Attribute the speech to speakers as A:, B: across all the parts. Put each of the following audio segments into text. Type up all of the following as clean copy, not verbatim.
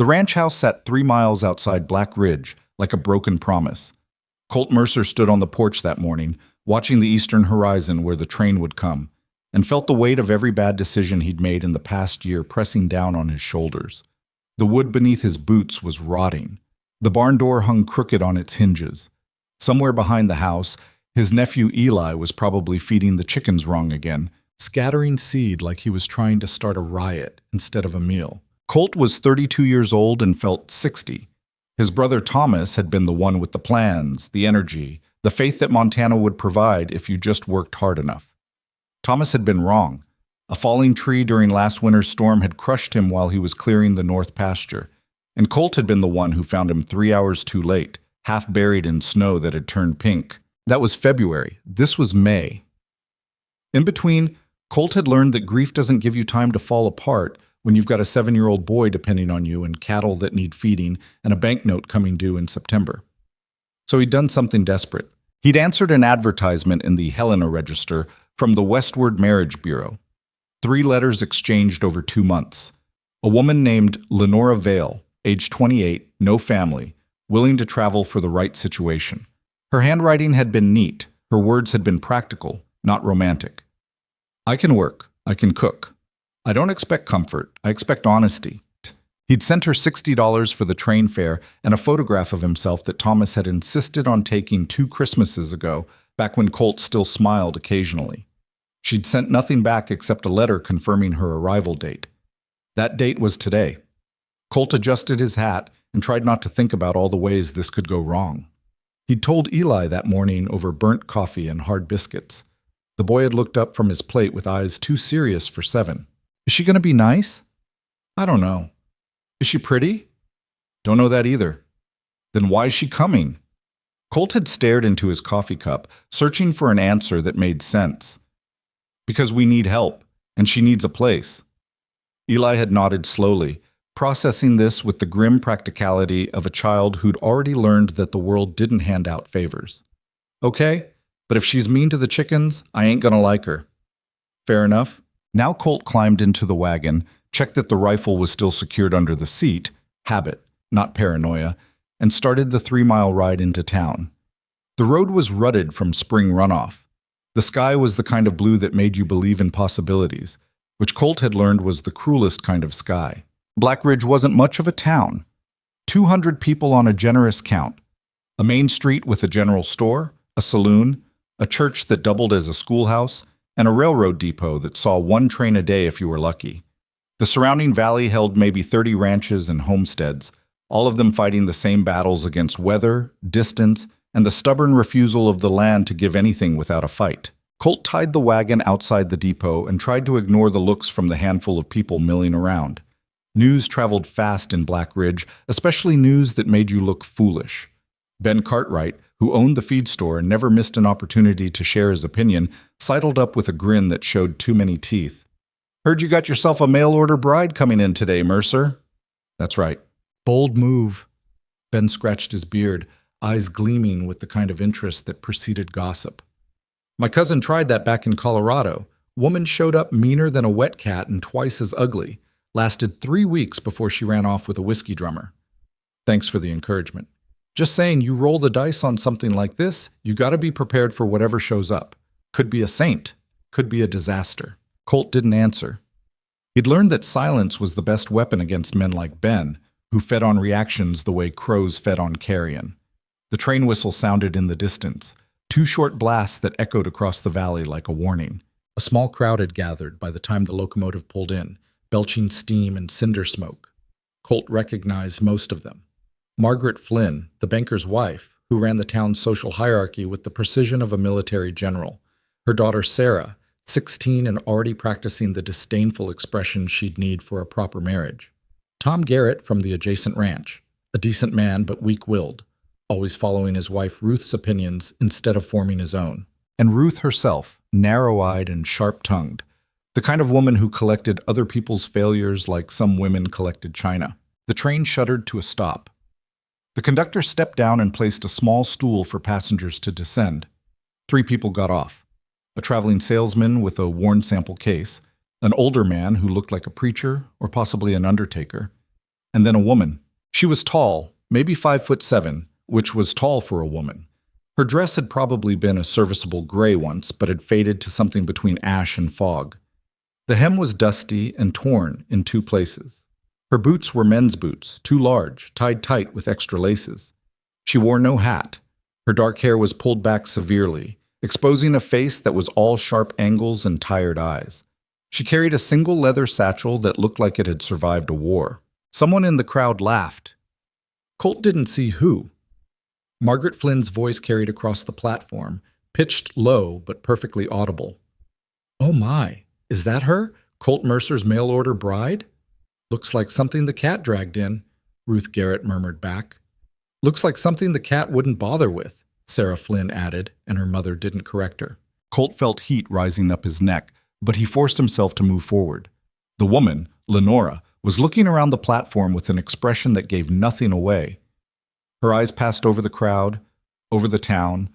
A: The ranch house sat 3 miles outside Black Ridge, like a broken promise. Colt Mercer stood on the porch that morning, watching the eastern horizon where the train would come, and felt the weight of every bad decision he'd made in the past year pressing down on his shoulders. The wood beneath his boots was rotting. The barn door hung crooked on its hinges. Somewhere behind the house, his nephew Eli was probably feeding the chickens wrong again, scattering seed like he was trying to start a riot instead of a meal. Colt was 32 years old and felt 60. His brother Thomas had been the one with the plans, the energy, the faith that Montana would provide if you just worked hard enough. Thomas had been wrong. A falling tree during last winter's storm had crushed him while he was clearing the north pasture, and Colt had been the one who found him 3 hours too late, half buried in snow that had turned pink. That was February. This was May. In between, Colt had learned that grief doesn't give you time to fall apart when you've got a 7-year-old boy depending on you and cattle that need feeding and a banknote coming due in September. So he'd done something desperate. He'd answered an advertisement in the Helena Register from the Westward Marriage Bureau. 3 letters exchanged over 2 months. A woman named Lenora Vale, age 28, no family, willing to travel for the right situation. Her handwriting had been neat. Her words had been practical, not romantic. I can work. I can cook. I don't expect comfort. I expect honesty. He'd sent her $60 for the train fare and a photograph of himself that Thomas had insisted on taking 2 Christmases ago, back when Colt still smiled occasionally. She'd sent nothing back except a letter confirming her arrival date. That date was today. Colt adjusted his hat and tried not to think about all the ways this could go wrong. He'd told Eli that morning over burnt coffee and hard biscuits. The boy had looked up from his plate with eyes too serious for 7. Is she going to be nice? I don't know. Is she pretty? Don't know that either. Then why is she coming? Colt had stared into his coffee cup, searching for an answer that made sense. Because we need help, and she needs a place. Eli had nodded slowly, processing this with the grim practicality of a child who'd already learned that the world didn't hand out favors. Okay, but if she's mean to the chickens, I ain't gonna like her. Fair enough. Now Colt climbed into the wagon, checked that the rifle was still secured under the seat, habit, not paranoia, and started the 3-mile ride into town. The road was rutted from spring runoff. The sky was the kind of blue that made you believe in possibilities, which Colt had learned was the cruelest kind of sky. Black Ridge wasn't much of a town. 200 people on a generous count. A main street with a general store, a saloon, a church that doubled as a schoolhouse, and a railroad depot that saw 1 train a day if you were lucky. The surrounding valley held maybe 30 ranches and homesteads, all of them fighting the same battles against weather, distance, and the stubborn refusal of the land to give anything without a fight. Colt tied the wagon outside the depot and tried to ignore the looks from the handful of people milling around. News traveled fast in Black Ridge, especially news that made you look foolish. Ben Cartwright, who owned the feed store and never missed an opportunity to share his opinion, sidled up with a grin that showed too many teeth. Heard you got yourself a mail-order bride coming in today, Mercer. That's right. Bold move. Ben scratched his beard, eyes gleaming with the kind of interest that preceded gossip. My cousin tried that back in Colorado. Woman showed up meaner than a wet cat and twice as ugly. Lasted 3 weeks before she ran off with a whiskey drummer. Thanks for the encouragement. Just saying, you roll the dice on something like this, you gotta be prepared for whatever shows up. Could be a saint. Could be a disaster. Colt didn't answer. He'd learned that silence was the best weapon against men like Ben, who fed on reactions the way crows fed on carrion. The train whistle sounded in the distance, 2 short blasts that echoed across the valley like a warning. A small crowd had gathered by the time the locomotive pulled in, belching steam and cinder smoke. Colt recognized most of them. Margaret Flynn, the banker's wife, who ran the town's social hierarchy with the precision of a military general. Her daughter Sarah, 16 and already practicing the disdainful expression she'd need for a proper marriage. Tom Garrett from the adjacent ranch, a decent man but weak-willed, always following his wife Ruth's opinions instead of forming his own. And Ruth herself, narrow-eyed and sharp-tongued, the kind of woman who collected other people's failures like some women collected china. The train shuddered to a stop. The conductor stepped down and placed a small stool for passengers to descend. 3 people got off. A traveling salesman with a worn sample case, an older man who looked like a preacher or possibly an undertaker, And then a woman. She was tall, maybe 5'7", which was tall for a woman. Her dress had probably been a serviceable gray once, but had faded to something between ash and fog. The hem was dusty and torn in 2 places. Her boots were men's boots, too large, tied tight with extra laces. She wore no hat. Her dark hair was pulled back severely, exposing a face that was all sharp angles and tired eyes. She carried a single leather satchel that looked like it had survived a war. Someone in the crowd laughed. Colt didn't see who. Margaret Flynn's voice carried across the platform, pitched low but perfectly audible. "Oh my, is that her? Colt Mercer's mail-order bride?" "Looks like something the cat dragged in," Ruth Garrett murmured back. "Looks like something the cat wouldn't bother with," Sarah Flynn added, and her mother didn't correct her. Colt felt heat rising up his neck, but he forced himself to move forward. The woman, Lenora, was looking around the platform with an expression that gave nothing away. Her eyes passed over the crowd, over the town,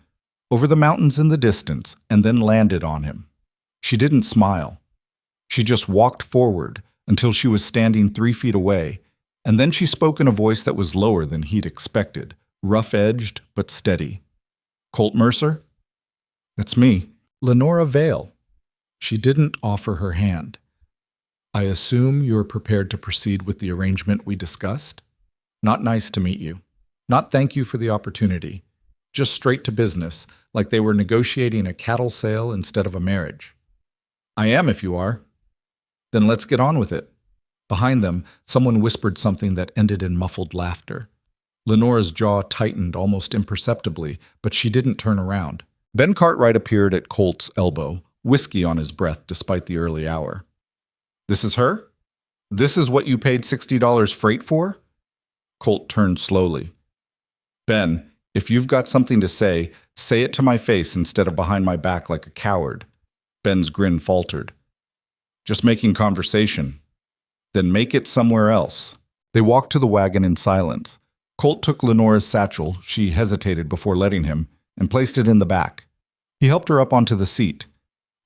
A: over the mountains in the distance, and then landed on him. She didn't smile. She just walked forward until she was standing 3 feet away, and then she spoke in a voice that was lower than he'd expected, rough-edged but steady. "Colt Mercer?" "That's me. Lenora Vale." She didn't offer her hand. "I assume you're prepared to proceed with the arrangement we discussed? Not nice to meet you. Not thank you for the opportunity. Just straight to business, like they were negotiating a cattle sale instead of a marriage." "I am, if you are." "Then let's get on with it." Behind them, someone whispered something that ended in muffled laughter. Lenora's jaw tightened almost imperceptibly, but she didn't turn around. Ben Cartwright appeared at Colt's elbow, whiskey on his breath despite the early hour. "This is her? This is what you paid $60 freight for?" Colt turned slowly. "Ben, if you've got something to say it to my face instead of behind my back like a coward." Ben's grin faltered. "Just making conversation." "Then make it somewhere else." They walked to the wagon in silence. Colt took Lenora's satchel, she hesitated before letting him, and placed it in the back. He helped her up onto the seat.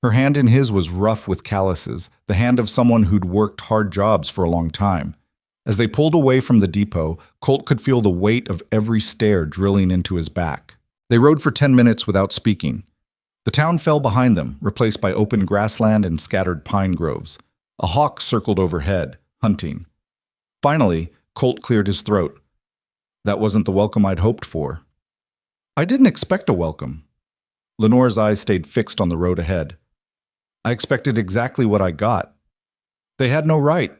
A: Her hand in his was rough with calluses, the hand of someone who'd worked hard jobs for a long time. As they pulled away from the depot, Colt could feel the weight of every stare drilling into his back. They rode for 10 minutes without speaking. The town fell behind them, replaced by open grassland and scattered pine groves. A hawk circled overhead, hunting. Finally, Colt cleared his throat. "That wasn't the welcome I'd hoped for." "I didn't expect a welcome." Lenora's eyes stayed fixed on the road ahead. "I expected exactly what I got." "They had no right.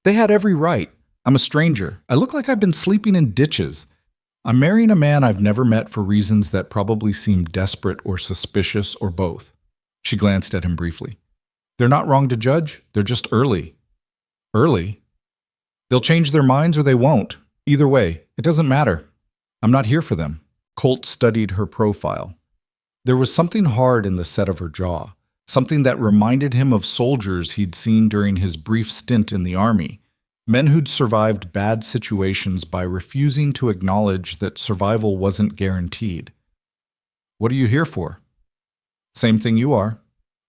A: They had every right. I'm a stranger. I look like I've been sleeping in ditches. I'm marrying a man I've never met for reasons that probably seem desperate or suspicious or both." She glanced at him briefly. "They're not wrong to judge. They're just early." "Early? They'll change their minds or they won't. Either way, it doesn't matter. I'm not here for them." Colt studied her profile. There was something hard in the set of her jaw, something that reminded him of soldiers he'd seen during his brief stint in the army, men who'd survived bad situations by refusing to acknowledge that survival wasn't guaranteed. "What are you here for?" "Same thing you are.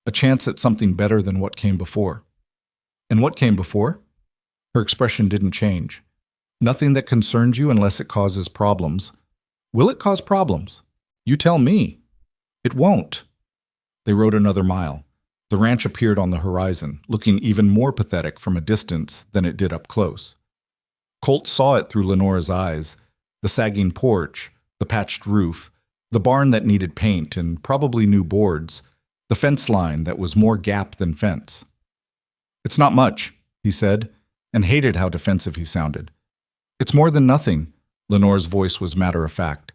A: A chance at something better than what came before." "And what came before?" Her expression didn't change. "Nothing that concerns you unless it causes problems." "Will it cause problems?" "You tell me." "It won't." They rode another mile. The ranch appeared on the horizon, looking even more pathetic from a distance than it did up close. Colt saw it through Lenora's eyes, the sagging porch, the patched roof, the barn that needed paint and probably new boards, the fence line that was more gap than fence. "It's not much," he said, and hated how defensive he sounded. "It's more than nothing." Lenora's voice was matter-of-fact.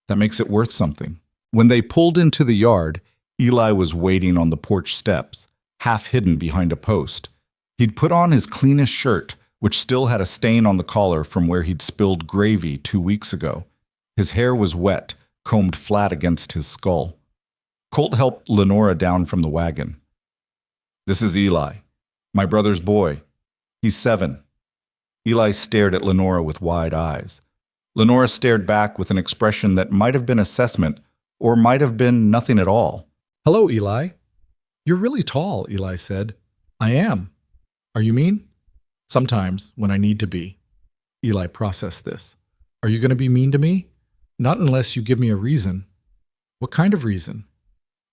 A: "That makes it worth something." When they pulled into the yard, Eli was waiting on the porch steps, half hidden behind a post. He'd put on his cleanest shirt, which still had a stain on the collar from where he'd spilled gravy 2 weeks ago. His hair was wet, combed flat against his skull. Colt helped Lenora down from the wagon. "This is Eli, my brother's boy. He's 7. Eli stared at Lenora with wide eyes. Lenora stared back with an expression that might have been assessment or might have been nothing at all. "Hello, Eli." "You're really tall," Eli said. "I am. Are you mean?"
B: Sometimes, when I need to be. Eli processed this. Are you going to be mean to me? Not unless you give me a reason. What kind of reason?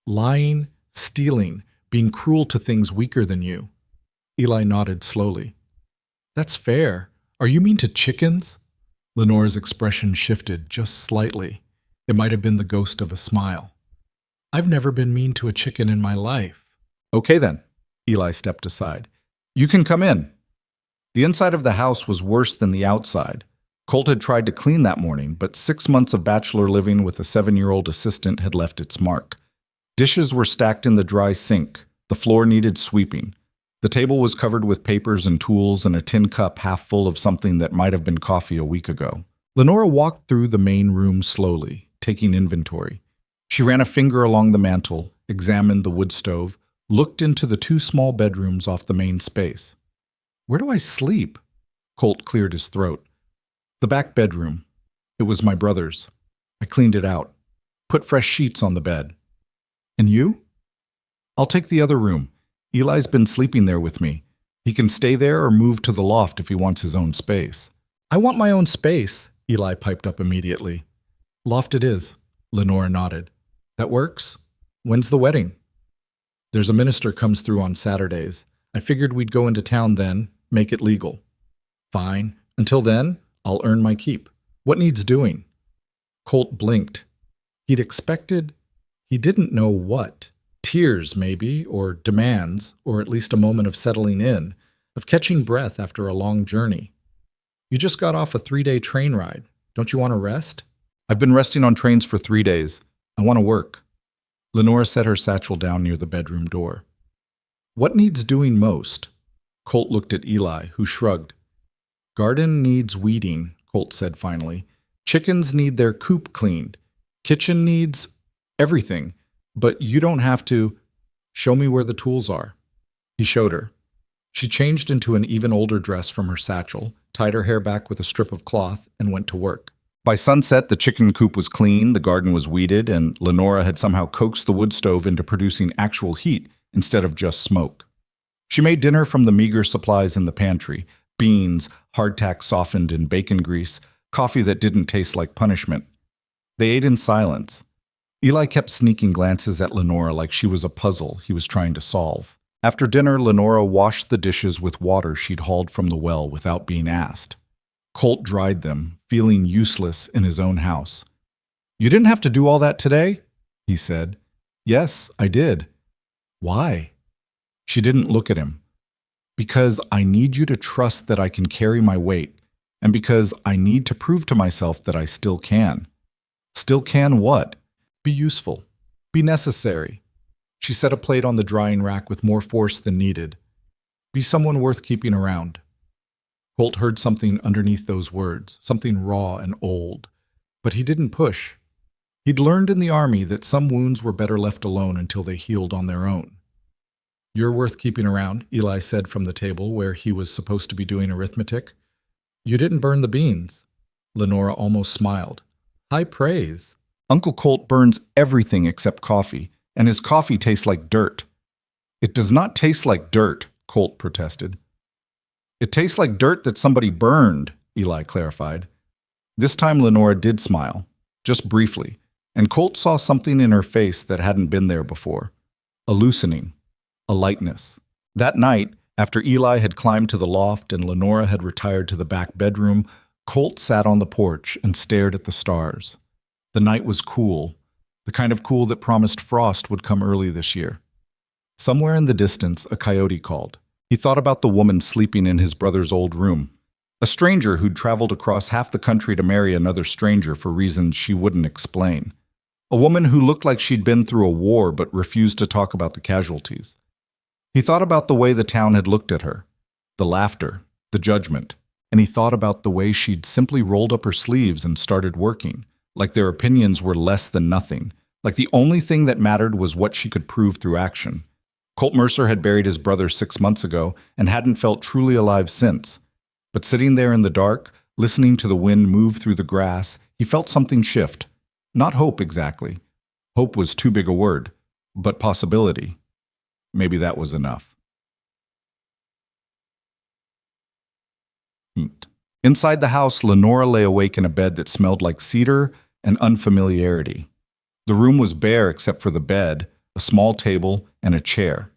B: Lying, stealing, being cruel to things weaker than you. Eli nodded slowly. That's fair. Are you mean to chickens? Lenora's expression shifted just slightly. It might have been the ghost of a smile. I've never been mean to a chicken in my life.
A: Okay then. Eli stepped aside. You can come in. The inside of the house was worse than the outside. Colt had tried to clean that morning, but 6 months of bachelor living with a 7-year-old assistant had left its mark. Dishes were stacked in the dry sink. The floor needed sweeping. The table was covered with papers and tools and a tin cup half full of something that might have been coffee a week ago. Lenora walked through the main room slowly, taking inventory. She ran a finger along the mantel, examined the wood stove, looked into the 2 small bedrooms off the main space. Where do I sleep? Colt cleared his throat. The back bedroom. It was my brother's. I cleaned it out. Put fresh sheets on the bed. And you? I'll take the other room. Eli's been sleeping there with me. He can stay there or move to the loft if he wants his own space. I want my own space, Eli piped up immediately. Loft it is, Lenora nodded. That works? When's the wedding? There's a minister comes through on Saturdays. I figured we'd go into town then, make it legal. Fine. Until then, I'll earn my keep. What needs doing? Colt blinked. He'd expected, he didn't know what. Tears, maybe, or demands, or at least a moment of settling in, of catching breath after a long journey. You just got off a 3-day train ride. Don't you want to rest? I've been resting on trains for 3 days. I want to work. Lenora set her satchel down near the bedroom door. What needs doing most? Colt looked at Eli, who shrugged. Garden needs weeding, Colt said finally. Chickens need their coop cleaned. Kitchen needs everything. But you don't have to. Show me where the tools are. He showed her. She changed into an even older dress from her satchel, tied her hair back with a strip of cloth, and went to work. By sunset, the chicken coop was clean, the garden was weeded, and Lenora had somehow coaxed the wood stove into producing actual heat instead of just smoke. She made dinner from the meager supplies in the pantry: beans, hardtack softened in bacon grease, coffee that didn't taste like punishment. They ate in silence. Eli kept sneaking glances at Lenora like she was a puzzle he was trying to solve. After dinner, Lenora washed the dishes with water she'd hauled from the well without being asked. Colt dried them, feeling useless in his own house. You didn't have to do all that today? He said. Yes, I did. Why? She didn't look at him. Because I need you to trust that I can carry my weight, and because I need to prove to myself that I still can. Still can what? Be useful. Be necessary. She set a plate on the drying rack with more force than needed. Be someone worth keeping around. Colt heard something underneath those words, something raw and old. But he didn't push. He'd learned in the army that some wounds were better left alone until they healed on their own. You're worth keeping around, Eli said from the table where he was supposed to be doing arithmetic. You didn't burn the beans. Lenora almost smiled. High praise. Uncle Colt burns everything except coffee, and his coffee tastes like dirt. It does not taste like dirt, Colt protested. It tastes like dirt that somebody burned, Eli clarified. This time Lenora did smile, just briefly, and Colt saw something in her face that hadn't been there before. A loosening, a lightness. That night, after Eli had climbed to the loft and Lenora had retired to the back bedroom, Colt sat on the porch and stared at the stars. The night was cool, the kind of cool that promised frost would come early this year. Somewhere in the distance, a coyote called. He thought about the woman sleeping in his brother's old room, a stranger who'd traveled across half the country to marry another stranger for reasons she wouldn't explain. A woman who looked like she'd been through a war but refused to talk about the casualties. He thought about the way the town had looked at her, the laughter, the judgment, and he thought about the way she'd simply rolled up her sleeves and started working, like their opinions were less than nothing, like the only thing that mattered was what she could prove through action. Colt Mercer had buried his brother 6 months ago and hadn't felt truly alive since. But sitting there in the dark, listening to the wind move through the grass, he felt something shift. Not hope exactly. Hope was too big a word, but possibility. Maybe that was enough. Inside the house, Lenora lay awake in a bed that smelled like cedar and unfamiliarity. The room was bare except for the bed, a small table, and a chair.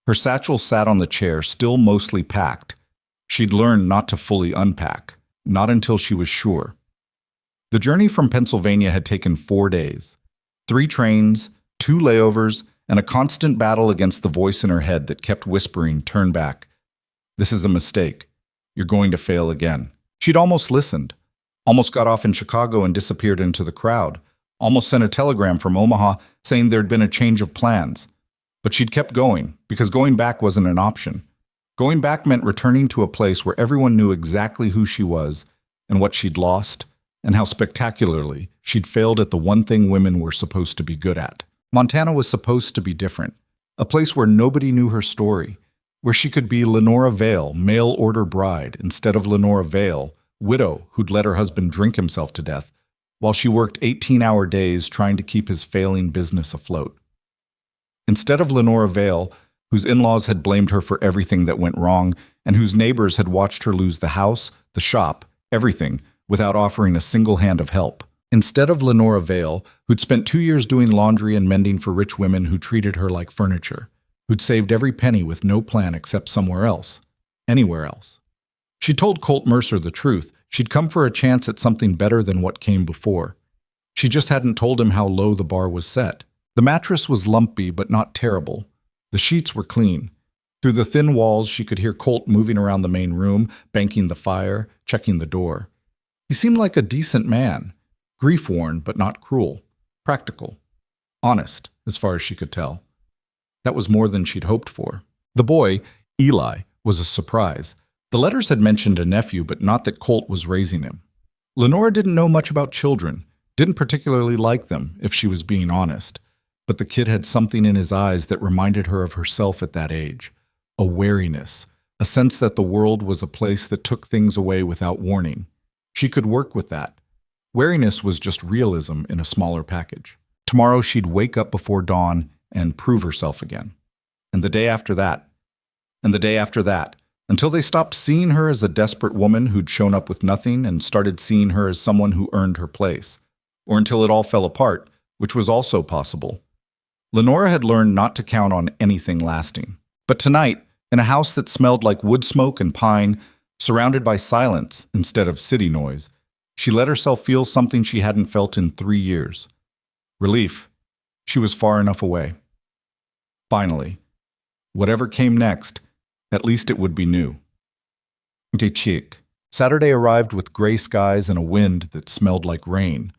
A: Her satchel sat on the chair, still mostly packed. She'd learned not to fully unpack, not until she was sure. The journey from Pennsylvania had taken 4 days. 3 trains, 2 layovers, and a constant battle against the voice in her head that kept whispering, "Turn back. This is a mistake. You're going to fail again." She'd almost listened, almost got off in Chicago and disappeared into the crowd, almost sent a telegram from Omaha saying there'd been a change of plans. But she'd kept going, because going back wasn't an option. Going back meant returning to a place where everyone knew exactly who she was and what she'd lost, and how spectacularly she'd failed at the one thing women were supposed to be good at. Montana was supposed to be different, a place where nobody knew her story, where she could be Lenora Vale, mail-order bride, instead of Lenora Vale, widow who'd let her husband drink himself to death, while she worked 18-hour days trying to keep his failing business afloat. Instead of Lenora Vale, whose in-laws had blamed her for everything that went wrong, and whose neighbors had watched her lose the house, the shop, everything, without offering a single hand of help. Instead of Lenora Vale, who'd spent 2 years doing laundry and mending for rich women who treated her like furniture, who'd saved every penny with no plan except somewhere else, anywhere else. She told Colt Mercer the truth. She'd come for a chance at something better than what came before. She just hadn't told him how low the bar was set. The mattress was lumpy but not terrible. The sheets were clean. Through the thin walls, she could hear Colt moving around the main room, banking the fire, checking the door. He seemed like a decent man, grief-worn but not cruel, practical, honest, as far as she could tell. That was more than she'd hoped for. The boy, Eli, was a surprise. The letters had mentioned a nephew, but not that Colt was raising him. Lenora didn't know much about children, didn't particularly like them, if she was being honest. But the kid had something in his eyes that reminded her of herself at that age. A wariness, a sense that the world was a place that took things away without warning. She could work with that. Wariness was just realism in a smaller package. Tomorrow she'd wake up before dawn and prove herself again. And the day after that. And the day after that. Until they stopped seeing her as a desperate woman who'd shown up with nothing and started seeing her as someone who earned her place. Or until it all fell apart, which was also possible. Lenora had learned not to count on anything lasting. But tonight, in a house that smelled like wood smoke and pine, surrounded by silence instead of city noise, she let herself feel something she hadn't felt in 3 years. Relief. She was far enough away. Finally, whatever came next, at least it would be new. Saturday arrived with gray skies and a wind that smelled like rain.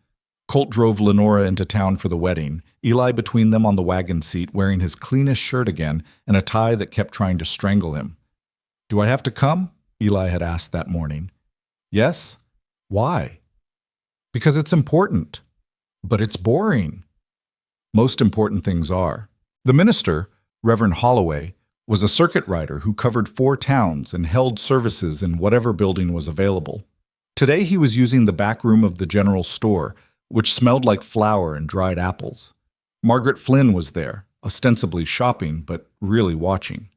A: Colt drove Lenora into town for the wedding, Eli between them on the wagon seat, wearing his cleanest shirt again and a tie that kept trying to strangle him. "Do I have to come?" Eli had asked that morning. "Yes." "Why?" "Because it's important." "But it's boring." Most important things are. The minister, Reverend Holloway, was a circuit rider who covered 4 towns and held services in whatever building was available. Today he was using the back room of the general store, which smelled like flour and dried apples. Margaret Flynn was there, ostensibly shopping, but really watching.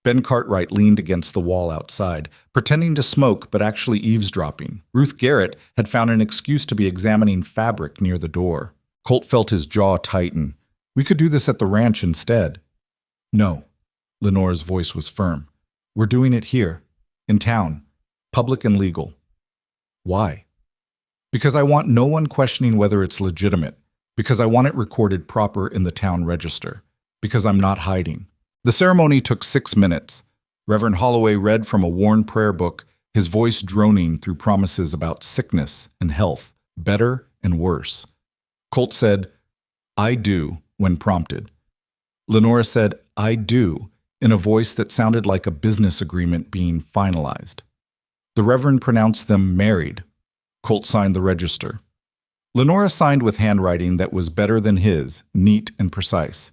A: Ben Cartwright leaned against the wall outside, pretending to smoke but actually eavesdropping. Ruth Garrett had found an excuse to be examining fabric near the door. Colt felt his jaw tighten. "We could do this at the ranch instead." "No." Lenora's voice was firm. "We're doing it here, in town, public and legal." "Why?" "Because I want no one questioning whether it's legitimate. Because I want it recorded proper in the town register. Because I'm not hiding." The ceremony took 6 minutes. Reverend Holloway read from a worn prayer book, his voice droning through promises about sickness and health, better and worse. Colt said, "I do," when prompted. Lenora said, "I do," in a voice that sounded like a business agreement being finalized. The Reverend pronounced them married. Colt signed the register. Lenora signed with handwriting that was better than his, neat and precise.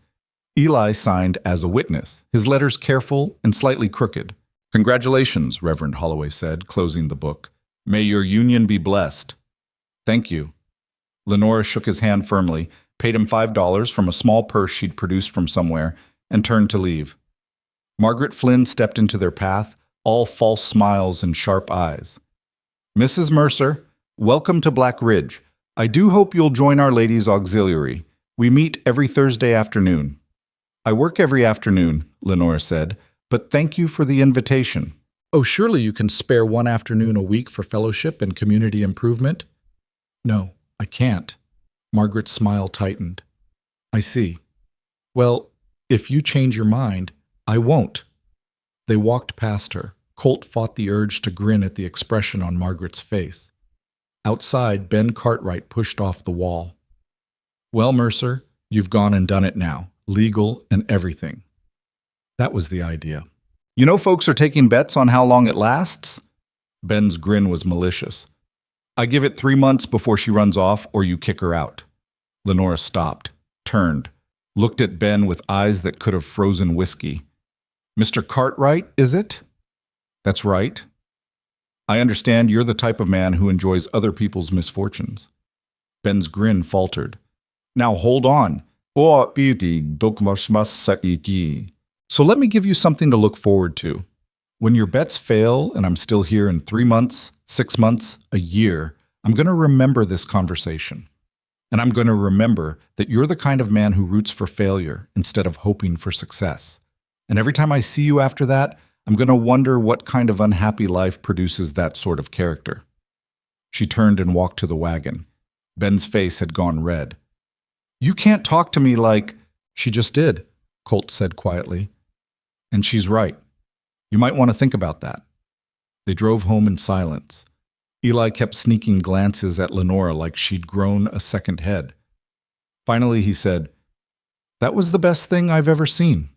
A: Eli signed as a witness, his letters careful and slightly crooked. "Congratulations," Reverend Holloway said, closing the book. "May your union be blessed." "Thank you." Lenora shook his hand firmly, paid him $5 from a small purse she'd produced from somewhere, and turned to leave. Margaret Flynn stepped into their path, all false smiles and sharp eyes. "Mrs. Mercer, welcome to Black Ridge. I do hope you'll join our ladies' auxiliary. We meet every Thursday afternoon." "I work every afternoon," Lenora said, "but thank you for the invitation."
B: "Oh, surely you can spare one afternoon a week for fellowship and community improvement?" "No, I can't." Margaret's smile tightened. "I see. Well, if you change your mind, I won't." They walked past her. Colt fought the urge to grin at the expression on Margaret's face. Outside, Ben Cartwright pushed off the wall. "Well, Mercer, you've gone and done it now, legal and everything." That was the idea.
A: "You know folks are taking bets on how long it lasts?" Ben's grin was malicious. "I give it 3 months before she runs off or you kick her out." Lenora stopped, turned, looked at Ben with eyes that could have frozen whiskey. "Mr. Cartwright, is it?" "That's right." "I understand you're the type of man who enjoys other people's misfortunes." Ben's grin faltered. "Now hold on. So let me give you something to look forward to. When your bets fail and I'm still here in 3 months, 6 months, a year, I'm going to remember this conversation. And I'm going to remember that you're the kind of man who roots for failure instead of hoping for success. And every time I see you after that, I'm going to wonder what kind of unhappy life produces that sort of character." She turned and walked to the wagon. Ben's face had gone red. "You can't talk to me like—" "She just did," Colt said quietly. "And she's right. You might want to think about that." They drove home in silence. Eli kept sneaking glances at Lenora like she'd grown a second head. Finally, he said, "That was the best thing I've ever seen."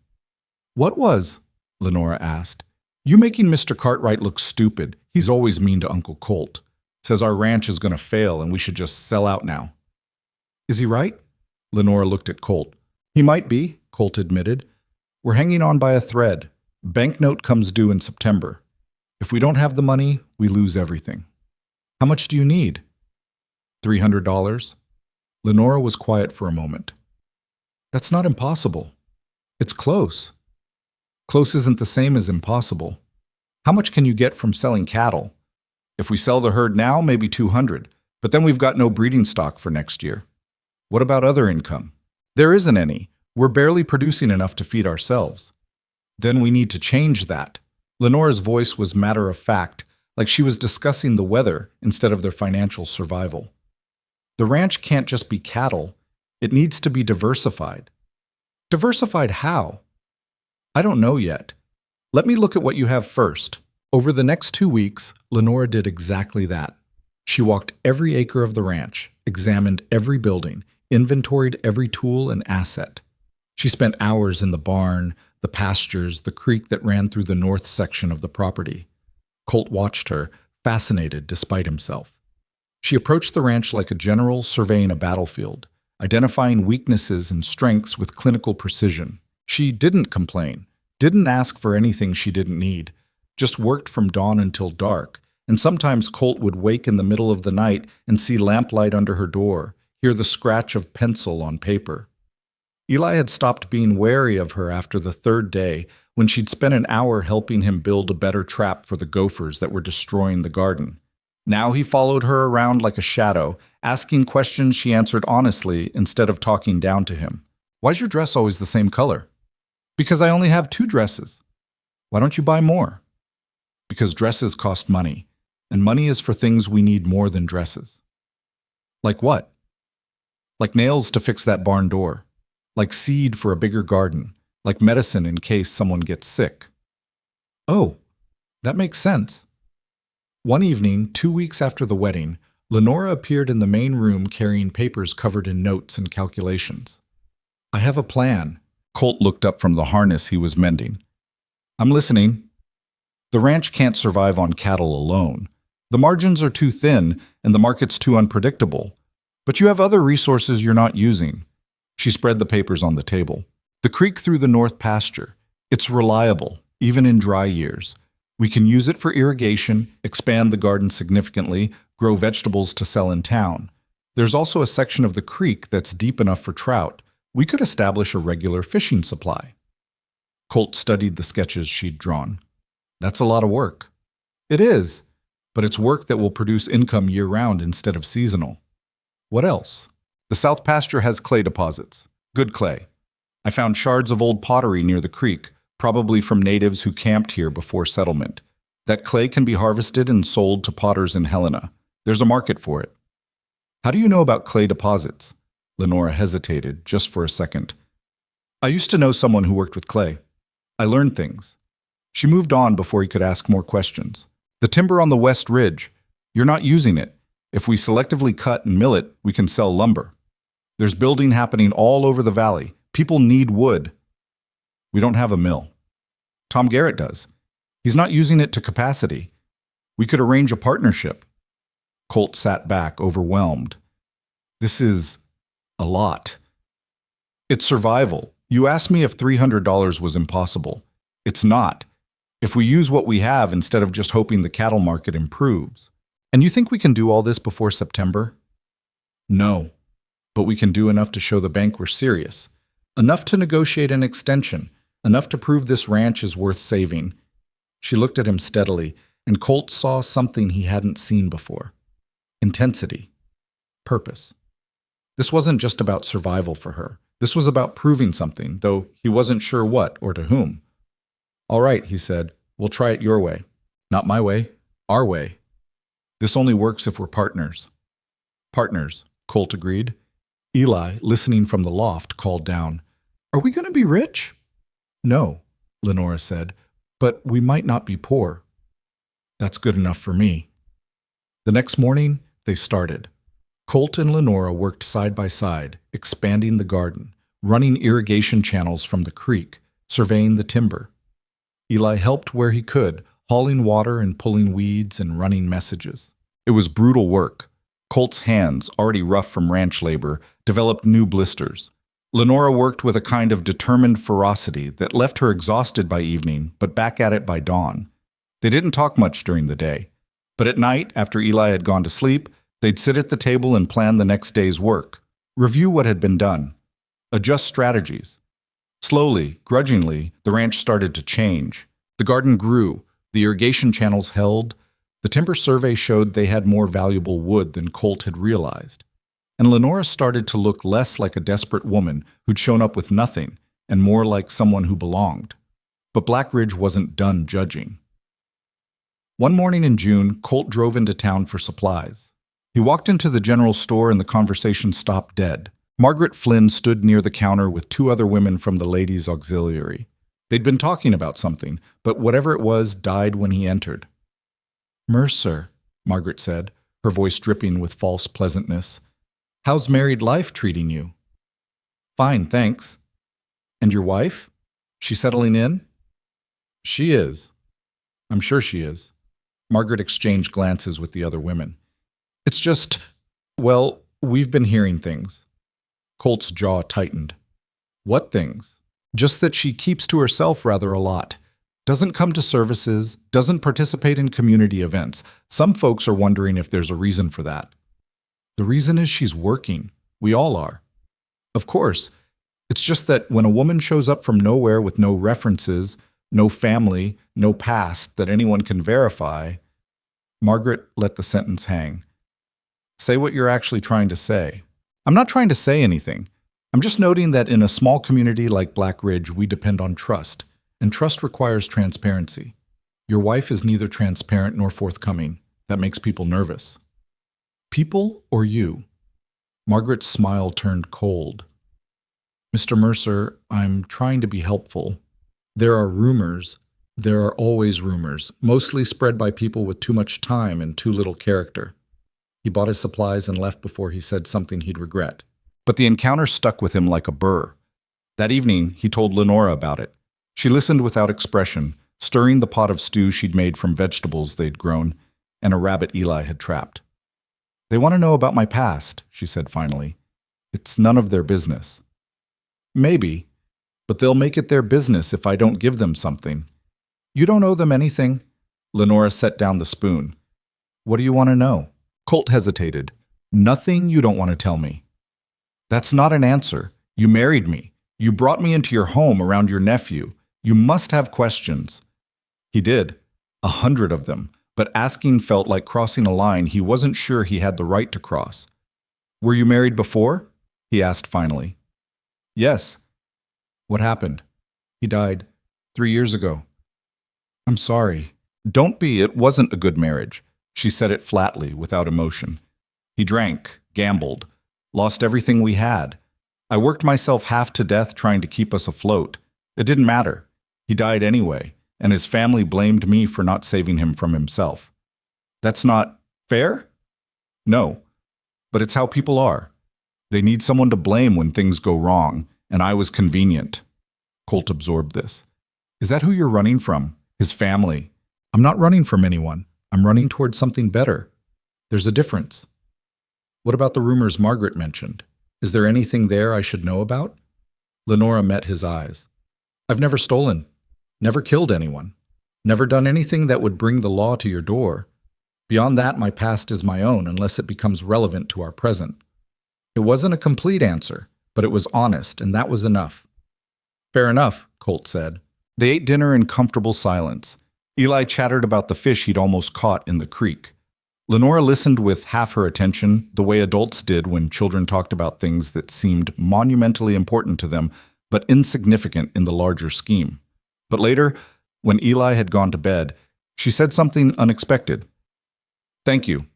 A: "What was?" Lenora asked. "You making Mr. Cartwright look stupid. He's always mean to Uncle Colt. Says our ranch is going to fail and we should just sell out now." "Is he right?" Lenora looked at Colt. "He might be," Colt admitted. "We're hanging on by a thread. Banknote comes due in September. If we don't have the money, we lose everything." "How much do you need?" $300. Lenora was quiet for a moment. "That's not impossible. It's close." "Close isn't the same as impossible. How much can you get from selling cattle? If we sell the herd now, maybe 200, but then we've got no breeding stock for next year." "What about other income?" "There isn't any. We're barely producing enough to feed ourselves." "Then we need to change that." Lenora's voice was matter of fact, like she was discussing the weather instead of their financial survival. "The ranch can't just be cattle. It needs to be diversified." "Diversified how?" "I don't know yet. Let me look at what you have first." Over the next 2 weeks, Lenora did exactly that. She walked every acre of the ranch, examined every building, inventoried every tool and asset. She spent hours in the barn, the pastures, the creek that ran through the north section of the property. Colt watched her, fascinated despite himself. She approached the ranch like a general surveying a battlefield, identifying weaknesses and strengths with clinical precision. She didn't complain, didn't ask for anything she didn't need, just worked from dawn until dark, and sometimes Colt would wake in the middle of the night and see lamplight under her door, hear the scratch of pencil on paper. Eli had stopped being wary of her after the 3rd day, when she'd spent an hour helping him build a better trap for the gophers that were destroying the garden. Now he followed her around like a shadow, asking questions she answered honestly instead of talking down to him. "Why's your dress always the same color?" "Because I only have 2 dresses." "Why don't you buy more?" "Because dresses cost money, and money is for things we need more than dresses." "Like what?" "Like nails to fix that barn door. Like seed for a bigger garden. Like medicine in case someone gets sick." "Oh, that makes sense." One evening, 2 weeks after the wedding, Lenora appeared in the main room carrying papers covered in notes and calculations. "I have a plan." Colt looked up from the harness he was mending. "I'm listening." "The ranch can't survive on cattle alone. The margins are too thin and the market's too unpredictable. But you have other resources you're not using." She spread the papers on the table. "The creek through the north pasture. It's reliable, even in dry years. We can use it for irrigation, expand the garden significantly, grow vegetables to sell in town. There's also a section of the creek that's deep enough for trout. We could establish a regular fishing supply." Colt studied the sketches she'd drawn. That's a lot of work. It is, but it's work that will produce income year-round instead of seasonal. What else? The South Pasture has clay deposits. Good clay. I found shards of old pottery near the creek, probably from natives who camped here before settlement. That clay can be harvested and sold to potters in Helena. There's a market for it. How do you know about clay deposits? Lenora hesitated just for a second. I used to know someone who worked with clay. I learned things. She moved on before he could ask more questions. The timber on the West Ridge, you're not using it. If we selectively cut and mill it, we can sell lumber. There's building happening all over the valley. People need wood. We don't have a mill. Tom Garrett does. He's not using it to capacity. We could arrange a partnership. Colt sat back, overwhelmed. This is a lot. It's survival. You asked me if $300 was impossible. It's not. If we use what we have instead of just hoping the cattle market improves. And you think we can do all this before September? No. But we can do enough to show the bank we're serious. Enough to negotiate an extension. Enough to prove this ranch is worth saving. She looked at him steadily, and Colt saw something he hadn't seen before. Intensity. Purpose. This wasn't just about survival for her. This was about proving something, though he wasn't sure what or to whom. All right, he said, we'll try it your way. Not my way, our way. This only works if we're partners. Partners, Colt agreed. Eli, listening from the loft, called down. Are we going to be rich? No, Lenora said, but we might not be poor. That's good enough for me. The next morning, they started. Colt and Lenora worked side by side, expanding the garden, running irrigation channels from the creek, surveying the timber. Eli helped where he could, hauling water and pulling weeds and running messages. It was brutal work. Colt's hands, already rough from ranch labor, developed new blisters. Lenora worked with a kind of determined ferocity that left her exhausted by evening, but back at it by dawn. They didn't talk much during the day, but at night, after Eli had gone to sleep, they'd sit at the table and plan the next day's work, review what had been done, adjust strategies. Slowly, grudgingly, the ranch started to change. The garden grew, the irrigation channels held, the timber survey showed they had more valuable wood than Colt had realized. And Lenora started to look less like a desperate woman who'd shown up with nothing, and more like someone who belonged. But Black Ridge wasn't done judging. One morning in June, Colt drove into town for supplies. He walked into the general store and the conversation stopped dead. Margaret Flynn stood near the counter with two other women from the ladies' auxiliary. They'd been talking about something, but whatever it was died when he entered. Mercer, Margaret said, her voice dripping with false pleasantness. How's married life treating you? Fine, thanks. And your wife? She settling in? She is. I'm sure she is. Margaret exchanged glances with the other women. It's just, well, we've been hearing things. Colt's jaw tightened. What things? Just that she keeps to herself rather a lot. Doesn't come to services, doesn't participate in community events. Some folks are wondering if there's a reason for that. The reason is she's working. We all are. Of course. It's just that when a woman shows up from nowhere with no references, no family, no past that anyone can verify, Margaret let the sentence hang. Say what you're actually trying to say. I'm not trying to say anything. I'm just noting that in a small community like Black Ridge, we depend on trust, and trust requires transparency. Your wife is neither transparent nor forthcoming. That makes people nervous. People or you? Margaret's smile turned cold. Mr. Mercer, I'm trying to be helpful. There are rumors. There are always rumors, mostly spread by people with too much time and too little character. He bought his supplies and left before he said something he'd regret. But the encounter stuck with him like a burr. That evening, he told Lenora about it. She listened without expression, stirring the pot of stew she'd made from vegetables they'd grown and a rabbit Eli had trapped. They want to know about my past, she said finally. It's none of their business. Maybe, but they'll make it their business if I don't give them something. You don't owe them anything. Lenora set down the spoon. What do you want to know? Colt hesitated. Nothing you don't want to tell me. That's not an answer. You married me. You brought me into your home around your nephew. You must have questions. He did. 100 of them, but asking felt like crossing a line he wasn't sure he had the right to cross. "Were you married before?" he asked finally. "Yes." "What happened?" "He died 3 years ago." "I'm sorry." "Don't be, it wasn't a good marriage." She said it flatly, without emotion. "He drank, gambled, lost everything we had. I worked myself half to death trying to keep us afloat. It didn't matter. He died anyway, and his family blamed me for not saving him from himself." "That's not fair?" "No, but it's how people are. They need someone to blame when things go wrong, and I was convenient." Colt absorbed this. "Is that who you're running from? His family?" "I'm not running from anyone. I'm running towards something better. There's a difference." "What about the rumors Margaret mentioned? Is there anything there I should know about?" Lenora met his eyes. "I've never stolen, never killed anyone, never done anything that would bring the law to your door. Beyond that, my past is my own unless it becomes relevant to our present." It wasn't a complete answer, but it was honest, and that was enough. "Fair enough," Colt said. They ate dinner in comfortable silence. Eli chattered about the fish he'd almost caught in the creek. Lenora listened with half her attention, the way adults did when children talked about things that seemed monumentally important to them, but insignificant in the larger scheme. But later, when Eli had gone to bed, she said something unexpected. "Thank you."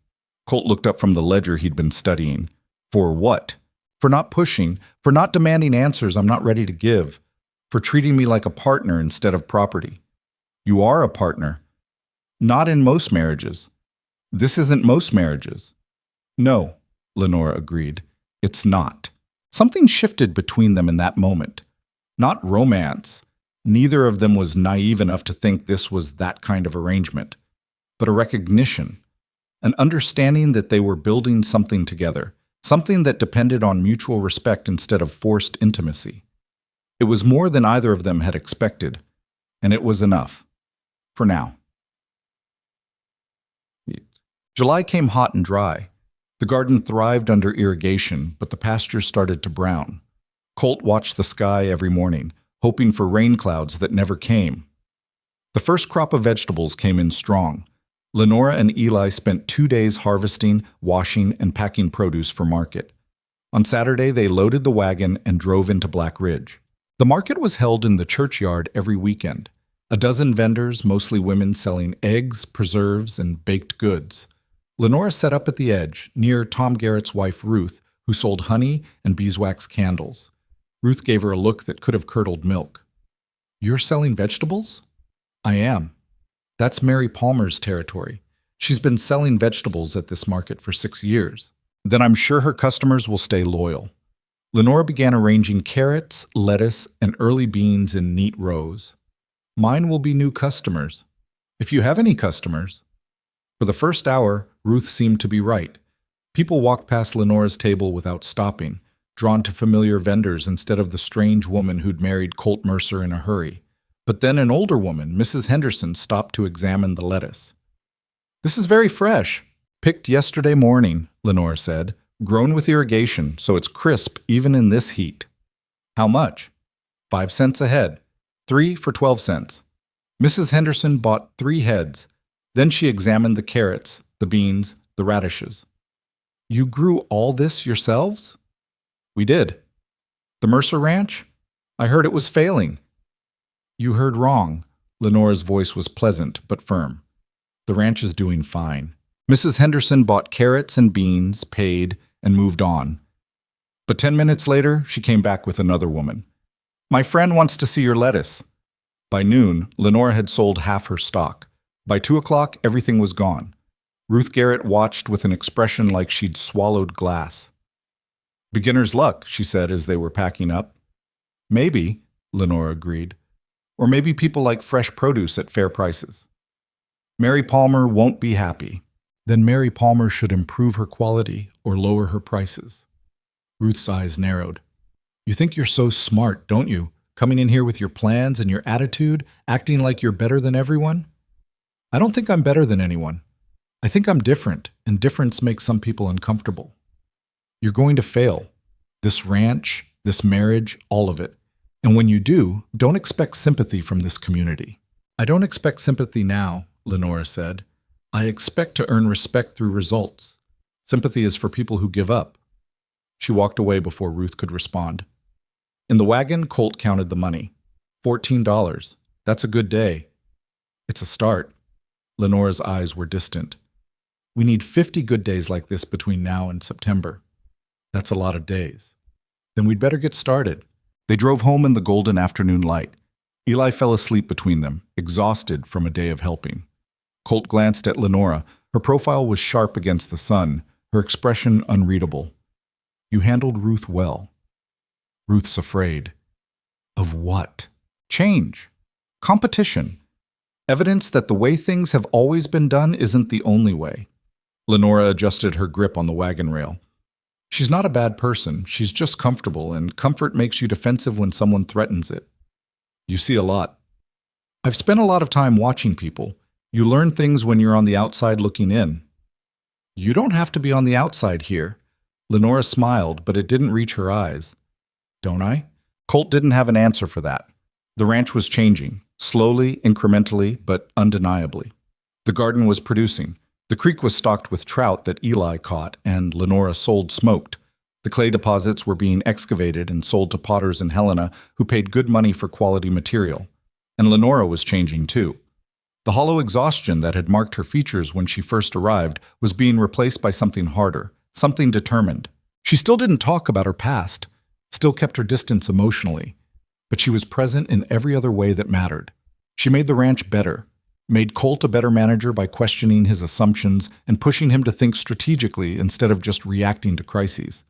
A: Colt looked up from the ledger he'd been studying. "For what?" "For not pushing, for not demanding answers I'm not ready to give, for treating me like a partner instead of property." "You are a partner." "Not in most marriages." "This isn't most marriages." "No," Lenora agreed. "It's not." Something shifted between them in that moment. Not romance. Neither of them was naive enough to think this was that kind of arrangement. But a recognition. An understanding that they were building something together. Something that depended on mutual respect instead of forced intimacy. It was more than either of them had expected. And it was enough. For now. July came hot and dry. The garden thrived under irrigation, but the pasture started to brown. Colt watched the sky every morning, hoping for rain clouds that never came. The first crop of vegetables came in strong. Lenora and Eli spent 2 days harvesting, washing, and packing produce for market. On Saturday, they loaded the wagon and drove into Black Ridge. The market was held in the churchyard every weekend. A dozen vendors, mostly women, selling eggs, preserves, and baked goods. Lenora set up at the edge, near Tom Garrett's wife Ruth, who sold honey and beeswax candles. Ruth gave her a look that could have curdled milk. "You're selling vegetables?" "I am. That's Mary Palmer's territory. She's been selling vegetables at this market for 6 years. Then I'm sure her customers will stay loyal." Lenora began arranging carrots, lettuce, and early beans in neat rows. "Mine will be new customers. If you have any customers." For the first hour, Ruth seemed to be right. People walked past Lenora's table without stopping, drawn to familiar vendors instead of the strange woman who'd married Colt Mercer in a hurry. But then an older woman, Mrs. Henderson, stopped to examine the lettuce. "This is very fresh. Picked yesterday morning," Lenora said. "Grown with irrigation, so it's crisp even in this heat." "How much?" 5 cents a head. 3 for 12 cents. Mrs. Henderson bought 3 heads. Then she examined the carrots, the beans, the radishes. "You grew all this yourselves?" "We did." "The Mercer Ranch? I heard it was failing." "You heard wrong." Lenora's voice was pleasant but firm. "The ranch is doing fine." Mrs. Henderson bought carrots and beans, paid, and moved on. But 10 minutes later, she came back with another woman. "My friend wants to see your lettuce." By noon, Lenora had sold half her stock. By 2 o'clock, everything was gone. Ruth Garrett watched with an expression like she'd swallowed glass. "Beginner's luck," she said as they were packing up. "Maybe," Lenora agreed. "Or maybe people like fresh produce at fair prices." "Mary Palmer won't be happy." "Then Mary Palmer should improve her quality or lower her prices." Ruth's eyes narrowed. "You think you're so smart, don't you? Coming in here with your plans and your attitude, acting like you're better than everyone?" "I don't think I'm better than anyone. I think I'm different, and difference makes some people uncomfortable." "You're going to fail. This ranch, this marriage, all of it. And when you do, don't expect sympathy from this community." "I don't expect sympathy now.
B: Lenora said. I expect to earn respect through results. Sympathy is for people who give up. She walked away before Ruth could respond. In the wagon, Colt counted the money. $14. That's a good day. It's a start. Lenora's eyes were distant. We need 50 good days like this between now and September. That's a lot of days. Then we'd better get started.
A: They drove home in the golden afternoon light. Eli fell asleep between them, exhausted from a day of helping. Colt glanced at Lenora. Her profile was sharp against the sun, her expression unreadable. You handled Ruth well. Ruth's afraid. Of what? Change. Competition. Evidence that the way things have always been done isn't the only way. Lenora adjusted her grip on the wagon rail. She's not a bad person. She's just comfortable, and comfort makes you defensive when someone threatens it. You see a lot. I've spent a lot of time watching people. You learn things when you're on the outside looking in. You don't have to be on the outside here. Lenora smiled, but it didn't reach her eyes. Don't I? Colt didn't have an answer for that. The ranch was changing, slowly, incrementally, but undeniably. The garden was producing. The creek was stocked with trout that Eli caught and Lenora sold smoked. The clay deposits were being excavated and sold to potters in Helena who paid good money for quality material. And Lenora was changing too. The hollow exhaustion that had marked her features when she first arrived was being replaced by something harder, something determined. She still didn't talk about her past, still kept her distance emotionally, but she was present in every other way that mattered. She made the ranch better, made Colt a better manager by questioning his assumptions and pushing him to think strategically instead of just reacting to crises.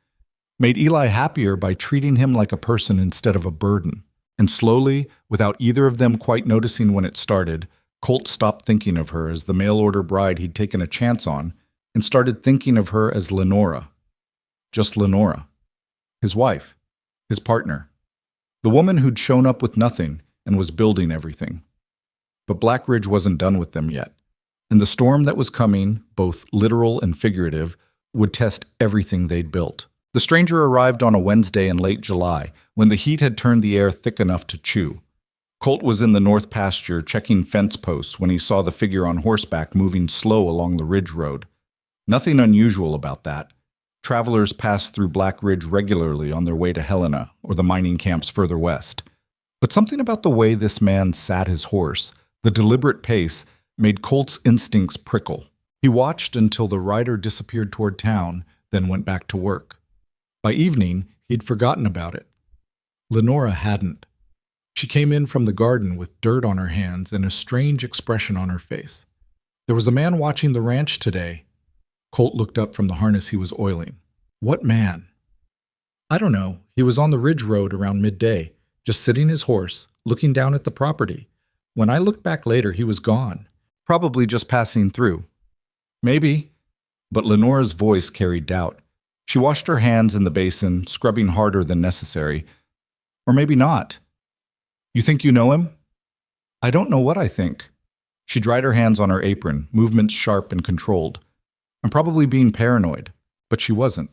A: Made Eli happier by treating him like a person instead of a burden. And slowly, without either of them quite noticing when it started, Colt stopped thinking of her as the mail-order bride he'd taken a chance on and started thinking of her as Lenora. Just Lenora. His wife. His partner. The woman who'd shown up with nothing and was building everything. But Black Ridge wasn't done with them yet, and the storm that was coming, both literal and figurative, would test everything they'd built. The stranger arrived on a Wednesday in late July, when the heat had turned the air thick enough to chew. Colt was in the north pasture checking fence posts when he saw the figure on horseback moving slow along the ridge road. Nothing unusual about that. Travelers passed through Black Ridge regularly on their way to Helena or the mining camps further west. But something about the way this man sat his horse, the deliberate pace, made Colt's instincts prickle. He watched until the rider disappeared toward town, then went back to work. By evening, he'd forgotten about it. Lenora hadn't. She came in from the garden with dirt on her hands and a strange expression on her face. There was a man watching the ranch today. Colt looked up from the harness he was oiling. What man? I don't know. He was on the ridge road around midday, just sitting his horse, looking down at the property. When I looked back later, he was gone. Probably just passing through. Maybe. But Lenora's voice carried doubt. She washed her hands in the basin, scrubbing harder than necessary. Or maybe not. You think you know him? I don't know what I think. She dried her hands on her apron, movements sharp and controlled. I'm probably being paranoid, but she wasn't.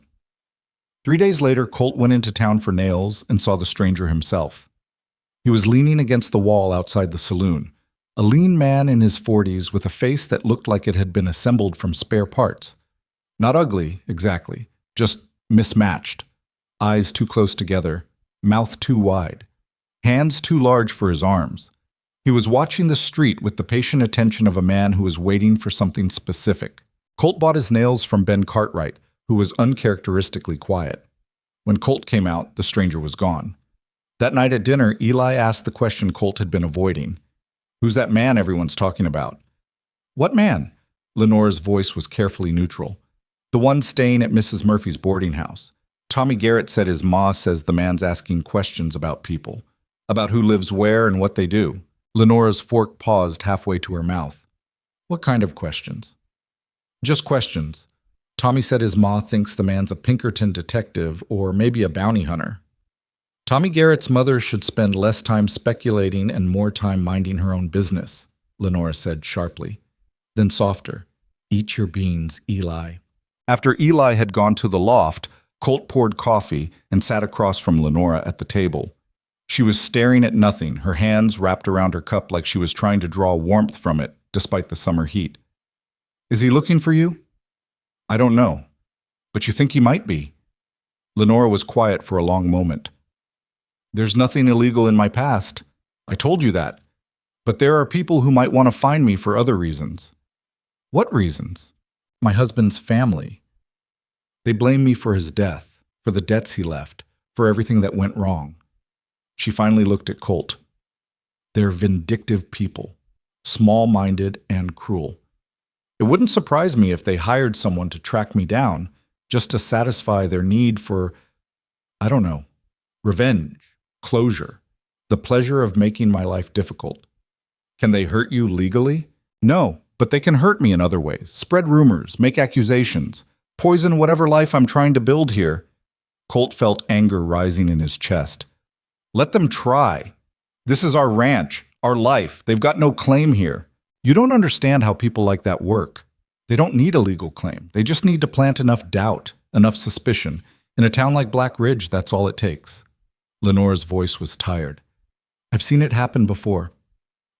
A: 3 days later, Colt went into town for nails and saw the stranger himself. He was leaning against the wall outside the saloon, a lean man in his 40s with a face that looked like it had been assembled from spare parts. Not ugly, exactly, just mismatched. Eyes too close together, mouth too wide, hands too large for his arms. He was watching the street with the patient attention of a man who was waiting for something specific. Colt bought his nails from Ben Cartwright, who was uncharacteristically quiet. When Colt came out, the stranger was gone. That night at dinner, Eli asked the question Colt had been avoiding. Who's that man everyone's talking about? What man? Lenora's voice was carefully neutral. The one staying at Mrs. Murphy's boarding house. Tommy Garrett said his ma says the man's asking questions about people, about who lives where and what they do. Lenora's fork paused halfway to her mouth. What kind of questions? Just questions. Tommy said his ma thinks the man's a Pinkerton detective or maybe a bounty hunter. Tommy Garrett's mother should spend less time speculating and more time minding her own business, Lenora said sharply. Then softer, eat your beans, Eli. After Eli had gone to the loft, Colt poured coffee and sat across from Lenora at the table. She was staring at nothing, her hands wrapped around her cup like she was trying to draw warmth from it, despite the summer heat. Is he looking for you? I don't know. But you think he might be? Lenora was quiet for a long moment. There's nothing illegal in my past. I told you that. But there are people who might want to find me for other reasons. What reasons? My husband's family. They blame me for his death, for the debts he left, for everything that went wrong. She finally looked at Colt. They're vindictive people, small-minded and cruel. It wouldn't surprise me if they hired someone to track me down, just to satisfy their need for, I don't know, revenge, closure, the pleasure of making my life difficult. Can they hurt you legally? No, but they can hurt me in other ways, spread rumors, make accusations, poison whatever life I'm trying to build here. Colt felt anger rising in his chest. Let them try. This is our ranch, our life. They've got no claim here. You don't understand how people like that work. They don't need a legal claim. They just need to plant enough doubt, enough suspicion. In a town like Black Ridge, that's all it takes. Lenora's voice was tired. I've seen it happen before.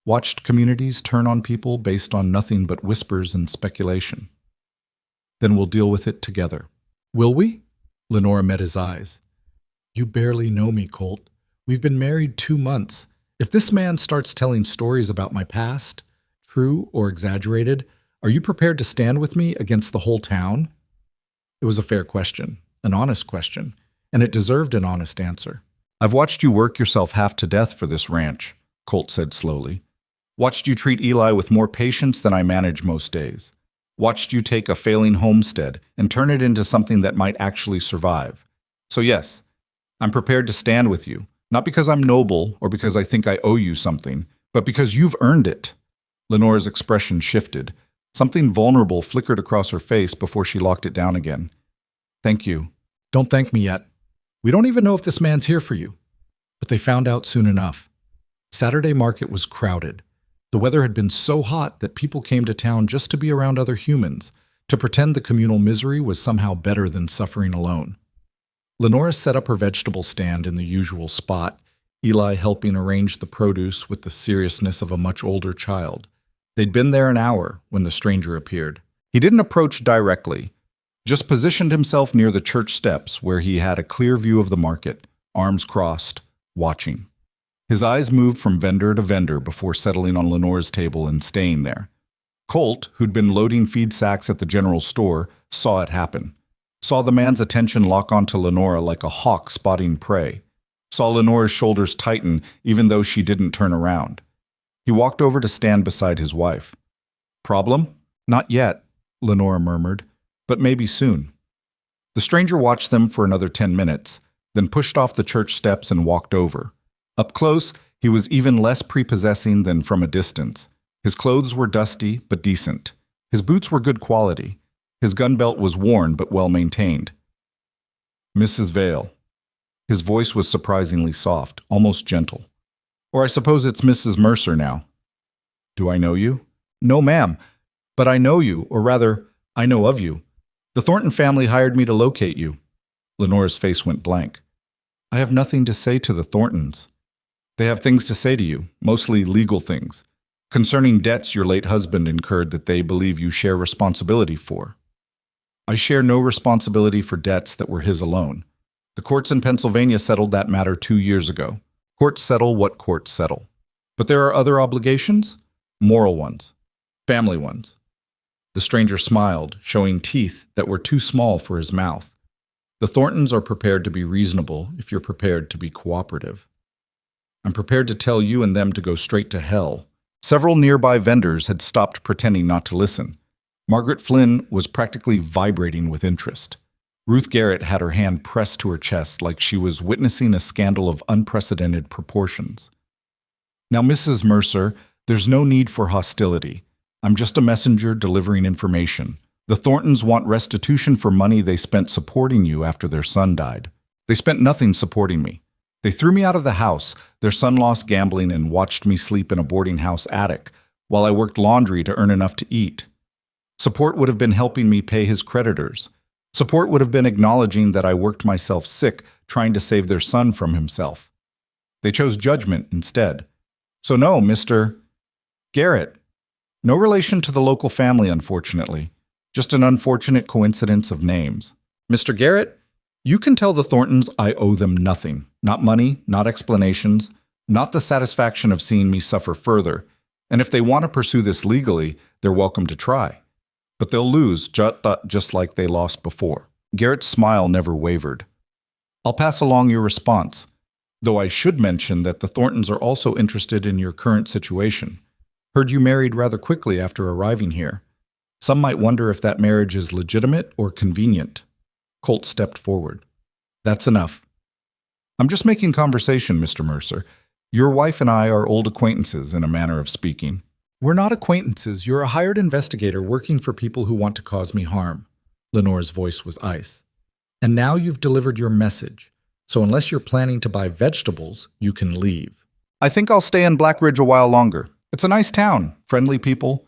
A: Watched communities turn on people based on nothing but whispers and speculation. Then we'll deal with it together. Will we? Lenora met his eyes. You barely know me, Colt. We've been married 2 months. If this man starts telling stories about my past, true or exaggerated, are you prepared to stand with me against the whole town? It was a fair question, an honest question, and it deserved an honest answer. I've watched you work yourself half to death for this ranch, Colt said slowly. Watched you treat Eli with more patience than I manage most days. Watched you take a failing homestead and turn it into something that might actually survive. So yes, I'm prepared to stand with you. Not because I'm noble or because I think I owe you something, but because you've earned it. Lenora's expression shifted. Something vulnerable flickered across her face before she locked it down again. Thank you. Don't thank me yet. We don't even know if this man's here for you. But they found out soon enough. Saturday market was crowded. The weather had been so hot that people came to town just to be around other humans, to pretend the communal misery was somehow better than suffering alone. Lenora set up her vegetable stand in the usual spot, Eli helping arrange the produce with the seriousness of a much older child. They'd been there an hour when the stranger appeared. He didn't approach directly, just positioned himself near the church steps where he had a clear view of the market, arms crossed, watching. His eyes moved from vendor to vendor before settling on Lenora's table and staying there. Colt, who'd been loading feed sacks at the general store, saw it happen. Saw the man's attention lock onto Lenora like a hawk spotting prey. Saw Lenora's shoulders tighten even though she didn't turn around. He walked over to stand beside his wife. Problem? Not yet, Lenora murmured, but maybe soon. The stranger watched them for another 10 minutes, then pushed off the church steps and walked over. Up close, he was even less prepossessing than from a distance. His clothes were dusty but decent. His boots were good quality. His gun belt was worn but well maintained. Mrs. Vale. His voice was surprisingly soft, almost gentle. Or I suppose it's Mrs. Mercer now. Do I know you? No, ma'am. But I know you, or rather, I know of you. The Thornton family hired me to locate you. Lenora's face went blank. I have nothing to say to the Thorntons. They have things to say to you, mostly legal things, concerning debts your late husband incurred that they believe you share responsibility for. I share no responsibility for debts that were his alone. The courts in Pennsylvania settled that matter 2 years ago. Courts settle what courts settle. But there are other obligations? Moral ones. Family ones. The stranger smiled, showing teeth that were too small for his mouth. The Thorntons are prepared to be reasonable if you're prepared to be cooperative. I'm prepared to tell you and them to go straight to hell. Several nearby vendors had stopped pretending not to listen. Margaret Flynn was practically vibrating with interest. Ruth Garrett had her hand pressed to her chest like she was witnessing a scandal of unprecedented proportions. Now, Mrs. Mercer, there's no need for hostility. I'm just a messenger delivering information. The Thorntons want restitution for money they spent supporting you after their son died. They spent nothing supporting me. They threw me out of the house. Their son lost gambling and watched me sleep in a boarding house attic while I worked laundry to earn enough to eat. Support would have been helping me pay his creditors. Support would have been acknowledging that I worked myself sick trying to save their son from himself. They chose judgment instead. So no, Mr. Garrett, No relation to the local family, unfortunately. Just an unfortunate coincidence of names. Mr. Garrett, you can tell the Thorntons I owe them nothing. Not money, not explanations, not the satisfaction of seeing me suffer further. And if they want to pursue this legally, they're welcome to try. But they'll lose, just like they lost before. Garrett's smile never wavered. I'll pass along your response, though I should mention that the Thorntons are also interested in your current situation. Heard you married rather quickly after arriving here. Some might wonder if that marriage is legitimate or convenient. Colt stepped forward. That's enough. I'm just making conversation, Mr. Mercer. Your wife and I are old acquaintances, in a manner of speaking. We're not acquaintances. You're a hired investigator working for people who want to cause me harm. Lenore's voice was ice. And now you've delivered your message. So unless you're planning to buy vegetables, you can leave. I think I'll stay in Black Ridge a while longer. It's a nice town, friendly people.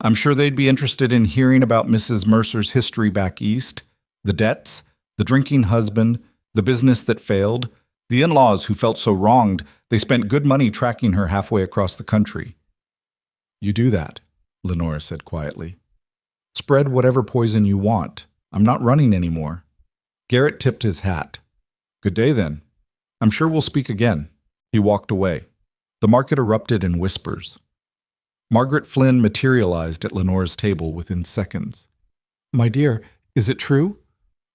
A: I'm sure they'd be interested in hearing about Mrs. Mercer's history back east, the debts, the drinking husband, the business that failed, the in-laws who felt so wronged they spent good money tracking her halfway across the country. You do that, Lenore said quietly. Spread whatever poison you want. I'm not running anymore. Garrett tipped his hat. Good day, then. I'm sure we'll speak again. He walked away. The market erupted in whispers. Margaret Flynn materialized at Lenore's table within seconds. My dear, is it true?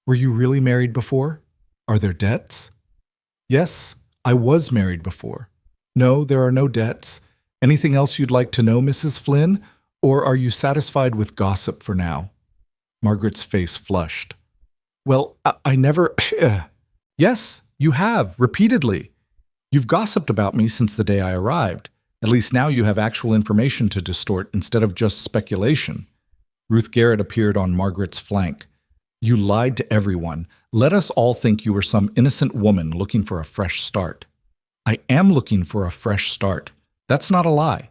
A: Were you really married before? Are there debts? Yes, I was married before. No, there are no debts. Anything else you'd like to know, Mrs. Flynn? Or are you satisfied with gossip for now? Margaret's face flushed. Well, I never... Yes, you have, repeatedly. You've gossiped about me since the day I arrived. At least now you have actual information to distort instead of just speculation. Ruth Garrett appeared on Margaret's flank. You lied to everyone. Let us all think you were some innocent woman looking for a fresh start. I am looking for a fresh start. That's not a lie.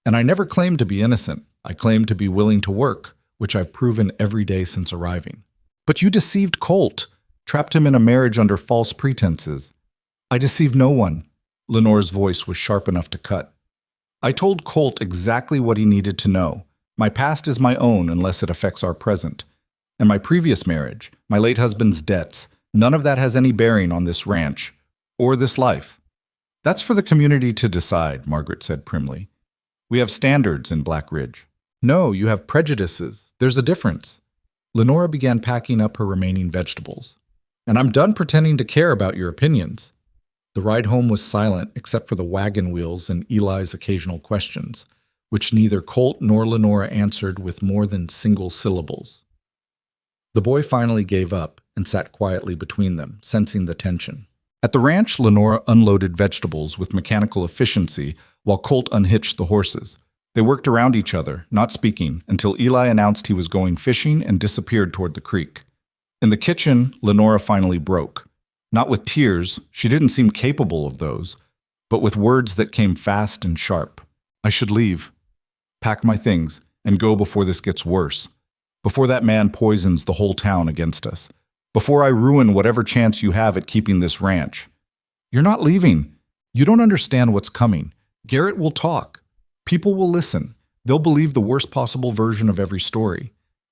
A: And I never claimed to be innocent. I claimed to be willing to work, which I've proven every day since arriving. But you deceived Colt, trapped him in a marriage under false pretenses. I deceived no one. Lenore's voice was sharp enough to cut. I told Colt exactly what he needed to know. My past is my own unless it affects our present. And my previous marriage, my late husband's debts, none of that has any bearing on this ranch or this life. That's for the community to decide, Margaret said primly. We have standards in Black Ridge. No, you have prejudices. There's a difference. Lenore began packing up her remaining vegetables. And I'm done pretending to care about your opinions. The ride home was silent except for the wagon wheels and Eli's occasional questions, which neither Colt nor Lenore answered with more than single syllables. The boy finally gave up and sat quietly between them, sensing the tension. At the ranch, Lenore unloaded vegetables with mechanical efficiency while Colt unhitched the horses. They worked around each other, not speaking, until Eli announced he was going fishing and disappeared toward the creek. In the kitchen, Lenore finally broke. Not with tears, she didn't seem capable of those, but with words that came fast and sharp. I should leave, pack my things, and go before this gets worse. Before that man poisons the whole town against us. Before I ruin whatever chance you have at keeping this ranch. You're not leaving. You don't understand what's coming. Garrett will talk. People will listen. They'll believe the worst possible version of every story.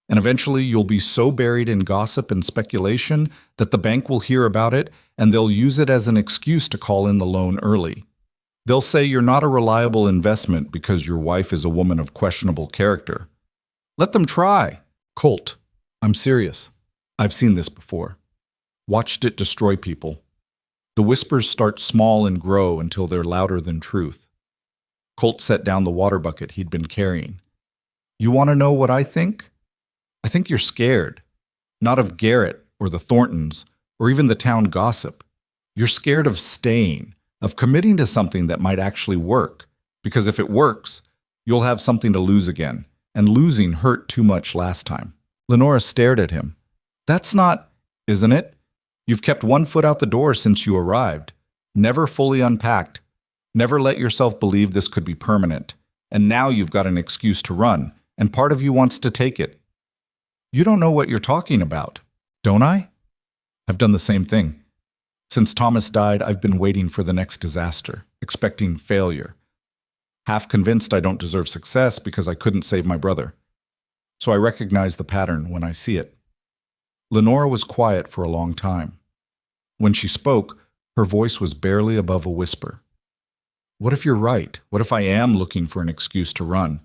A: And eventually you'll be so buried in gossip and speculation that the bank will hear about it and they'll use it as an excuse to call in the loan early. They'll say you're not a reliable investment because your wife is a woman of questionable character. Let them try. Colt, I'm serious. I've seen this before. Watched it destroy people. The whispers start small and grow until they're louder than truth. Colt set down the water bucket he'd been carrying. You want to know what I think? I think you're scared. Not of Garrett or the Thorntons or even the town gossip. You're scared of staying, of committing to something that might actually work. Because if it works, you'll have something to lose again. And losing hurt too much last time. Lenore stared at him. That's not, isn't it? You've kept one foot out the door since you arrived. Never fully unpacked. Never let yourself believe this could be permanent. And now you've got an excuse to run, and part of you wants to take it. You don't know what you're talking about, don't I? I've done the same thing. Since Thomas died, I've been waiting for the next disaster, expecting failure. half convinced I don't deserve success because I couldn't save my brother. So I recognize the pattern when I see it. Lenora was quiet for a long time. When she spoke, her voice was barely above a whisper. What if you're right? What if I am looking for an excuse to run?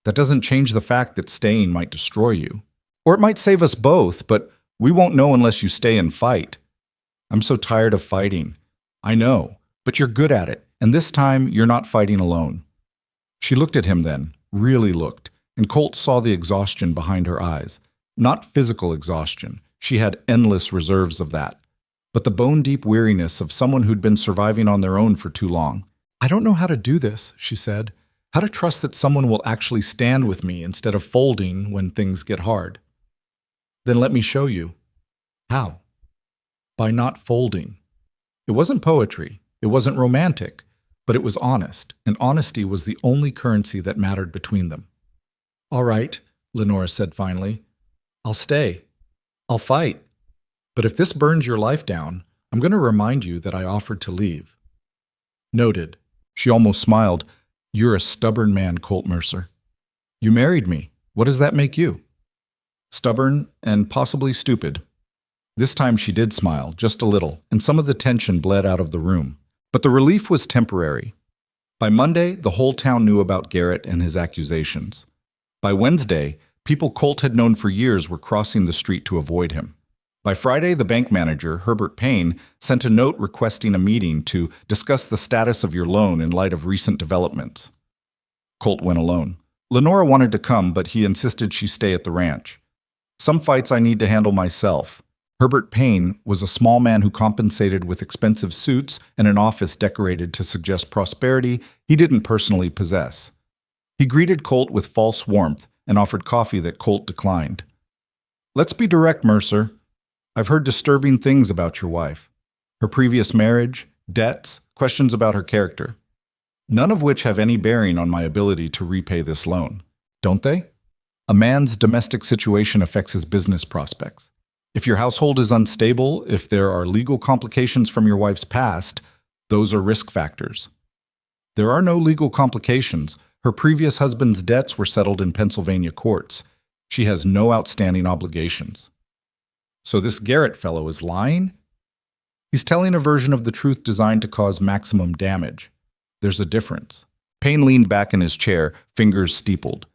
A: That doesn't change the fact that staying might destroy you. Or it might save us both, but we won't know unless you stay and fight. I'm so tired of fighting. I know, but you're good at it, and this time you're not fighting alone. She looked at him then, really looked, and Colt saw the exhaustion behind her eyes. Not physical exhaustion. She had endless reserves of that. But the bone-deep weariness of someone who'd been surviving on their own for too long.
B: I don't know how to do this, she said. How to trust that someone will actually stand with me instead of folding when things get hard. Then let me show you. How? By not folding. It wasn't poetry. It wasn't romantic. But it was honest, and honesty was the only currency that mattered between them. All right, Lenora said finally. I'll stay. I'll fight. But if this burns your life down, I'm going to remind you that I offered to leave. Noted.
A: She almost smiled. You're a stubborn man, Colt Mercer. You married me. What does that make you? Stubborn and possibly stupid. This time she did smile, just a little, and some of the tension bled out of the room. But the relief was temporary. By Monday, the whole town knew about Garrett and his accusations. By Wednesday, people Colt had known for years were crossing the street to avoid him. By Friday, the bank manager, Herbert Payne, sent a note requesting a meeting to discuss the status of your loan in light of recent developments. Colt went alone. Lenora wanted to come, but he insisted she stay at the ranch. Some fights I need to handle myself. Herbert Payne was a small man who compensated with expensive suits and an office decorated to suggest prosperity he didn't personally possess. He greeted Colt with false warmth and offered coffee that Colt declined. Let's be direct, Mercer. I've heard disturbing things about your wife. Her previous marriage, debts, questions about her character. None of which have any bearing on my ability to repay this loan. Don't they? A man's domestic situation affects his business prospects. If your household is unstable, if there are legal complications from your wife's past, those are risk factors. There are no legal complications. Her previous husband's debts were settled in Pennsylvania courts. She has no outstanding obligations. So this Garrett fellow is lying? He's telling a version of the truth designed to cause maximum damage. There's a difference. Payne leaned back in his chair, fingers steepled.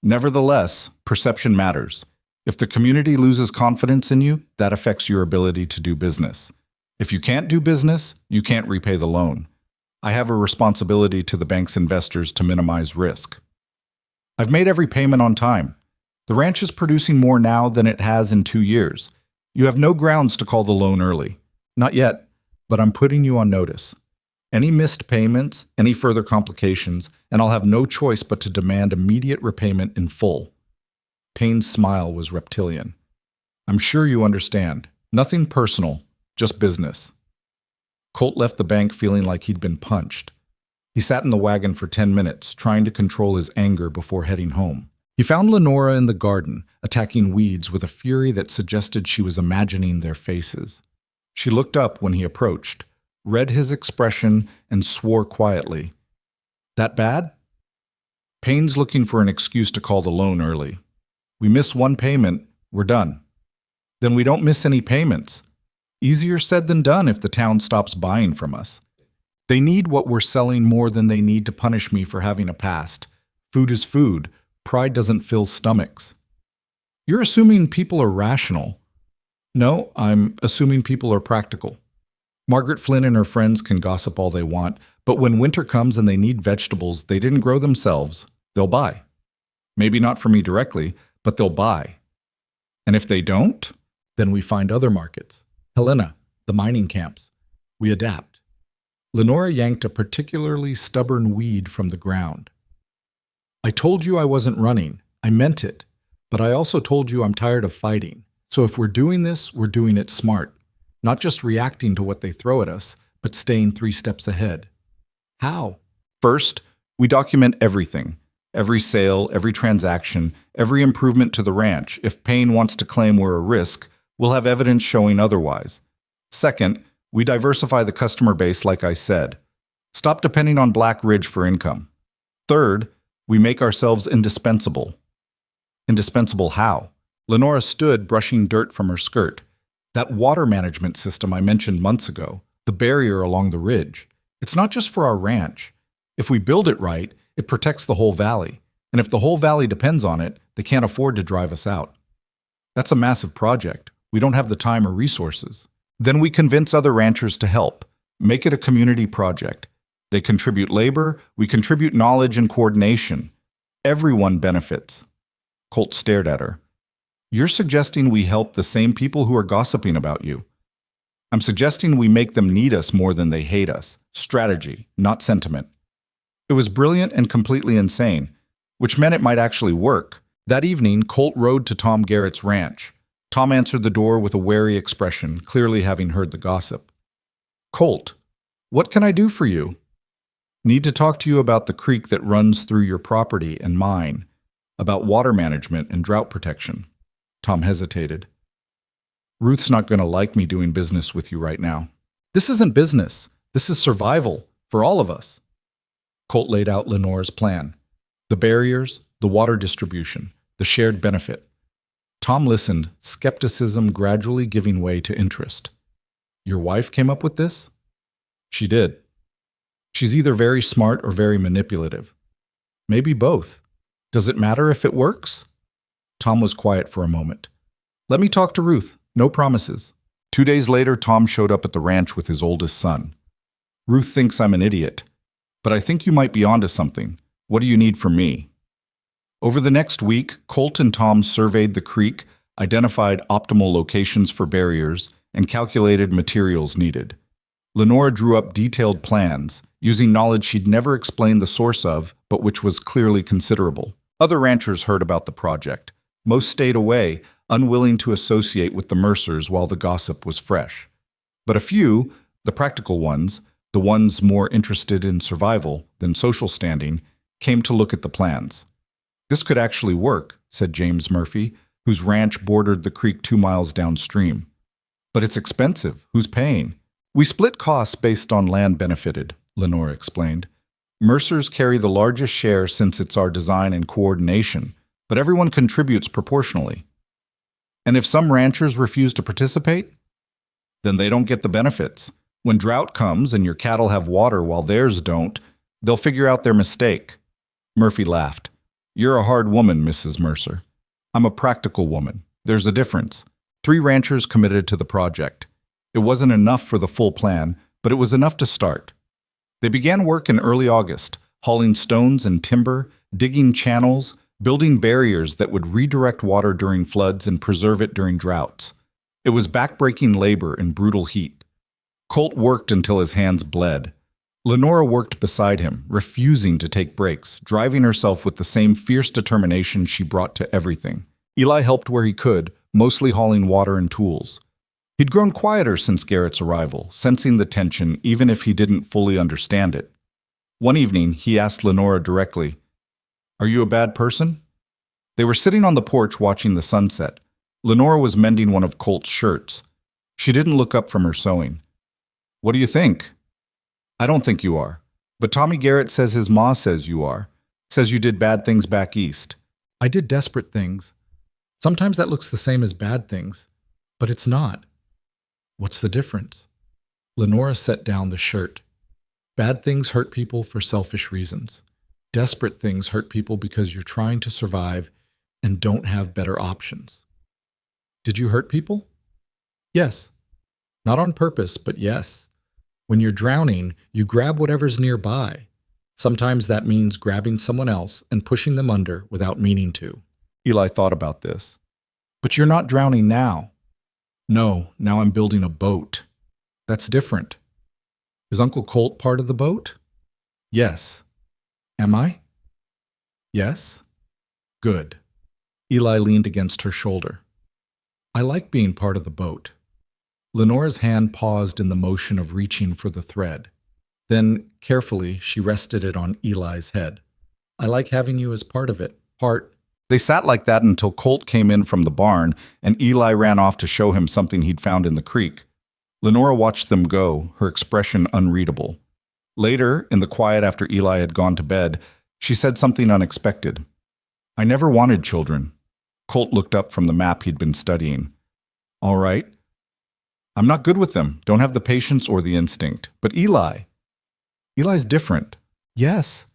A: Nevertheless, perception matters. If the community loses confidence in you, that affects your ability to do business. If you can't do business, you can't repay the loan. I have a responsibility to the bank's investors to minimize risk. I've made every payment on time. The ranch is producing more now than it has in 2 years. You have no grounds to call the loan early. Not yet, but I'm putting you on notice. Any missed payments, any further complications, and I'll have no choice but to demand immediate repayment in full. Payne's smile was reptilian. I'm sure you understand. Nothing personal, just business. Colt left the bank feeling like he'd been punched. He sat in the wagon for 10 minutes, trying to control his anger before heading home. He found Lenora in the garden, attacking weeds with a fury that suggested she was imagining their faces. She looked up when he approached, read his expression, and swore quietly. That bad? Payne's looking for an excuse to call the loan early. We miss one payment, we're done. Then we don't miss any payments. Easier said than done if the town stops buying from us. They need what we're selling more than they need to punish me for having a past. Food is food. Pride doesn't fill stomachs. You're assuming people are rational. No, I'm assuming people are practical. Margaret Flynn and her friends can gossip all they want, but when winter comes and they need vegetables they didn't grow themselves, they'll buy. Maybe not from me directly, but they'll buy. And if they don't, then we find other markets. Helena, the mining camps. We adapt. Lenora yanked a particularly stubborn weed from the ground. I told you I wasn't running. I meant it. But I also told you I'm tired of fighting. So if we're doing this, we're doing it smart. Not just reacting to what they throw at us, but staying 3 steps ahead. How? First, we document everything. Every sale, every transaction, every improvement to the ranch. If Payne wants to claim we're a risk, we'll have evidence showing otherwise. Second, we diversify the customer base like I said. Stop depending on Black Ridge for income. Third, we make ourselves indispensable. Indispensable how? Lenora stood, brushing dirt from her skirt. That water management system I mentioned months ago, the barrier along the ridge, it's not just for our ranch. If we build it right, it protects the whole valley. And if the whole valley depends on it, they can't afford to drive us out. That's a massive project. We don't have the time or resources. Then we convince other ranchers to help. Make it a community project. They contribute labor, we contribute knowledge and coordination. Everyone benefits. Colt stared at her. You're suggesting we help the same people who are gossiping about you. I'm suggesting we make them need us more than they hate us. Strategy, not sentiment. It was brilliant and completely insane, which meant it might actually work. That evening, Colt rode to Tom Garrett's ranch. Tom answered the door with a wary expression, clearly having heard the gossip. Colt, what can I do for you? Need to talk to you about the creek that runs through your property and mine, about water management and drought protection. Tom hesitated. Ruth's not going to like me doing business with you right now. This isn't business. This is survival for all of us. Colt laid out Lenore's plan. The barriers, the water distribution, the shared benefit. Tom listened, skepticism gradually giving way to interest. Your wife came up with this? She did. She's either very smart or very manipulative. Maybe both. Does it matter if it works? Tom was quiet for a moment. Let me talk to Ruth. No promises. 2 days later, Tom showed up at the ranch with his oldest son. Ruth thinks I'm an idiot, but I think you might be onto something. What do you need from me? Over the next week, Colt and Tom surveyed the creek, identified optimal locations for barriers, and calculated materials needed. Lenora drew up detailed plans, using knowledge she'd never explained the source of, but which was clearly considerable. Other ranchers heard about the project. Most stayed away, unwilling to associate with the Mercers while the gossip was fresh. But a few, the practical ones, the ones more interested in survival than social standing, came to look at the plans. This could actually work, said James Murphy, whose ranch bordered the creek 2 miles downstream. But it's expensive. Who's paying? We split costs based on land benefited, Lenora explained. Mercers carry the largest share since it's our design and coordination, but everyone contributes proportionally. And if some ranchers refuse to participate, then they don't get the benefits. When drought comes and your cattle have water while theirs don't, they'll figure out their mistake. Murphy laughed. You're a hard woman, Mrs. Mercer. I'm a practical woman. There's a difference. 3 ranchers committed to the project. It wasn't enough for the full plan, but it was enough to start. They began work in early August, hauling stones and timber, digging channels, building barriers that would redirect water during floods and preserve it during droughts. It was backbreaking labor in brutal heat. Colt worked until his hands bled. Lenora worked beside him, refusing to take breaks, driving herself with the same fierce determination she brought to everything. Eli helped where he could, mostly hauling water and tools. He'd grown quieter since Garrett's arrival, sensing the tension even if he didn't fully understand it. One evening, he asked Lenora directly, Are you a bad person? They were sitting on the porch watching the sunset. Lenora was mending one of Colt's shirts. She didn't look up from her sewing. What do you think? I don't think you are. But Tommy Garrett says his ma says you are. Says you did bad things back east.
B: I did desperate things. Sometimes that looks the same as bad things, but it's not. What's the difference? Lenora set down the shirt. Bad things hurt people for selfish reasons. Desperate things hurt people because you're trying to survive and don't have better options. Did you hurt people? Yes. Not on purpose, but yes. When you're drowning, you grab whatever's nearby. Sometimes that means grabbing someone else and pushing them under without meaning to.
A: Eli thought about this. But you're not drowning now. No, now I'm building a boat. That's different. Is Uncle Colt part of the boat? Yes. Am I? Yes. Good. Eli leaned against her shoulder. I like being part of the boat. Lenora's hand paused in the motion of reaching for the thread. Then, carefully, she rested it on Eli's head. I like having you as part of it. They sat like that until Colt came in from the barn and Eli ran off to show him something he'd found in the creek. Lenora watched them go, her expression unreadable. Later, in the quiet after Eli had gone to bed, She said something unexpected. I never wanted children. Colt looked up from the map he'd been studying. All right. I'm not good with them, don't have the patience or the instinct. But Eli's different.
B: Yes.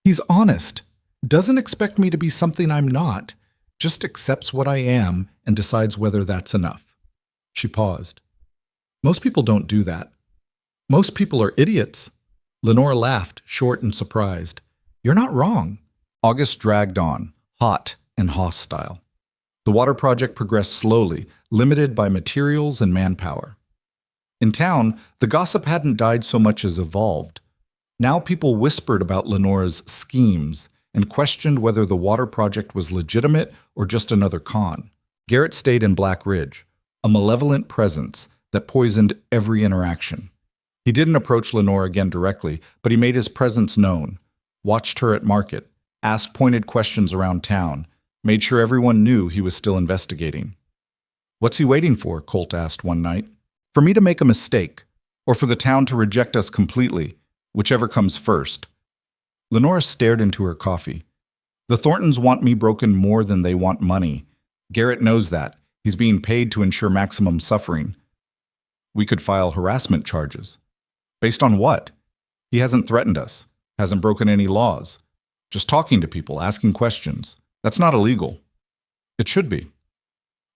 B: He's honest. Doesn't expect me to be something I'm not. Just accepts what I am and decides whether that's enough. She paused. Most people don't do that. Most people are idiots. Lenore laughed, short and surprised. You're not wrong.
A: August dragged on, hot and hostile. The water project progressed slowly, limited by materials and manpower. In town, the gossip hadn't died so much as evolved. Now people whispered about Lenore's schemes and questioned whether the water project was legitimate or just another con. Garrett stayed in Black Ridge, a malevolent presence that poisoned every interaction. He didn't approach Lenore again directly, but he made his presence known, watched her at market, asked pointed questions around town, made sure everyone knew he was still investigating. What's he waiting for? Colt asked one night. For me to make a mistake, or for the town to reject us completely, whichever comes first. Lenore stared into her coffee. The Thorntons want me broken more than they want money. Garrett knows that. He's being paid to ensure maximum suffering. We could file harassment charges. Based on what? He hasn't threatened us, hasn't broken any laws. Just talking to people, asking questions. That's not illegal. It should be.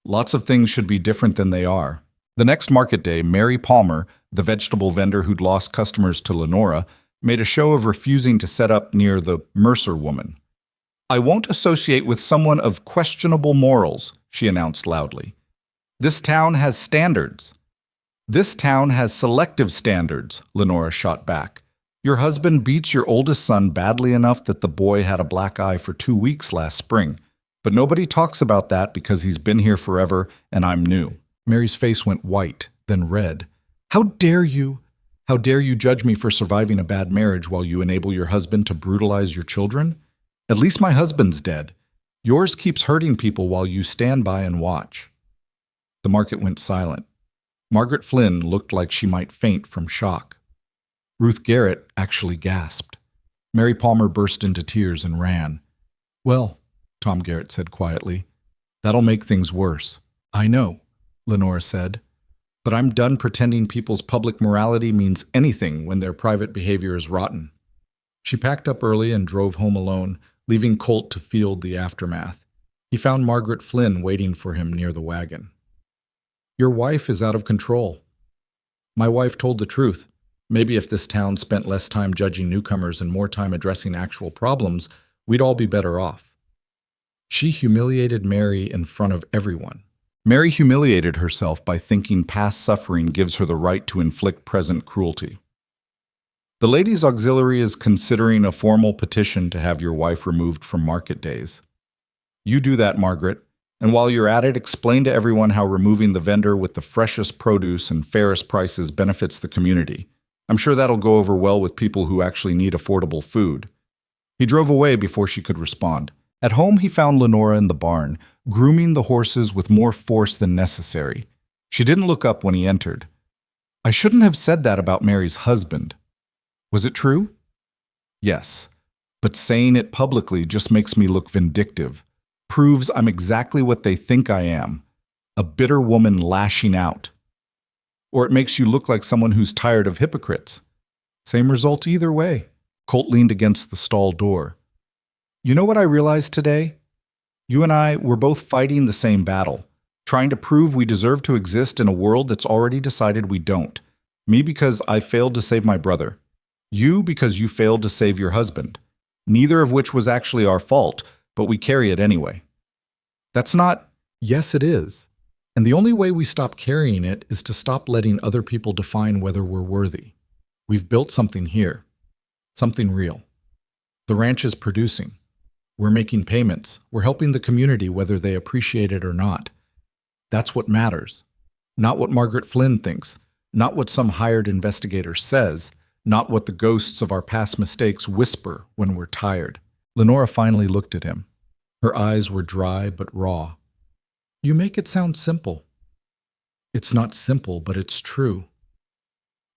A: Lots of things should be different than they are. The next market day, Mary Palmer, the vegetable vendor who'd lost customers to Lenora, made a show of refusing to set up near the Mercer woman. I won't associate with someone of questionable morals, she announced loudly. This town has standards. This town has selective standards, Lenora shot back. Your husband beats your oldest son badly enough that the boy had a black eye for 2 weeks last spring. But nobody talks about that because he's been here forever and I'm new. Mary's face went white, then red. How dare you? How dare you judge me for surviving a bad marriage while you enable your husband to brutalize your children? At least my husband's dead. Yours keeps hurting people while you stand by and watch. The market went silent. Margaret Flynn looked like she might faint from shock. Ruth Garrett actually gasped. Mary Palmer burst into tears and ran. Well, Tom Garrett said quietly, that'll make things worse. I know, Lenora said, but I'm done pretending people's public morality means anything when their private behavior is rotten. She packed up early and drove home alone, leaving Colt to field the aftermath. He found Margaret Flynn waiting for him near the wagon. Your wife is out of control. My wife told the truth. Maybe if this town spent less time judging newcomers and more time addressing actual problems, we'd all be better off. She humiliated Mary in front of everyone. Mary humiliated herself by thinking past suffering gives her the right to inflict present cruelty. The Ladies' Auxiliary is considering a formal petition to have your wife removed from market days. You do that, Margaret, and while you're at it, explain to everyone how removing the vendor with the freshest produce and fairest prices benefits the community. I'm sure that'll go over well with people who actually need affordable food. He drove away before she could respond. At home, he found Lenora in the barn, grooming the horses with more force than necessary. She didn't look up when he entered. I shouldn't have said that about Mary's husband. Was it true? Yes, but saying it publicly just makes me look vindictive. Proves I'm exactly what they think I am, a bitter woman lashing out. Or it makes you look like someone who's tired of hypocrites. Same result either way. Colt leaned against the stall door. You know what I realized today? You and I were both fighting the same battle, trying to prove we deserve to exist in a world that's already decided we don't. Me because I failed to save my brother. You because you failed to save your husband. Neither of which was actually our fault, but we carry it anyway. That's not... Yes, it is. And the only way we stop carrying it is to stop letting other people define whether we're worthy. We've built something here. Something real. The ranch is producing. We're making payments. We're helping the community whether they appreciate it or not. That's what matters. Not what Margaret Flynn thinks. Not what some hired investigator says. Not what the ghosts of our past mistakes whisper when we're tired. Lenora finally looked at him. Her eyes were dry but raw. You make it sound simple. It's not simple, but it's true.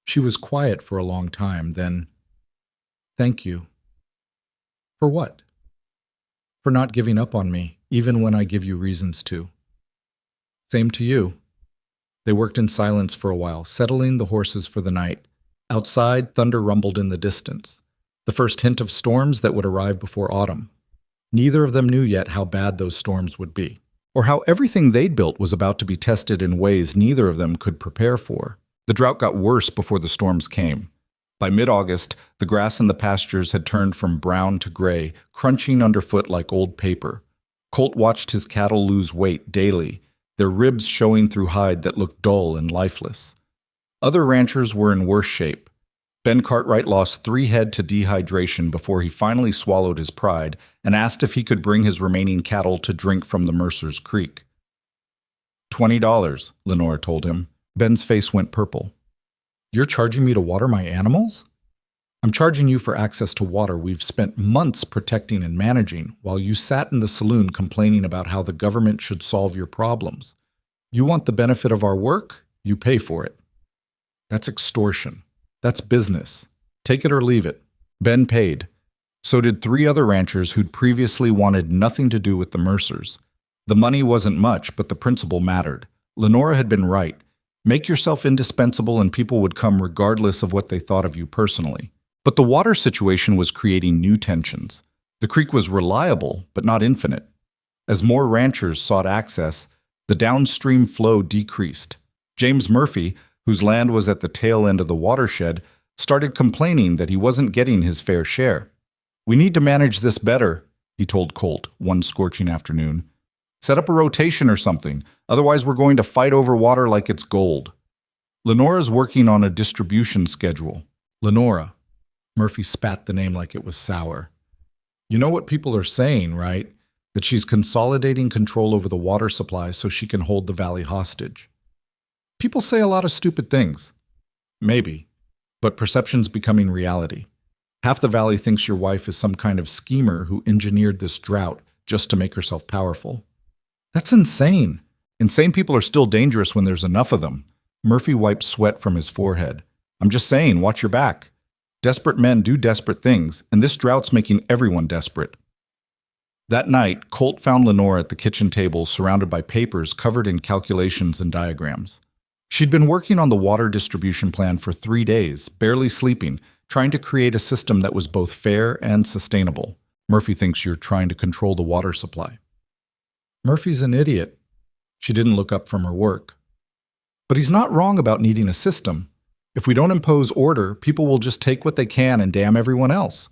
A: She was quiet for a long time, then, thank you.
B: For what? For not giving up on me, even when I give you reasons to. Same to you. They worked in silence for a while, settling the horses for the night. Outside, thunder rumbled in the distance, the first hint of storms that would arrive before autumn. Neither of them knew yet how bad those storms would be, or how everything they'd built was about to be tested in ways neither of them could prepare for. The drought got worse before the storms came. By mid-August, the grass in the pastures had turned from brown to gray, crunching underfoot like old paper. Colt watched his cattle lose weight daily, their ribs showing through hide that looked dull and lifeless. Other ranchers were in worse shape. Ben Cartwright lost 3 head to dehydration before he finally swallowed his pride and asked if he could bring his remaining cattle to drink from the Mercer's Creek. $20, Lenora told him. Ben's face went purple. You're charging me to water my animals? I'm charging you for access to water we've spent months protecting and managing while you sat in the saloon complaining about how the government should solve your problems. You want the benefit of our work? You pay for it. That's extortion. That's business. Take it or leave it. Ben paid. So did 3 other ranchers who'd previously wanted nothing to do with the Mercers. The money wasn't much, but the principle mattered. Lenora had been right. Make yourself indispensable and people would come regardless of what they thought of you personally. But the water situation was creating new tensions. The creek was reliable, but not infinite. As more ranchers sought access, the downstream flow decreased. James Murphy, whose land was at the tail end of the watershed, started complaining that he wasn't getting his fair share. We need to manage this better, he told Colt one scorching afternoon. Set up a rotation or something, otherwise we're going to fight over water like it's gold. Lenora's working on a distribution schedule. Lenora. Murphy spat the name like it was sour. You know what people are saying, right? That she's consolidating control over the water supply so she can hold the valley hostage. People say a lot of stupid things. Maybe. But perception's becoming reality. Half the valley thinks your wife is some kind of schemer who engineered this drought just to make herself powerful. That's insane. Insane people are still dangerous when there's enough of them. Murphy wiped sweat from his forehead. I'm just saying, watch your back. Desperate men do desperate things, and this drought's making everyone desperate. That night, Colt found Lenora at the kitchen table surrounded by papers covered in calculations and diagrams. She'd been working on the water distribution plan for 3 days, barely sleeping, trying to create a system that was both fair and sustainable. Murphy thinks you're trying to control the water supply. Murphy's an idiot. She didn't look up from her work. But he's not wrong about needing a system. If we don't impose order, people will just take what they can and damn everyone else.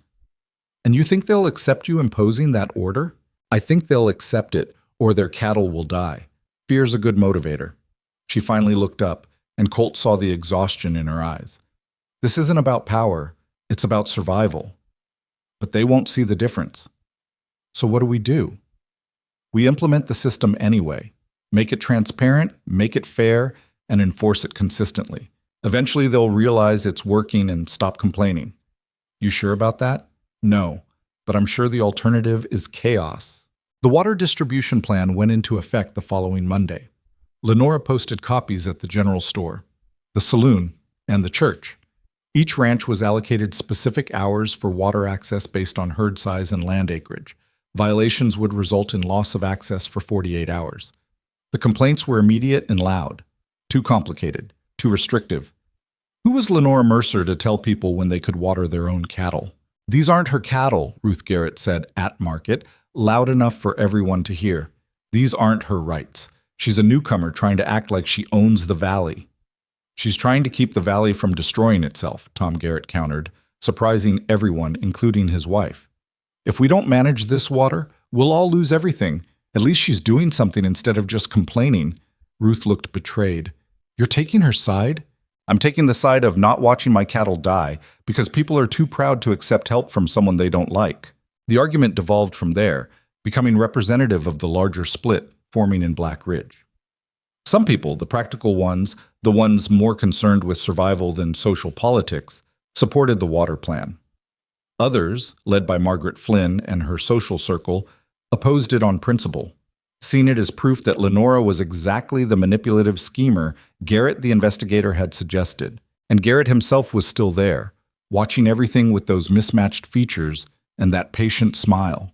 B: And you think they'll accept you imposing that order? I think they'll accept it, or their cattle will die. Fear's a good motivator. She finally looked up, and Colt saw the exhaustion in her eyes. This isn't about power, it's about survival. But they won't see the difference. So what do? We implement the system anyway. Make it transparent, make it fair, and enforce it consistently. Eventually they'll realize it's working and stop complaining. You sure about that? No, but I'm sure the alternative is chaos. The water distribution plan went into effect the following Monday. Lenora posted copies at the general store, the saloon, and the church. Each ranch was allocated specific hours for water access based on herd size and land acreage. Violations would result in loss of access for 48 hours. The complaints were immediate and loud. Too complicated. Too restrictive. Who was Lenora Mercer to tell people when they could water their own cattle? These aren't her cattle, Ruth Garrett said at market, loud enough for everyone to hear. These aren't her rights. She's a newcomer trying to act like she owns the valley. She's trying to keep the valley from destroying itself, Tom Garrett countered, surprising everyone, including his wife. If we don't manage this water, we'll all lose everything. At least she's doing something instead of just complaining. Ruth looked betrayed. You're taking her side? I'm taking the side of not watching my cattle die because people are too proud to accept help from someone they don't like. The argument devolved from there, becoming representative of the larger split forming in Black Ridge. Some people, the practical ones, the ones more concerned with survival than social politics, supported the water plan. Others, led by Margaret Flynn and her social circle, opposed it on principle, seeing it as proof that Lenora was exactly the manipulative schemer Garrett the investigator had suggested. And Garrett himself was still there, watching everything with those mismatched features
A: and that patient smile.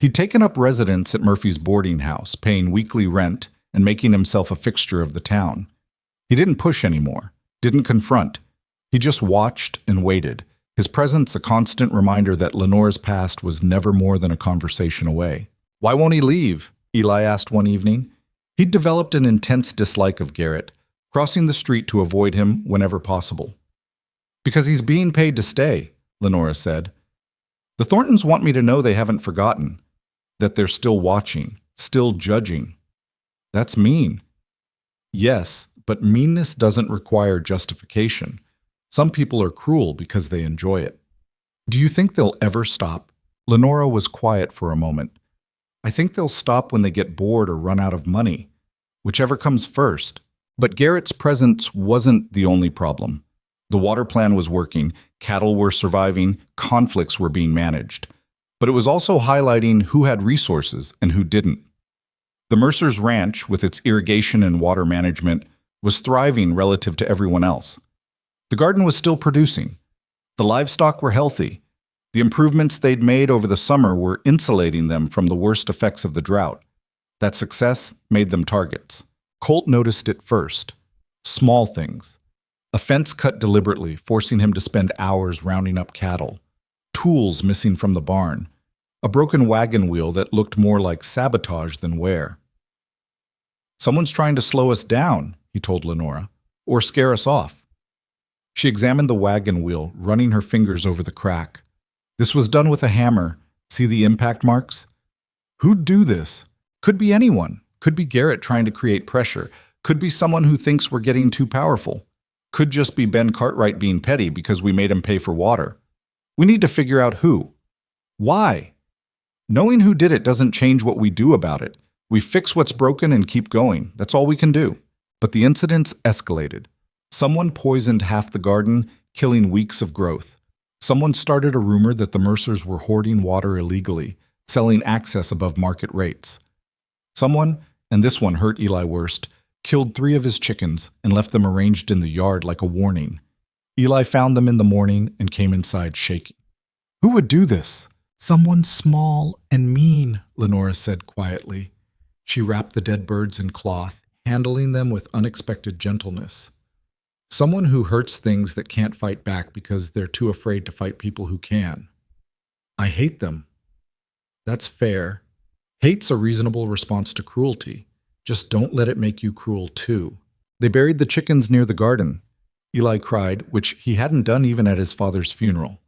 A: He'd taken up residence at Murphy's boarding house, paying weekly rent and making himself a fixture of the town. He didn't push anymore, didn't confront. He just watched and waited, his presence a constant reminder that Lenora's past was never more than a conversation away. "Why won't he leave?" Eli asked one evening. He'd developed an intense dislike of Garrett, crossing the street to avoid him whenever possible. "Because he's being paid to stay," Lenora said. "The Thorntons want me to know they haven't forgotten, that they're still watching, still judging. That's mean." "Yes, but meanness doesn't require justification. Some people are cruel because they enjoy it." "Do you think they'll ever stop?" Lenora was quiet for a moment. "I think they'll stop when they get bored or run out of money, whichever comes first." But Garrett's presence wasn't the only problem. The water plan was working, cattle were surviving, conflicts were being managed. But it was also highlighting who had resources and who didn't. The Mercer's ranch, with its irrigation and water management, was thriving relative to everyone else. The garden was still producing. The livestock were healthy. The improvements they'd made over the summer were insulating them from the worst effects of the drought. That success made them targets. Colt noticed it first. Small things. A fence cut deliberately, forcing him to spend hours rounding up cattle. Tools missing from the barn. A broken wagon wheel that looked more like sabotage than wear. "Someone's trying to slow us down," he told Lenora, "or scare us off." She examined the wagon wheel, running her fingers over the crack. This was done with a hammer. See the impact marks? Who'd do this? Could be anyone. Could be Garrett trying to create pressure. Could be someone who thinks we're getting too powerful. Could just be Ben Cartwright being petty because we made him pay for water. We need to figure out who. Why? Knowing who did it doesn't change what we do about it. We fix what's broken and keep going. That's all we can do. But the incidents escalated. Someone poisoned half the garden, killing weeks of growth. Someone started a rumor that the Mercers were hoarding water illegally, selling access above market rates. Someone, and this one hurt Eli worst, killed 3 of his chickens and left them arranged in the yard like a warning. Eli found them in the morning and came inside shaking. Who would do this? Someone small and mean, Lenora said quietly. She wrapped the dead birds in cloth, handling them with unexpected gentleness. Someone who hurts things that can't fight back because they're too afraid to fight people who can. I hate them. That's fair. Hate's a reasonable response to cruelty. Just don't let it make you cruel too. They buried the chickens near the garden. Eli cried, which he hadn't done even at his father's funeral.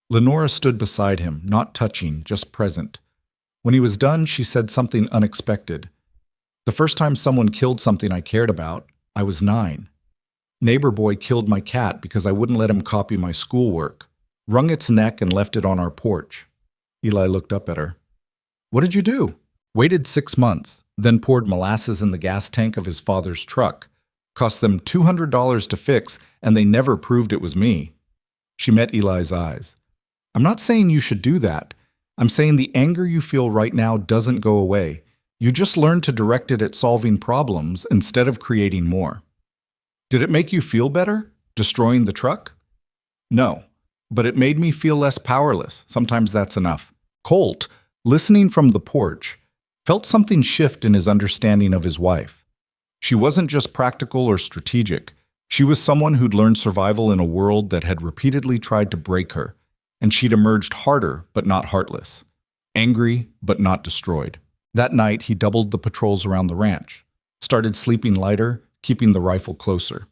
A: Lenora stood beside him, not touching, just present. When he was done, she said something unexpected. The first time someone killed something I cared about, I was 9. Neighbor boy killed my cat because I wouldn't let him copy my schoolwork. Wrung its neck and left it on our porch. Eli looked up at her. What did you do? Waited 6 months, then poured molasses in the gas tank of his father's truck. Cost them $200 to fix, and they never proved it was me. She met Eli's eyes. I'm not saying you should do that. I'm saying the anger you feel right now doesn't go away. You just learn to direct it at solving problems instead of creating more. Did it make you feel better, destroying the truck? No, but it made me feel less powerless. Sometimes that's enough. Colt, listening from the porch, felt something shift in his understanding of his wife. She wasn't just practical or strategic. She was someone who'd learned survival in a world that had repeatedly tried to break her, and she'd emerged harder but not heartless, angry but not destroyed. That night, he doubled the patrols around the ranch, started sleeping lighter, keeping the rifle closer.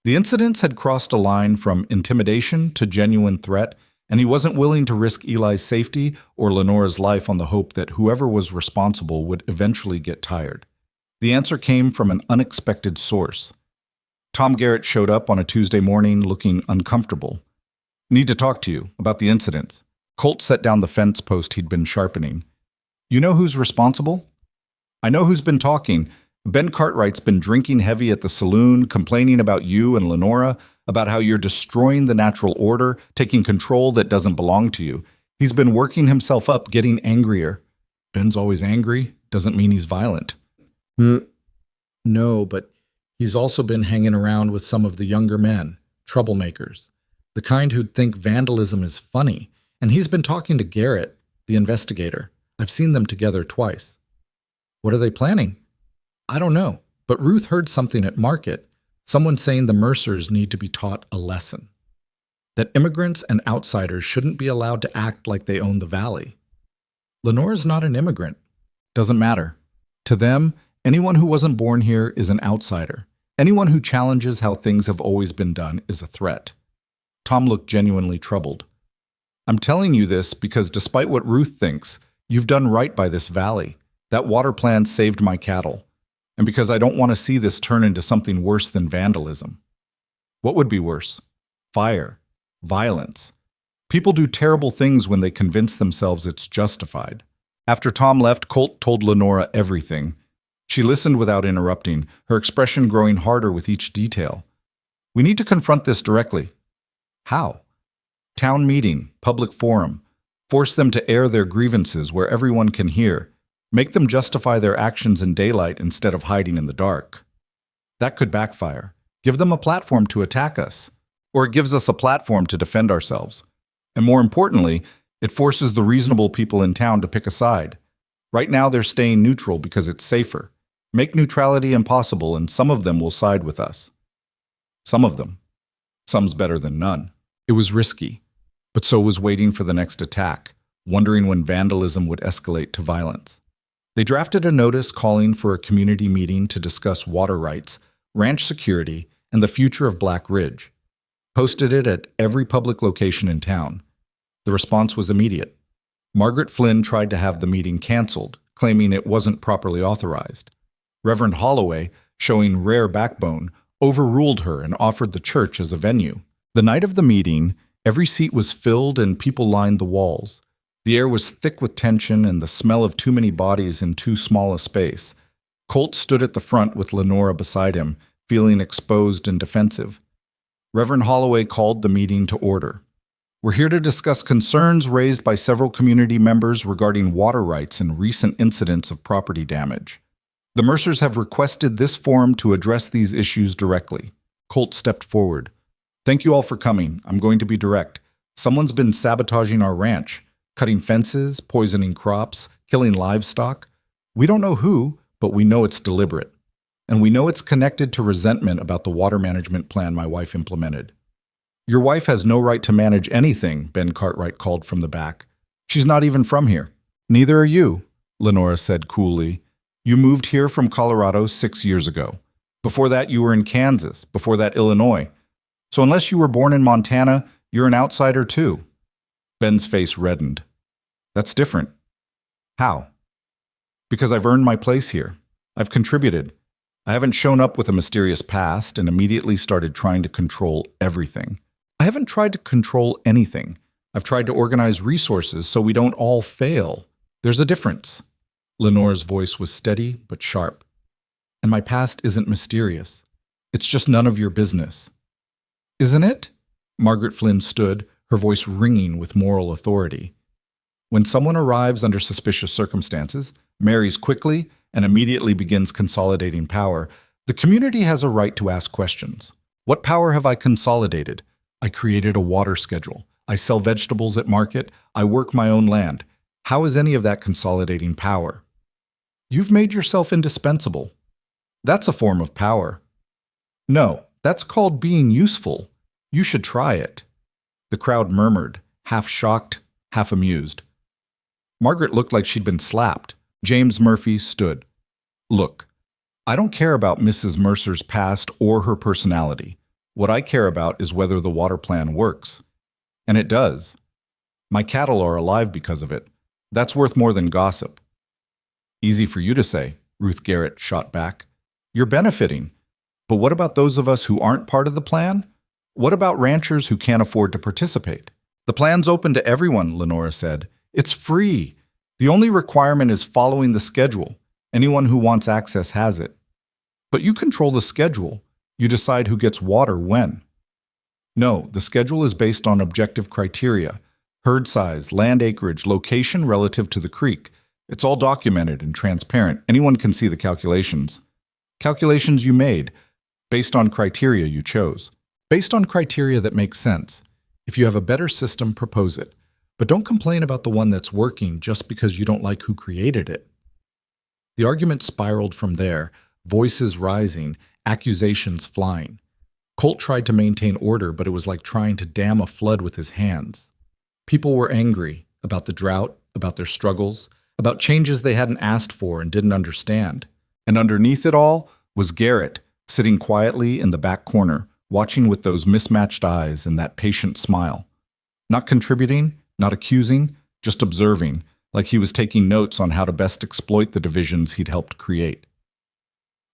A: The incidents had crossed a line from intimidation to genuine threat, and he wasn't willing to risk Eli's safety or Lenora's life on the hope that whoever was responsible would eventually get tired. The answer came from an unexpected source. Tom Garrett showed up on a Tuesday morning looking uncomfortable. Need to talk to you about the incidents. Colt set down the fence post he'd been sharpening. You know who's responsible? I know who's been talking. Ben Cartwright's been drinking heavy at the saloon, complaining about you and Lenora, about how you're destroying the natural order, taking control that doesn't belong to you. He's been working himself up, getting angrier. Ben's always angry. Doesn't mean he's violent. No, but he's also been hanging around with some of the younger men, troublemakers, the kind who'd think vandalism is funny
B: And he's been talking to Garrett, the investigator. I've seen them together twice. What are they planning? I don't know, but Ruth heard something at market, someone saying the Mercers need to be taught a lesson. That immigrants and outsiders shouldn't be allowed to act like they own the valley. Lenora's not an immigrant.
A: Doesn't matter. To them, anyone who wasn't born here is an outsider. Anyone who challenges how things have always been done is a threat. Tom looked genuinely troubled. I'm telling you this because despite what Ruth thinks, you've done right by this valley. That water plan saved my cattle. And because I don't want to see this turn into something worse than vandalism. What would be worse? Fire. Violence. People do terrible things when they convince themselves it's justified. After Tom left, Colt told Lenora everything. She listened without interrupting, her expression growing harder with each detail. We need to confront this directly. How? Town meeting, public forum. Force them to air their grievances where everyone can hear. Make them justify their actions in daylight instead of hiding in the dark. That could backfire. Give them a platform to attack us. Or it gives us a platform to defend ourselves. And more importantly, it forces the reasonable people in town to pick a side. Right now they're staying neutral because it's safer. Make neutrality impossible and some of them will side with us. Some of them. Some's better than none. It was risky, but so was waiting for the next attack, wondering when vandalism would escalate to violence. They drafted a notice calling for a community meeting to discuss water rights, ranch security, and the future of Black Ridge. Posted it at every public location in town. The response was immediate. Margaret Flynn tried to have the meeting canceled, claiming it wasn't properly authorized. Reverend Holloway, showing rare backbone, overruled her and offered the church as a venue. The night of the meeting, every seat was filled and people lined the walls. The air was thick with tension and the smell of too many bodies in too small a space. Colt stood at the front with Lenora beside him, feeling exposed and defensive. Reverend Holloway called the meeting to order. We're here to discuss concerns raised by several community members regarding water rights and recent incidents of property damage. The Mercers have requested this forum to address these issues directly. Colt stepped forward. Thank you all for coming. I'm going to be direct. Someone's been sabotaging our ranch, cutting fences, poisoning crops, killing livestock. We don't know who, but we know it's deliberate. And we know it's connected to resentment about the water management plan my wife implemented. Your wife has no right to manage anything, Ben Cartwright called from the back. She's not even from here. Neither are you, Lenora said coolly. You moved here from Colorado 6 years ago. Before that, you were in Kansas. Before that, Illinois. So unless you were born in Montana, you're an outsider too. Ben's face reddened. That's different. How? Because I've earned my place here. I've contributed. I haven't shown up with a mysterious past and immediately started trying to control everything. I haven't tried to control anything. I've tried to organize resources so we don't all fail. There's a difference. Lenora's voice was steady but sharp. And my past isn't mysterious. It's just none of your business. Isn't it? Margaret Flynn stood, her voice ringing with moral authority. When someone arrives under suspicious circumstances, marries quickly, and immediately begins consolidating power, the community has a right to ask questions. What power have I consolidated? I created a water schedule. I sell vegetables at market. I work my own land. How is any of that consolidating power? You've made yourself indispensable. That's a form of power. No, that's called being useful. You should try it. The crowd murmured, half shocked, half amused. Margaret looked like she'd been slapped. James Murphy stood. Look, I don't care about Mrs. Mercer's past or her personality. What I care about is whether the water plan works. And it does. My cattle are alive because of it. That's worth more than gossip. Easy for you to say, Ruth Garrett shot back. You're benefiting. But what about those of us who aren't part of the plan? What about ranchers who can't afford to participate? The plan's open to everyone, Lenora said. It's free. The only requirement is following the schedule. Anyone who wants access has it. But you control the schedule. You decide who gets water when. No, the schedule is based on objective criteria. Herd size, land acreage, location relative to the creek. It's all documented and transparent. Anyone can see the calculations. Calculations you made, based on criteria you chose. Based on criteria that make sense. If you have a better system, propose it.
B: But don't complain about the one that's working just because you don't like who created it. The argument spiraled from there, voices rising, accusations flying. Colt tried to maintain order, but it was like trying to dam a flood with his hands. People were angry about the drought, about their struggles, about changes they hadn't asked for and didn't understand.
A: And underneath it all was Garrett, sitting quietly in the back corner, watching with those mismatched eyes and that patient smile. Not contributing, not accusing, just observing, like he was taking notes on how to best exploit the divisions he'd helped create.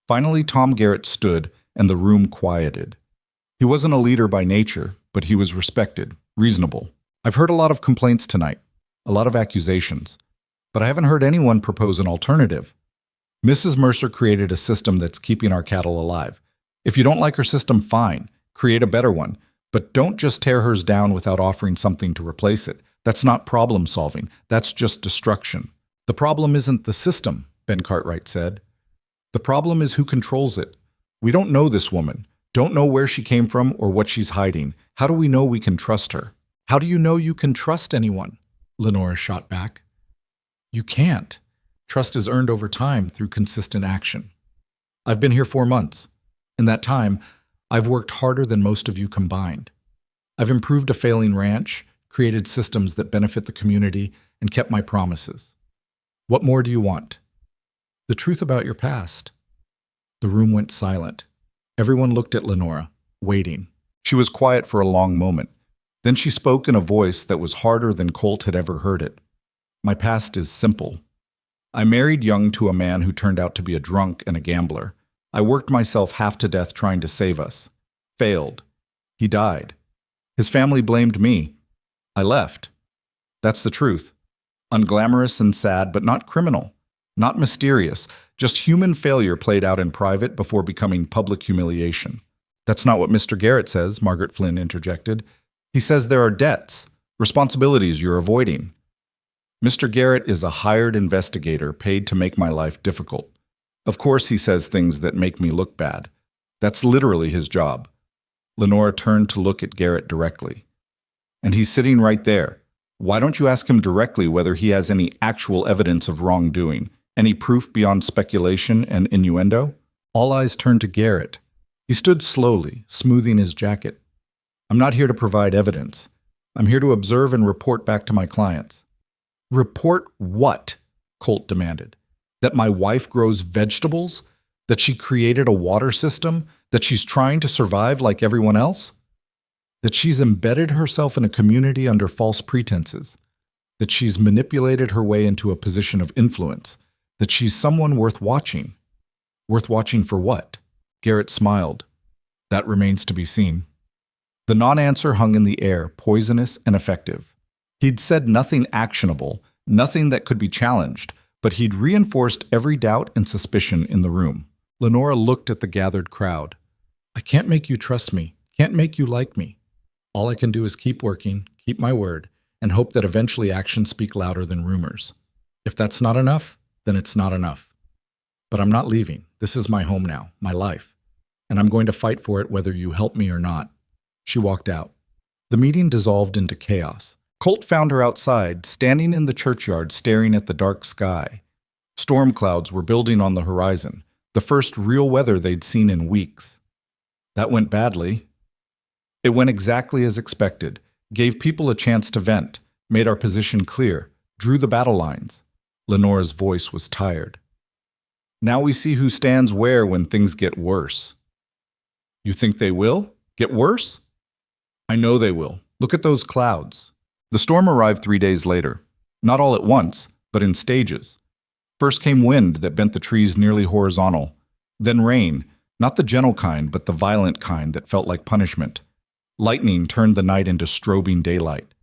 A: Finally, Tom Garrett stood, and the room quieted. He wasn't a leader by nature, but he was respected, reasonable. I've heard a lot of complaints tonight, a lot of accusations, but I haven't heard anyone propose an alternative. Mrs. Mercer created a system that's keeping our cattle alive. If you don't like her system, fine, create a better one, but don't just tear hers down without offering something to replace it. That's not problem solving, that's just destruction. The problem isn't the system, Ben Cartwright said. The problem is who controls it. We don't know this woman, don't know where she came from or what she's hiding. How do we know we can trust her?
B: How do you know you can trust anyone? Lenora shot back. You can't. Trust is earned over time through consistent action. I've been here 4 months. In that time, I've worked harder than most of you combined. I've improved a failing ranch, created systems that benefit the community, and kept my promises. What more do you want? The truth about your past. The room went silent. Everyone looked at Lenora, waiting.
A: She was quiet for a long moment. Then she spoke in a voice that was harder than Colt had ever heard it. My past is simple. I married young to a man who turned out to be a drunk and a gambler. I worked myself half to death trying to save us. Failed. He died. His family blamed me. I left. That's the truth. Unglamorous and sad, but not criminal. Not mysterious. Just human failure played out in private before becoming public humiliation. That's not what Mr. Garrett says, Margaret Flynn interjected. He says there are debts, responsibilities you're avoiding. Mr. Garrett is a hired investigator paid to make my life difficult. Of course he says things that make me look bad. That's literally his job. Lenora turned to look at Garrett directly. And he's sitting right there. Why don't you ask him directly whether he has any actual evidence of wrongdoing, any proof beyond speculation and innuendo? All eyes turned to Garrett. He stood slowly, smoothing his jacket. I'm not here to provide evidence. I'm here to observe and report back to my clients. Report what? Colt demanded. That my wife grows vegetables? That she created a water system? That she's trying to survive like everyone else? That she's embedded herself in a community under false pretenses? That she's manipulated her way into a position of influence? That she's someone worth watching? Worth watching for what? Garrett smiled. That remains to be seen. The non-answer hung in the air, poisonous and effective. He'd said nothing actionable, nothing that could be challenged, but he'd reinforced every doubt and suspicion in the room. Lenora looked at the gathered crowd. I can't make you trust me, can't make you like me. All I can do is keep working, keep my word, and hope that eventually actions speak louder than rumors. If that's not enough, then it's not enough. But I'm not leaving. This is my home now, my life. And I'm going to fight for it whether you help me or not. She walked out. The meeting dissolved into chaos. Colt found her outside, standing in the churchyard staring at the dark sky. Storm clouds were building on the horizon, the first real weather they'd seen in weeks. That went badly. It went exactly as expected, gave people a chance to vent, made our position clear, drew the battle lines. Lenora's voice was tired. Now we see who stands where when things get worse. You think they will? Get worse? I know they will. Look at those clouds. The storm arrived 3 days later. Not all at once, but in stages. First came wind that bent the trees nearly horizontal. Then rain, not the gentle kind, but the violent kind that felt like punishment. Lightning turned the night into strobing daylight.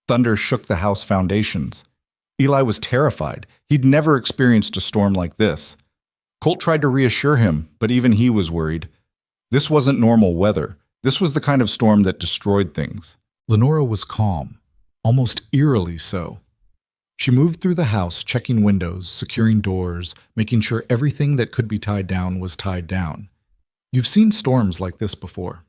A: Thunder shook the house foundations. Eli was terrified. He'd never experienced a storm like this. Colt tried to reassure him, but even he was worried. This wasn't normal weather. This was the kind of storm that destroyed things. Lenora was calm, almost eerily so. She moved through the house, checking windows, securing doors, making sure everything that could be tied down was tied down. You've seen storms like this before.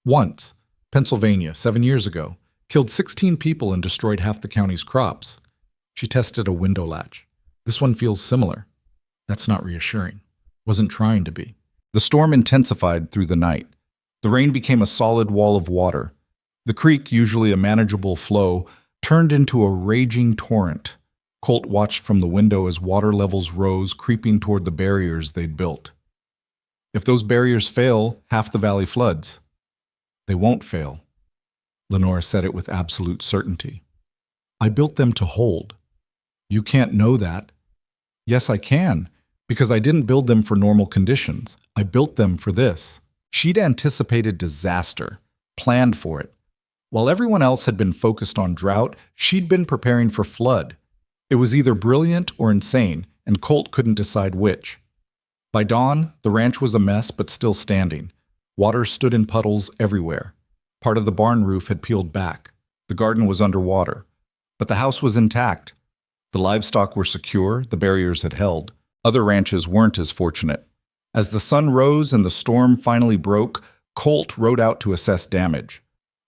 A: Once, Pennsylvania, 7 years ago,
B: killed 16 people and destroyed half the county's crops. She tested a window latch. This one feels similar. That's not reassuring. Wasn't trying to be.
A: The storm intensified through the night. The rain became a solid wall of water. The creek, usually a manageable flow, turned into a raging torrent. Colt watched from the window as water levels rose, creeping toward the barriers they'd built. If those barriers fail, half the valley floods. They won't fail. Lenora said it with absolute certainty. I built them to hold. You can't know that. Yes, I can, because I didn't build them for normal conditions. I built them for this. She'd anticipated disaster, planned for it. While everyone else had been focused on drought, she'd been preparing for flood. It was either brilliant or insane, and Colt couldn't decide which. By dawn, the ranch was a mess but still standing. Water stood in puddles everywhere. Part of the barn roof had peeled back. The garden was underwater. But the house was intact. The livestock were secure, the barriers had held. Other ranches weren't as fortunate. As the sun rose and the storm finally broke, Colt rode out to assess damage.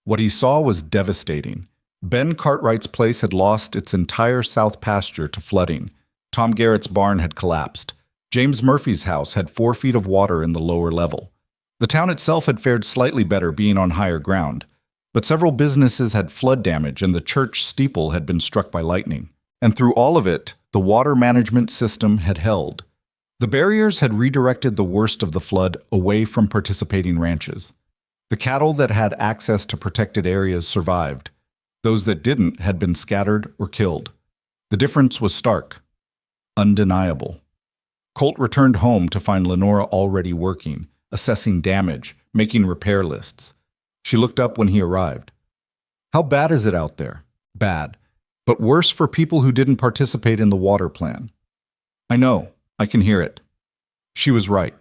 A: What he saw was devastating. Ben Cartwright's place had lost its entire south pasture to flooding. Tom Garrett's barn had collapsed. James Murphy's house had 4 feet of water in the lower level. The town itself had fared slightly better, being on higher ground. But several businesses had flood damage and the church steeple had been struck by lightning. And through all of it, the water management system had held. The barriers had redirected the worst of the flood away from participating ranches. The cattle that had access to protected areas survived. Those that didn't had been scattered or killed. The difference was stark, undeniable. Colt returned home to find Lenora already working, assessing damage, making repair lists. She looked up when he arrived. How bad is it out there? Bad, but worse for people who didn't participate in the water plan. I know, I can hear it. She was right.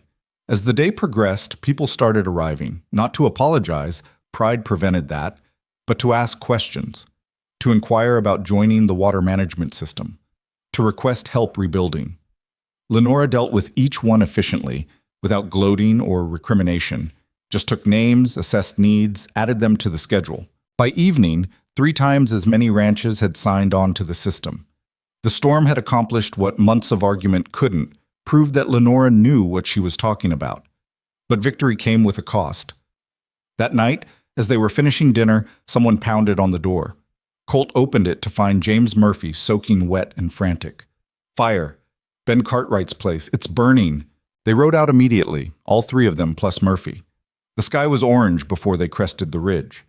A: As the day progressed, people started arriving, not to apologize, pride prevented that, but to ask questions, to inquire about joining the water management system, to request help rebuilding. Lenora dealt with each one efficiently, without gloating or recrimination, just took names, assessed needs, added them to the schedule. By evening, 3 times as many ranches had signed on to the system. The storm had accomplished what months of argument couldn't, proved that Lenora knew what she was talking about. But victory came with a cost. That night, as they were finishing dinner, someone pounded on the door. Colt opened it to find James Murphy soaking wet and frantic. Fire. Ben Cartwright's place. It's burning. They rode out immediately, all 3 of them plus Murphy. The sky was orange before they crested the ridge.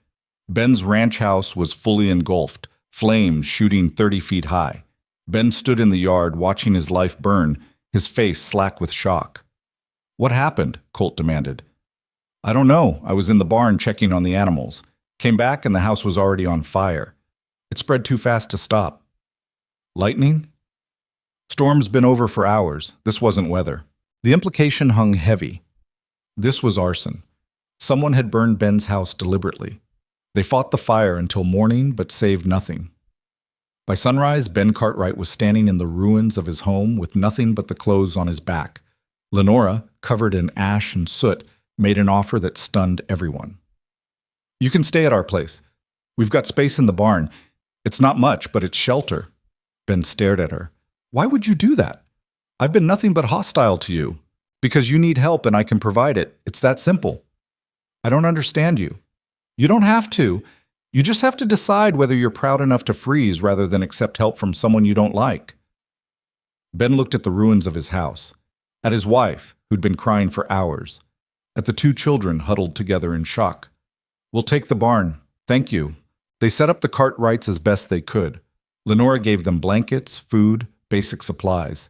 A: Ben's ranch house was fully engulfed, flames shooting 30 feet high. Ben stood in the yard watching his life burn, his face slack with shock. What happened? Colt demanded. I don't know. I was in the barn checking on the animals. Came back and the house was already on fire. It spread too fast to stop. Lightning? Storm's been over for hours. This wasn't weather. The implication hung heavy. This was arson. Someone had burned Ben's house deliberately. They fought the fire until morning, but saved nothing. By sunrise, Ben Cartwright was standing in the ruins of his home with nothing but the clothes on his back. Lenora, covered in ash and soot, made an offer that stunned everyone. You can stay at our place. We've got space in the barn. It's not much, but it's shelter. Ben stared at her. Why would you do that? I've been nothing but hostile to you. Because you need help and I can provide it. It's that simple. I don't understand you. You don't have to. You just have to decide whether you're proud enough to freeze rather than accept help from someone you don't like. Ben looked at the ruins of his house, at his wife, who'd been crying for hours, at the 2 children huddled together in shock. We'll take the barn. Thank you. They set up the Cartwrights as best they could. Lenora gave them blankets, food, basic supplies.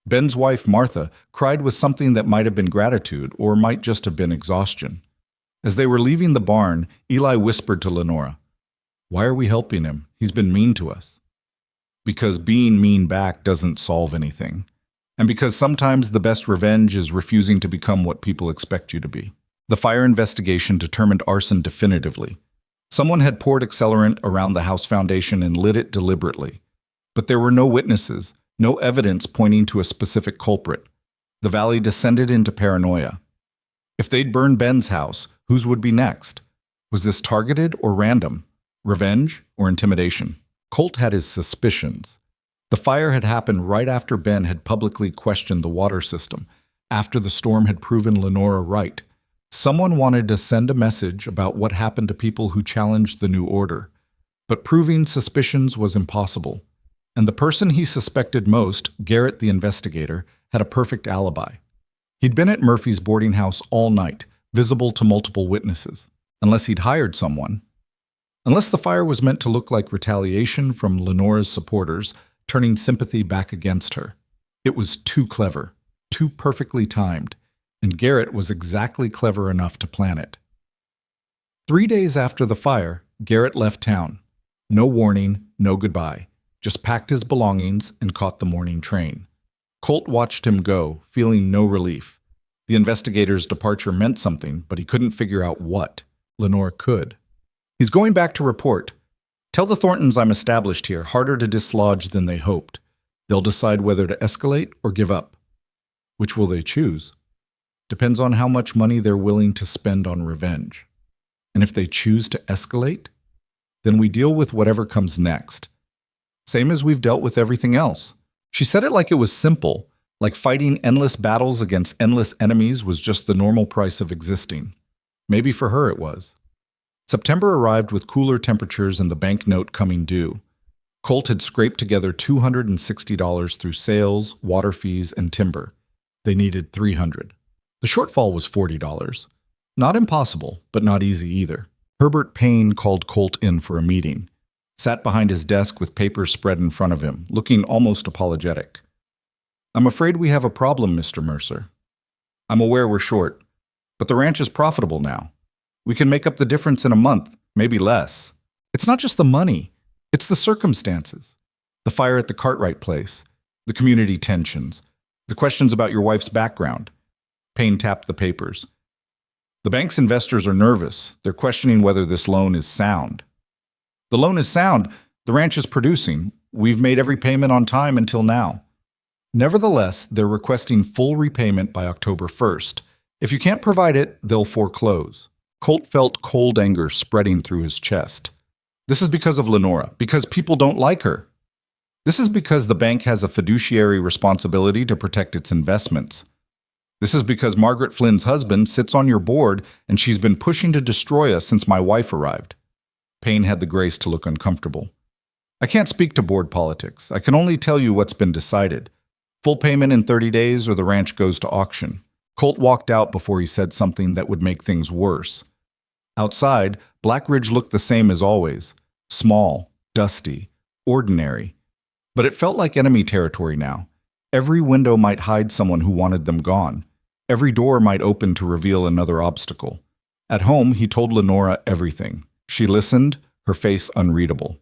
A: Ben's wife, Martha, cried with something that might have been gratitude or might just have been exhaustion. As they were leaving the barn, Eli whispered to Lenora, Why are we helping him? He's been mean to us. Because being mean back doesn't solve anything. And because sometimes the best revenge is refusing to become what people expect you to be. The fire investigation determined arson definitively. Someone had poured accelerant around the house foundation and lit it deliberately. But there were no witnesses, no evidence pointing to a specific culprit. The valley descended into paranoia. If they'd burned Ben's house, whose would be next? Was this targeted or random? Revenge or intimidation? Colt had his suspicions. The fire had happened right after Ben had publicly questioned the water system, after the storm had proven Lenora right. Someone wanted to send a message about what happened to people who challenged the new order. But proving suspicions was impossible. And the person he suspected most, Garrett the investigator, had a perfect alibi. He'd been at Murphy's boarding house all night, visible to multiple witnesses. Unless he'd hired someone. Unless the fire was meant to look like retaliation from Lenora's supporters, turning sympathy back against her. It was too clever, too perfectly timed, and Garrett was exactly clever enough to plan it. 3 days after the fire, Garrett left town. No warning, no goodbye. Just packed his belongings and caught the morning train. Colt watched him go, feeling no relief. The investigator's departure meant something, but he couldn't figure out what. Lenore could. He's going back to report. Tell the Thorntons I'm established here, harder to dislodge than they hoped. They'll decide whether to escalate or give up. Which will they choose? Depends on how much money they're willing to spend on revenge. And if they choose to escalate, then we deal with whatever comes next. Same as we've dealt with everything else. She said it like it was simple, like fighting endless battles against endless enemies was just the normal price of existing. Maybe for her it was. September arrived with cooler temperatures and the banknote coming due. Colt had scraped together $260 through sales, water fees, and timber. They needed $300. The shortfall was $40. Not impossible, but not easy either. Herbert Payne called Colt in for a meeting. Sat behind his desk with papers spread in front of him, looking almost apologetic. I'm afraid we have a problem, Mr. Mercer. I'm aware we're short, but the ranch is profitable now. We can make up the difference in a month, maybe less. It's not just the money, it's the circumstances. The fire at the Cartwright place, the community tensions, the questions about your wife's background. Payne tapped the papers. The bank's investors are nervous. They're questioning whether this loan is sound. The loan is sound. The ranch is producing. We've made every payment on time until now. Nevertheless, they're requesting full repayment by October 1st. If you can't provide it, they'll foreclose. Colt felt cold anger spreading through his chest. This is because of Lenora, because people don't like her. This is because the bank has a fiduciary responsibility to protect its investments. This is because Margaret Flynn's husband sits on your board and she's been pushing to destroy us since my wife arrived. Payne had the grace to look uncomfortable. I can't speak to board politics. I can only tell you what's been decided. Full payment in 30 days or the ranch goes to auction. Colt walked out before he said something that would make things worse. Outside, Black Ridge looked the same as always. Small, dusty, ordinary. But it felt like enemy territory now. Every window might hide someone who wanted them gone. Every door might open to reveal another obstacle. At home, he told Lenora everything. She listened, her face unreadable.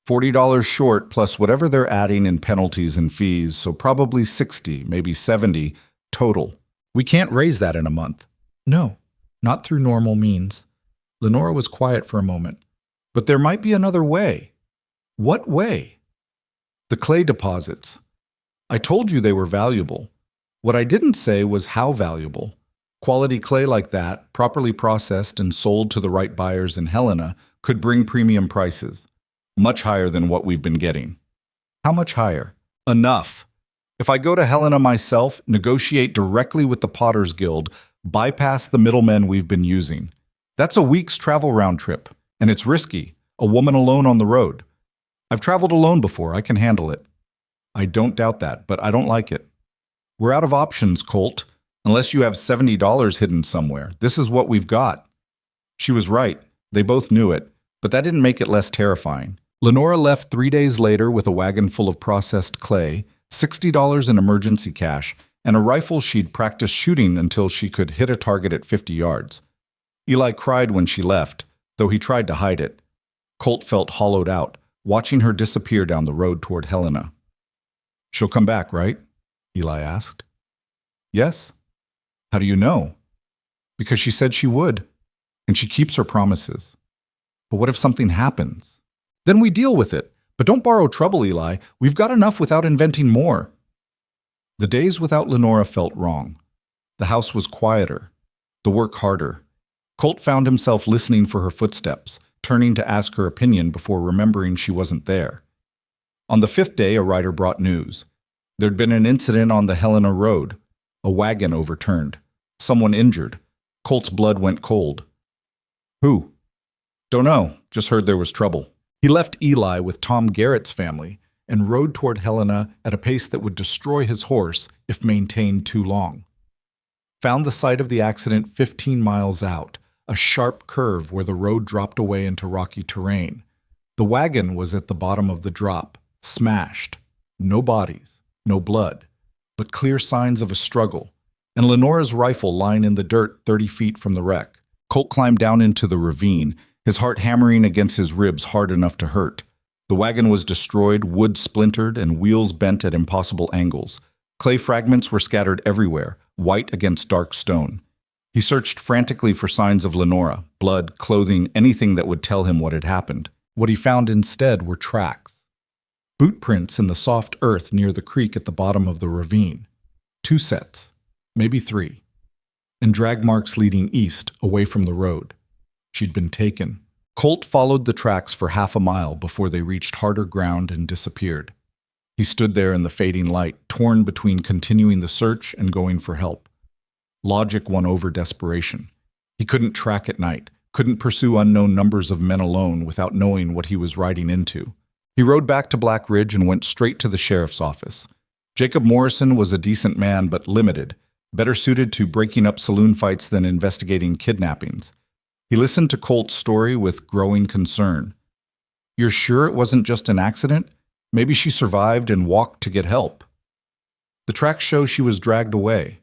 A: $40 short plus whatever they're adding in penalties and fees, so probably $60, maybe $70 total. We can't raise that in a month. No, not through normal means. Lenora was quiet for a moment. But there might be another way. What way? The clay deposits. I told you they were valuable. What I didn't say was how valuable. Quality clay like that, properly processed and sold to the right buyers in Helena, could bring premium prices. Much higher than what we've been getting. How much higher? Enough. If I go to Helena myself, negotiate directly with the Potters Guild, bypass the middlemen we've been using. That's a week's travel round trip, and it's risky, a woman alone on the road. I've traveled alone before, I can handle it. I don't doubt that, but I don't like it. We're out of options, Colt. Unless you have $70 hidden somewhere. This is what we've got. She was right. They both knew it, but that didn't make it less terrifying. Lenora left 3 days later with a wagon full of processed clay, $60 in emergency cash, and a rifle she'd practiced shooting until she could hit a target at 50 yards. Eli cried when she left, though he tried to hide it. Colt felt hollowed out, watching her disappear down the road toward Helena. She'll come back, right? Eli asked. Yes. How do you know? Because she said she would, and she keeps her promises. But what if something happens? Then we deal with it. But don't borrow trouble, Eli. We've got enough without inventing more. The days without Lenora felt wrong. The house was quieter, the work harder. Colt found himself listening for her footsteps, turning to ask her opinion before remembering she wasn't there. On the 5th day, a writer brought news. There'd been an incident on the Helena Road. A wagon overturned. Someone injured. Colt's blood went cold. Who? Don't know. Just heard there was trouble. He left Eli with Tom Garrett's family and rode toward Helena at a pace that would destroy his horse if maintained too long. Found the site of the accident 15 miles out, a sharp curve where the road dropped away into rocky terrain. The wagon was at the bottom of the drop, smashed. No bodies, no blood, but clear signs of a struggle, and Lenora's rifle lying in the dirt 30 feet from the wreck. Colt climbed down into the ravine, his heart hammering against his ribs hard enough to hurt. The wagon was destroyed, wood splintered, and wheels bent at impossible angles. Clay fragments were scattered everywhere, white against dark stone. He searched frantically for signs of Lenora, blood, clothing, anything that would tell him what had happened. What he found instead were tracks. Boot prints in the soft earth near the creek at the bottom of the ravine. 2 sets, maybe 3. And drag marks leading east, away from the road. She'd been taken. Colt followed the tracks for half a mile before they reached harder ground and disappeared. He stood there in the fading light, torn between continuing the search and going for help. Logic won over desperation. He couldn't track at night, couldn't pursue unknown numbers of men alone without knowing what he was riding into. He rode back to Black Ridge and went straight to the sheriff's office. Jacob Morrison was a decent man but limited, better suited to breaking up saloon fights than investigating kidnappings. He listened to Colt's story with growing concern. You're sure it wasn't just an accident? Maybe she survived and walked to get help. The tracks show she was dragged away.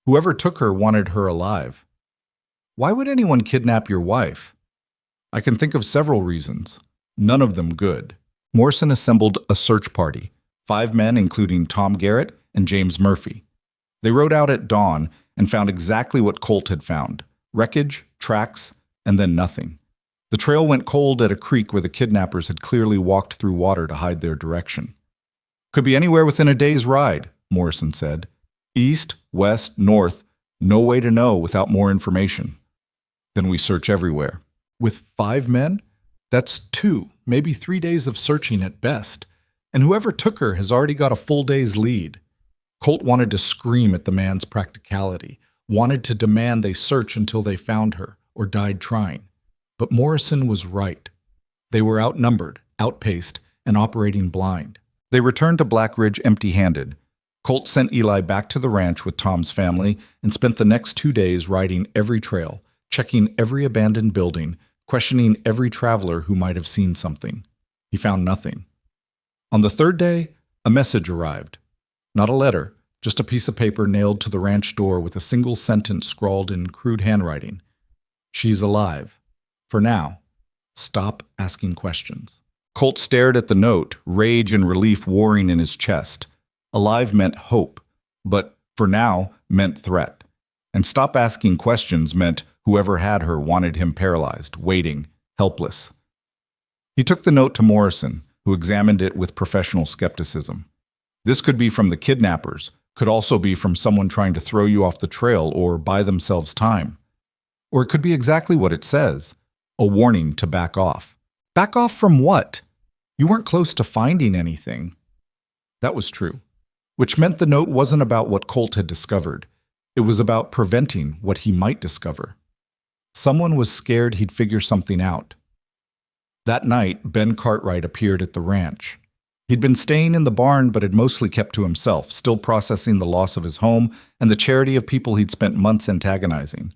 A: Whoever took her wanted her alive. Why would anyone kidnap your wife? I can think of several reasons, none of them good. Morrison assembled a search party, 5 men including Tom Garrett and James Murphy. They rode out at dawn and found exactly what Colt had found: wreckage, tracks, and then nothing. The trail went cold at a creek where the kidnappers had clearly walked through water to hide their direction. Could be anywhere within a day's ride, Morrison said. East, west, north, no way to know without more information. Then we search everywhere. With 5 men? That's 2, maybe 3 days of searching at best. And whoever took her has already got a full day's lead. Colt wanted to scream at the man's practicality, wanted to demand they search until they found her, or died trying. But Morrison was right. They were outnumbered, outpaced, and operating blind. They returned to Black Ridge empty-handed. Colt sent Eli back to the ranch with Tom's family and spent the next 2 days riding every trail, checking every abandoned building, questioning every traveler who might have seen something. He found nothing. On the 3rd day, a message arrived. Not a letter, just a piece of paper nailed to the ranch door with a single sentence scrawled in crude handwriting. She's alive. For now. Stop asking questions. Colt stared at the note, rage and relief warring in his chest. Alive meant hope, but for now meant threat. And stop asking questions meant whoever had her wanted him paralyzed, waiting, helpless. He took the note to Morrison, who examined it with professional skepticism. This could be from the kidnappers, could also be from someone trying to throw you off the trail or buy themselves time. Or it could be exactly what it says, a warning to back off. Back off from what? You weren't close to finding anything. That was true, which meant the note wasn't about what Colt had discovered. It was about preventing what he might discover. Someone was scared he'd figure something out. That night, Ben Cartwright appeared at the ranch. He'd been staying in the barn but had mostly kept to himself, still processing the loss of his home and the charity of people he'd spent months antagonizing.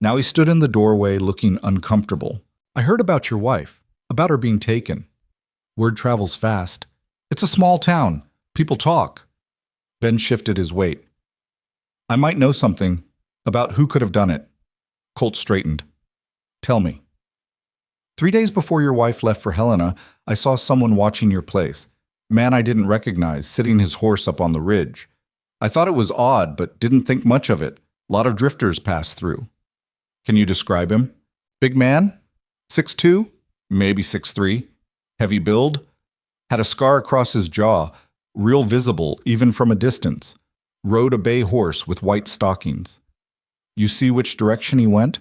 A: Now he stood in the doorway looking uncomfortable. I heard about your wife, about her being taken. Word travels fast. It's a small town. People talk. Ben shifted his weight. I might know something about who could have done it. Colt straightened. Tell me. 3 days before your wife left for Helena, I saw someone watching your place. Man I didn't recognize, sitting his horse up on the ridge. I thought it was odd, but didn't think much of it. A lot of drifters passed through. Can you describe him? Big man? 6'2"? Maybe 6'3". Heavy build? Had a scar across his jaw, real visible even from a distance. Rode a bay horse with white stockings. You see which direction he went?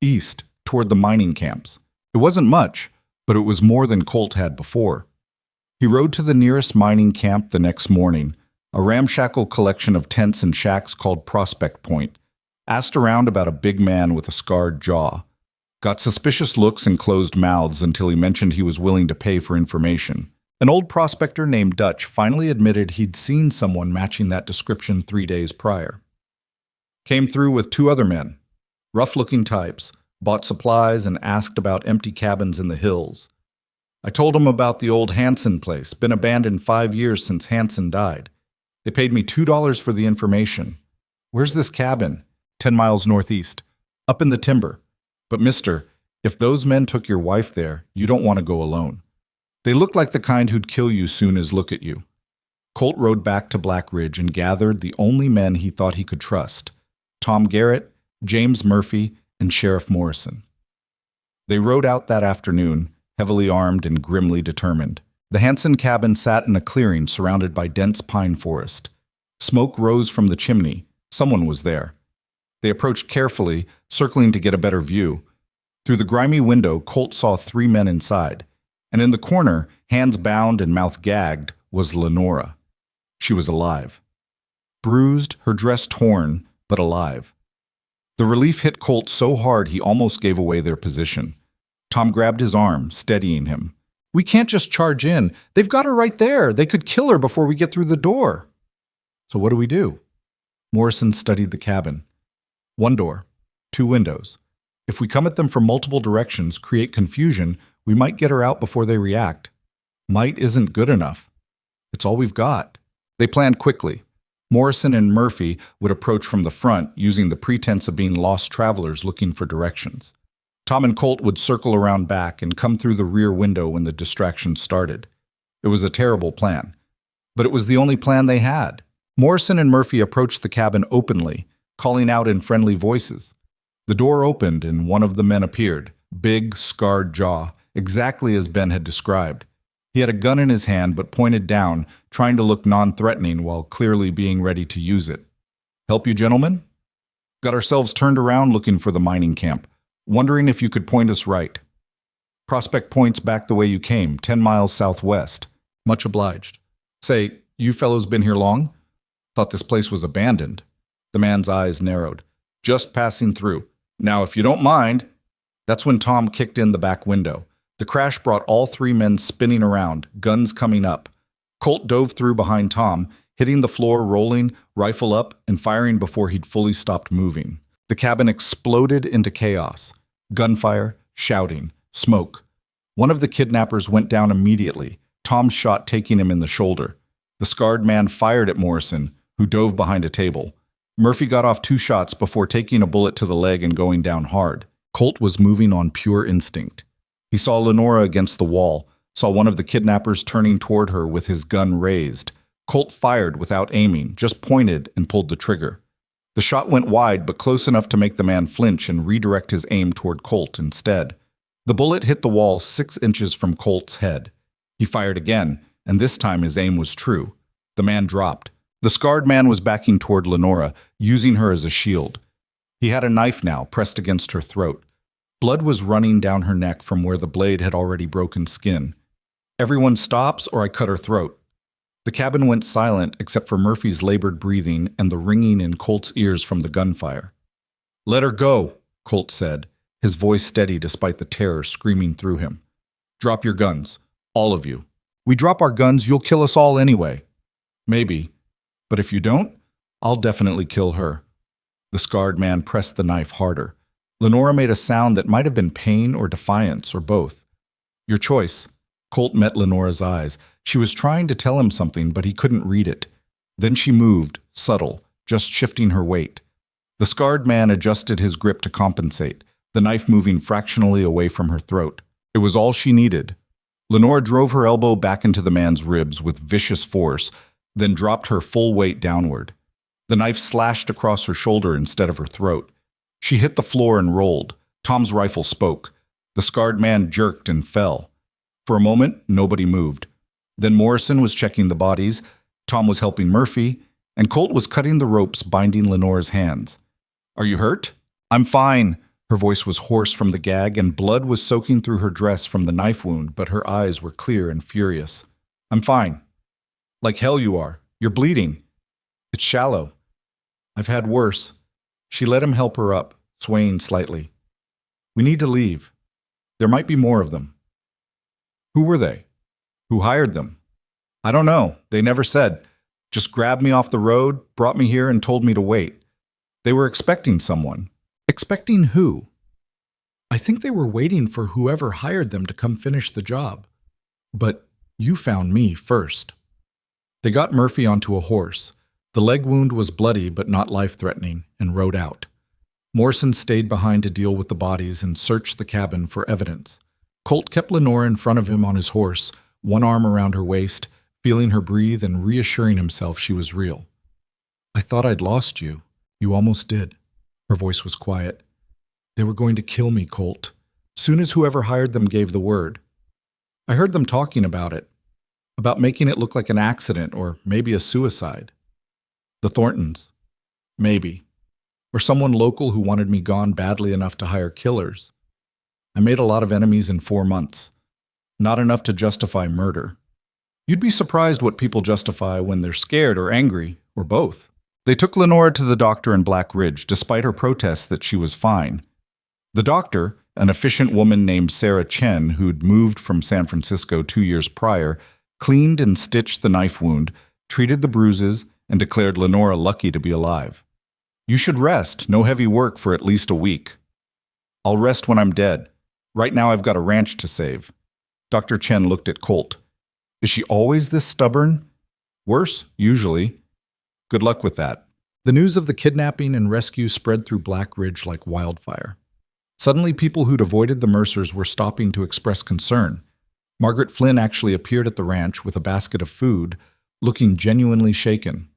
A: East, toward the mining camps. It wasn't much, but it was more than Colt had before. He rode to the nearest mining camp the next morning, a ramshackle collection of tents and shacks called Prospect Point, asked around about a big man with a scarred jaw, got suspicious looks and closed mouths until he mentioned he was willing to pay for information. An old prospector named Dutch finally admitted he'd seen someone matching that description 3 days prior. Came through with 2 other men, rough-looking types, bought supplies and asked about empty cabins in the hills. I told him about the old Hanson place, been abandoned 5 years since Hanson died. They paid me $2 for the information. Where's this cabin? 10 miles northeast, up in the timber. But mister, if those men took your wife there, you don't want to go alone. They look like the kind who'd kill you soon as look at you. Colt rode back to Black Ridge and gathered the only men he thought he could trust: Tom Garrett, James Murphy, and Sheriff Morrison. They rode out that afternoon, heavily armed and grimly determined. The Hanson cabin sat in a clearing surrounded by dense pine forest. Smoke rose from the chimney. Someone was there. They approached carefully, circling to get a better view. Through the grimy window, Colt saw 3 men inside, and in the corner, hands bound and mouth gagged, was Lenora. She was alive. Bruised, her dress torn, but alive. The relief hit Colt so hard he almost gave away their position. Tom grabbed his arm, steadying him. "We can't just charge in. They've got her right there. They could kill her before we get through the door." "So what do we do?" Morrison studied the cabin. 1 door, 2 windows. If we come at them from multiple directions, create confusion, we might get her out before they react. Might isn't good enough. It's all we've got. They planned quickly. Morrison and Murphy would approach from the front, using the pretense of being lost travelers looking for directions. Tom and Colt would circle around back and come through the rear window when the distraction started. It was a terrible plan, but it was the only plan they had. Morrison and Murphy approached the cabin openly, calling out in friendly voices. The door opened and one of the men appeared, big, scarred jaw, exactly as Ben had described. He had a gun in his hand but pointed down, trying to look non-threatening while clearly being ready to use it. "Help you, gentlemen?" "Got ourselves turned around looking for the mining camp. Wondering if you could point us right." "Prospect Point's back the way you came, 10 miles southwest." "Much obliged." "Say, you fellows been here long?" "Thought this place was abandoned." The man's eyes narrowed. "Just passing through. Now, if you don't mind." That's when Tom kicked in the back window. The crash brought all 3 men spinning around, guns coming up. Colt dove through behind Tom, hitting the floor, rolling, rifle up, and firing before he'd fully stopped moving. The cabin exploded into chaos. Gunfire, shouting, smoke. One of the kidnappers went down immediately, Tom's shot taking him in the shoulder. The scarred man fired at Morrison, who dove behind a table. Murphy got off 2 shots before taking a bullet to the leg and going down hard. Colt was moving on pure instinct. He saw Lenora against the wall, saw one of the kidnappers turning toward her with his gun raised. Colt fired without aiming, just pointed and pulled the trigger. The shot went wide, but close enough to make the man flinch and redirect his aim toward Colt instead. The bullet hit the wall 6 inches from Colt's head. He fired again, and this time his aim was true. The man dropped. The scarred man was backing toward Lenora, using her as a shield. He had a knife now, pressed against her throat. Blood was running down her neck from where the blade had already broken skin. "Everyone stops or I cut her throat." The cabin went silent except for Murphy's labored breathing and the ringing in Colt's ears from the gunfire. "Let her go," Colt said, his voice steady despite the terror screaming through him. "Drop your guns, all of you." "We drop our guns, you'll kill us all anyway." "Maybe, but if you don't, I'll definitely kill her." The scarred man pressed the knife harder. Lenora made a sound that might have been pain or defiance or both. "Your choice." Colt met Lenora's eyes. She was trying to tell him something, but he couldn't read it. Then she moved, subtle, just shifting her weight. The scarred man adjusted his grip to compensate, the knife moving fractionally away from her throat. It was all she needed. Lenora drove her elbow back into the man's ribs with vicious force, then dropped her full weight downward. The knife slashed across her shoulder instead of her throat. She hit the floor and rolled. Tom's rifle spoke. The scarred man jerked and fell. For a moment, nobody moved. Then Morrison was checking the bodies, Tom was helping Murphy, and Colt was cutting the ropes binding Lenora's hands. "Are you hurt?" "I'm fine." Her voice was hoarse from the gag, and blood was soaking through her dress from the knife wound, but her eyes were clear and furious. I'm fine. Like hell you are. You're bleeding. It's shallow. I've had worse. She let him help her up, swaying slightly. We need to leave. There might be more of them. Who were they? Who hired them? I don't know. They never said. Just grabbed me off the road, brought me here, and told me to wait. They were expecting someone. Expecting who?
B: I think they were waiting for whoever hired them to come finish the job. But you found me first. They got Murphy onto a horse. The leg wound was bloody but not life-threatening, and rode out. Morrison stayed behind to deal with the bodies and searched the cabin for evidence. Colt kept Lenora in front of him on his horse, one arm around her waist, feeling her breathe and reassuring himself she was real. I thought I'd lost you. You almost did. Her voice was quiet. They were going to kill me, Colt. Soon as whoever hired them gave the word. I heard them talking about it. About making it look like an accident or maybe a suicide. The Thorntons. Maybe. Or someone local who wanted me gone badly enough to hire killers. I made a lot of enemies in 4 months. Not enough to justify murder. You'd be surprised what people justify when they're scared or angry, or both. They took Lenora to the doctor in Black Ridge, despite her protests that she was fine. The doctor, an efficient woman named Sarah Chen, who'd moved from San Francisco 2 years prior, cleaned and stitched the knife wound, treated the bruises, and declared Lenora lucky to be alive. You should rest, no heavy work for at least a week. I'll rest when I'm dead. Right now I've got a ranch to save. Dr. Chen looked at Colt. Is she always this stubborn? Worse, usually. Good luck with that. The news of the kidnapping and rescue spread through Black Ridge like wildfire. Suddenly, people who'd avoided the Mercers were stopping to express concern. Margaret Flynn actually appeared at the ranch with a basket of food, looking genuinely shaken.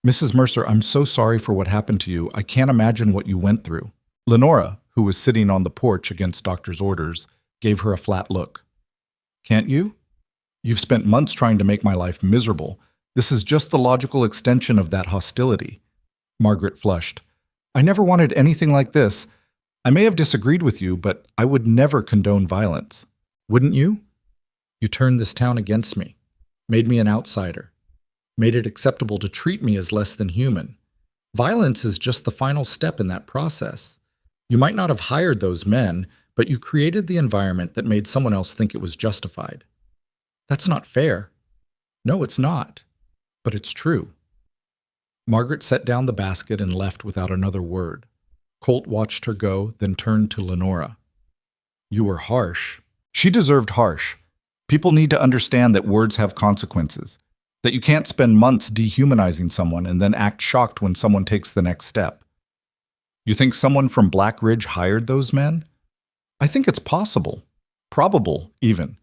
B: Mrs. Mercer, I'm so sorry for what happened to you. I can't imagine what you went through. Lenora, who was sitting on the porch against doctor's orders, gave her a flat look. Can't you? You've spent months trying to make my life miserable. This is just the logical extension of that hostility. Margaret flushed. I never wanted anything like this. I may have disagreed with you, but I would never condone violence. Wouldn't you? You turned this town against me, made me an outsider, made it acceptable to treat me as less than human. Violence is just the final step in that process. You might not have hired those men, but you created the environment that made someone else think it was justified. That's not fair. No, it's not. But it's true. Margaret set down the basket and left without another word. Colt watched her go, then turned to Lenora. You were harsh. She deserved harsh. People need to understand that words have consequences, that you can't spend months dehumanizing someone and then act shocked when someone takes the next step. You think someone from Black Ridge hired those men? I think it's possible. Probable, even.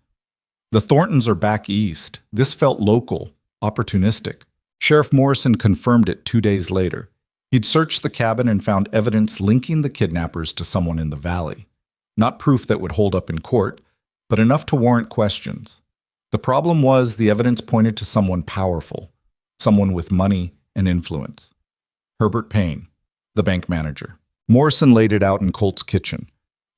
B: The Thorntons are back east. This felt local, opportunistic. Sheriff Morrison confirmed it 2 days later. He'd searched the cabin and found evidence linking the kidnappers to someone in the valley. Not proof that would hold up in court, but enough to warrant questions. The problem was the evidence pointed to someone powerful, someone with money and influence. Herbert Payne, the bank manager. Morrison laid it out in Colt's kitchen.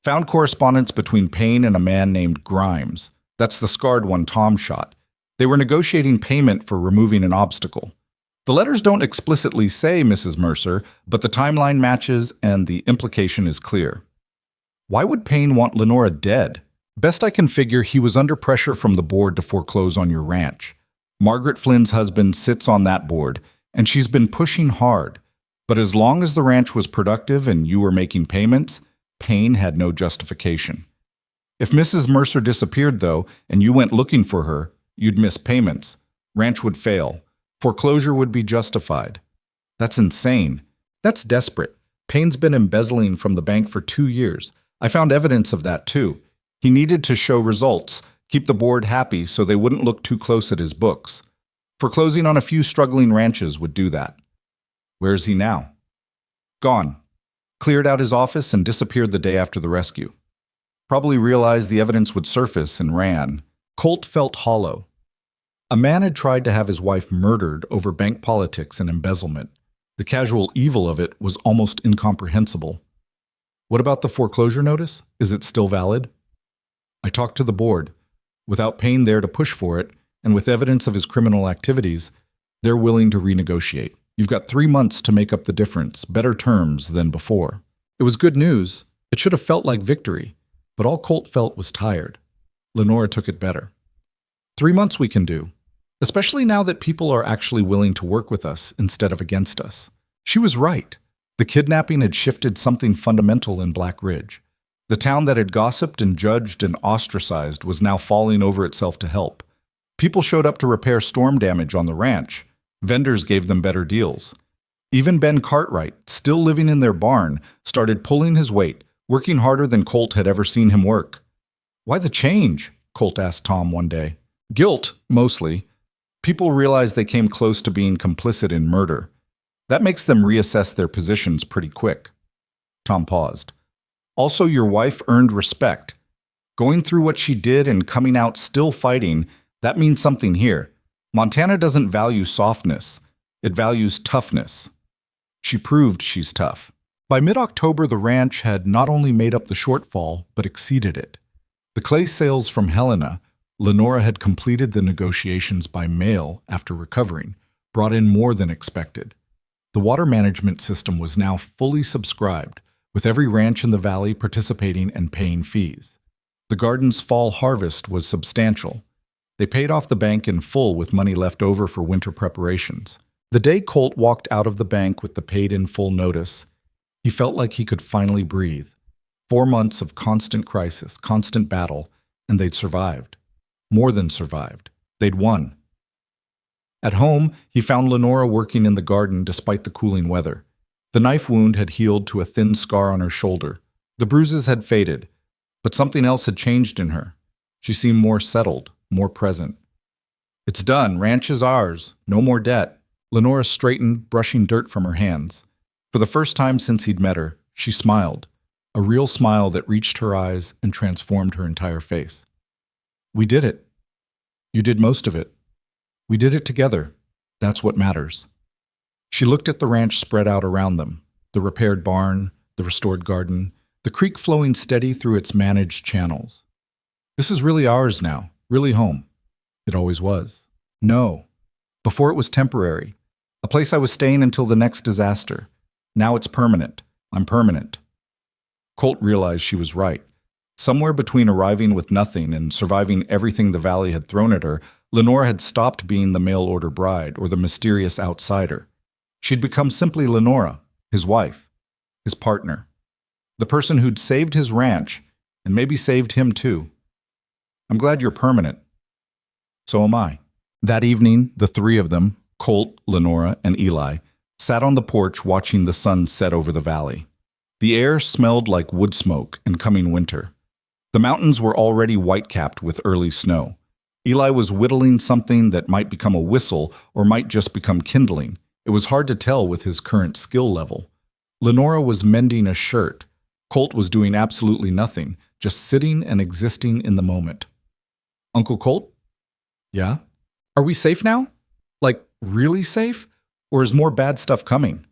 B: Found correspondence between Payne and a man named Grimes. That's the scarred one Tom shot. They were negotiating payment for removing an obstacle. The letters don't explicitly say Mrs. Mercer, but the timeline matches and the implication is clear. Why would Payne want Lenora dead? Best I can figure, he was under pressure from the board to foreclose on your ranch. Margaret Flynn's husband sits on that board, and she's been pushing hard. But as long as the ranch was productive and you were making payments, Payne had no justification. If Mrs. Mercer disappeared, though, and you went looking for her, you'd miss payments. Ranch would fail. Foreclosure would be justified. That's insane. That's desperate. Payne's been embezzling from the bank for 2 years. I found evidence of that, too. He needed to show results, keep the board happy so they wouldn't look too close at his books. Foreclosing on a few struggling ranches would do that. Where is he now? Gone. Cleared out his office and disappeared the day after the rescue. Probably realized the evidence would surface and ran. Colt felt hollow. A man had tried to have his wife murdered over bank politics and embezzlement. The casual evil of it was almost incomprehensible.
A: What about the foreclosure notice? Is it still valid? I talked to the board. Without Payne there to push for it, and with evidence of his criminal activities, they're willing to renegotiate. You've got 3 months to make up the difference, better terms than before. It was good news. It should have felt like victory, but all Colt felt was tired. Lenora took it better. 3 months we can do, especially now that people are actually willing to work with us instead of against us. She was right. The kidnapping had shifted something fundamental in Black Ridge. The town that had gossiped and judged and ostracized was now falling over itself to help. People showed up to repair storm damage on the ranch. Vendors gave them better deals. Even Ben Cartwright, still living in their barn, started pulling his weight, working harder than Colt had ever seen him work. "Why the change?" Colt asked Tom one day. "Guilt, mostly. People realize they came close to being complicit in murder. That makes them reassess their positions pretty quick." Tom paused. "Also, your wife earned respect. Going through what she did and coming out still fighting, that means something here. Montana doesn't value softness. It values toughness. She proved she's tough." By mid-October, the ranch had not only made up the shortfall, but exceeded it. The clay sales from Helena, Lenora had completed the negotiations by mail after recovering, brought in more than expected. The water management system was now fully subscribed, with every ranch in the valley participating and paying fees. The garden's fall harvest was substantial. They paid off the bank in full with money left over for winter preparations. The day Colt walked out of the bank with the paid-in-full notice, he felt like he could finally breathe. 4 months of constant crisis, constant battle, and they'd survived. More than survived. They'd won. At home, he found Lenora working in the garden despite the cooling weather. The knife wound had healed to a thin scar on her shoulder. The bruises had faded, but something else had changed in her. She seemed more settled, more present. "It's done. Ranch is ours. No more debt." Lenora straightened, brushing dirt from her hands. For the first time since he'd met her, she smiled, a real smile that reached her eyes and transformed her entire face. "We did it. You did most of it. We did it together. That's what matters." She looked at the ranch spread out around them, the repaired barn, the restored garden, the creek flowing steady through its managed channels. "This is really ours now, really home." "It always was." "No. Before it was temporary. A place I was staying until the next disaster. Now it's permanent. I'm permanent." Colt realized she was right. Somewhere between arriving with nothing and surviving everything the valley had thrown at her, Lenora had stopped being the mail-order bride or the mysterious outsider. She'd become simply Lenora, his wife, his partner, the person who'd saved his ranch and maybe saved him too. "I'm glad you're permanent." "So am I." That evening, the 3 of them, Colt, Lenora, and Eli, sat on the porch watching the sun set over the valley. The air smelled like wood smoke and coming winter. The mountains were already white-capped with early snow. Eli was whittling something that might become a whistle or might just become kindling. It was hard to tell with his current skill level. Lenora was mending a shirt. Colt was doing absolutely nothing, just sitting and existing in the moment. "Uncle Colt?" "Yeah?" "Are we safe now? Like, really safe? Or is more bad stuff coming?"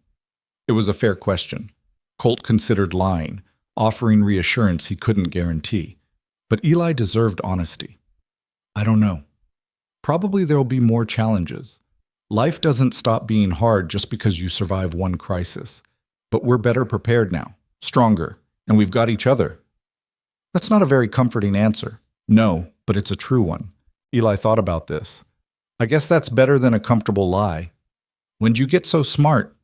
A: It was a fair question. Colt considered lying, offering reassurance he couldn't guarantee. But Eli deserved honesty. "I don't know. Probably there'll be more challenges. Life doesn't stop being hard just because you survive one crisis. But we're better prepared now, stronger, and we've got each other." That's not a very comforting answer. No, but it's a true one. Eli thought about this. "I guess that's better than a comfortable lie." "When'd you get so smart?"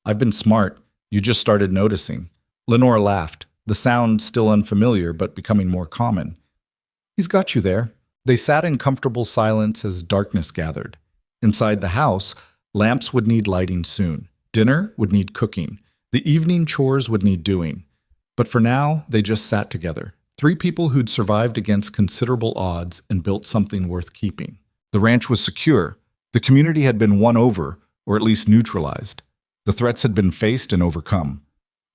A: "I've been smart. You just started noticing." Lenore laughed, the sound still unfamiliar but becoming more common. "He's got you there." They sat in comfortable silence as darkness gathered. Inside the house, lamps would need lighting soon. Dinner would need cooking. The evening chores would need doing. But for now, they just sat together. 3 people who'd survived against considerable odds and built something worth keeping. The ranch was secure. The community had been won over, or at least neutralized. The threats had been faced and overcome.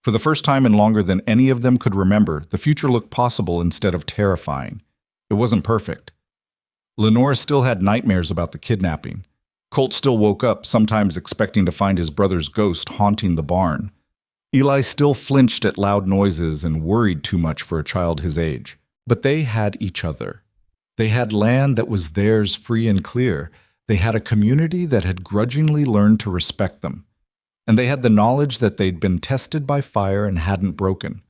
A: For the first time in longer than any of them could remember, the future looked possible instead of terrifying. It wasn't perfect. Lenora still had nightmares about the kidnapping. Colt still woke up, sometimes expecting to find his brother's ghost haunting the barn. Eli still flinched at loud noises and worried too much for a child his age. But they had each other. They had land that was theirs free and clear. They had a community that had grudgingly learned to respect them. And they had the knowledge that they'd been tested by fire and hadn't broken.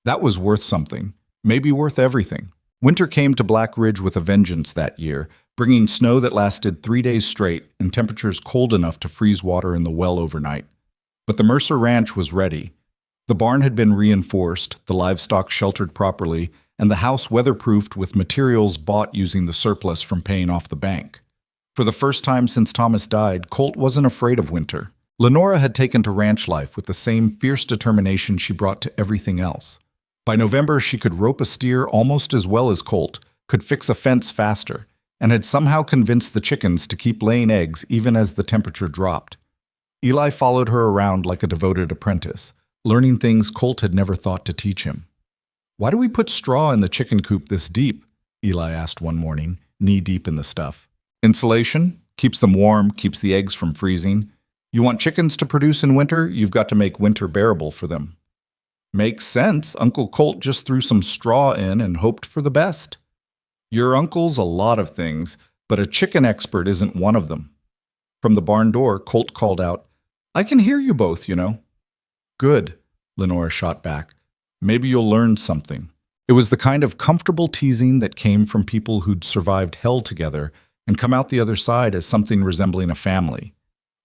A: That was worth something, maybe worth everything. Winter came to Black Ridge with a vengeance that year, bringing snow that lasted 3 days straight and temperatures cold enough to freeze water in the well overnight. But the Mercer Ranch was ready. The barn had been reinforced, the livestock sheltered properly, and the house weatherproofed with materials bought using the surplus from paying off the bank. For the first time since Thomas died, Colt wasn't afraid of winter. Lenora had taken to ranch life with the same fierce determination she brought to everything else. By November, she could rope a steer almost as well as Colt, could fix a fence faster, and had somehow convinced the chickens to keep laying eggs even as the temperature dropped. Eli followed her around like a devoted apprentice, learning things Colt had never thought to teach him. "Why do we put straw in the chicken coop this deep?" Eli asked one morning, knee-deep in the stuff. "Insulation. Keeps them warm, keeps the eggs from freezing. You want chickens to produce in winter, you've got to make winter bearable for them." "Makes sense. Uncle Colt just threw some straw in and hoped for the best." "Your uncle's a lot of things, but a chicken expert isn't one of them." From the barn door, Colt called out, "I can hear you both, you know." "Good," Lenora shot back. "Maybe you'll learn something." It was the kind of comfortable teasing that came from people who'd survived hell together and come out the other side as something resembling a family.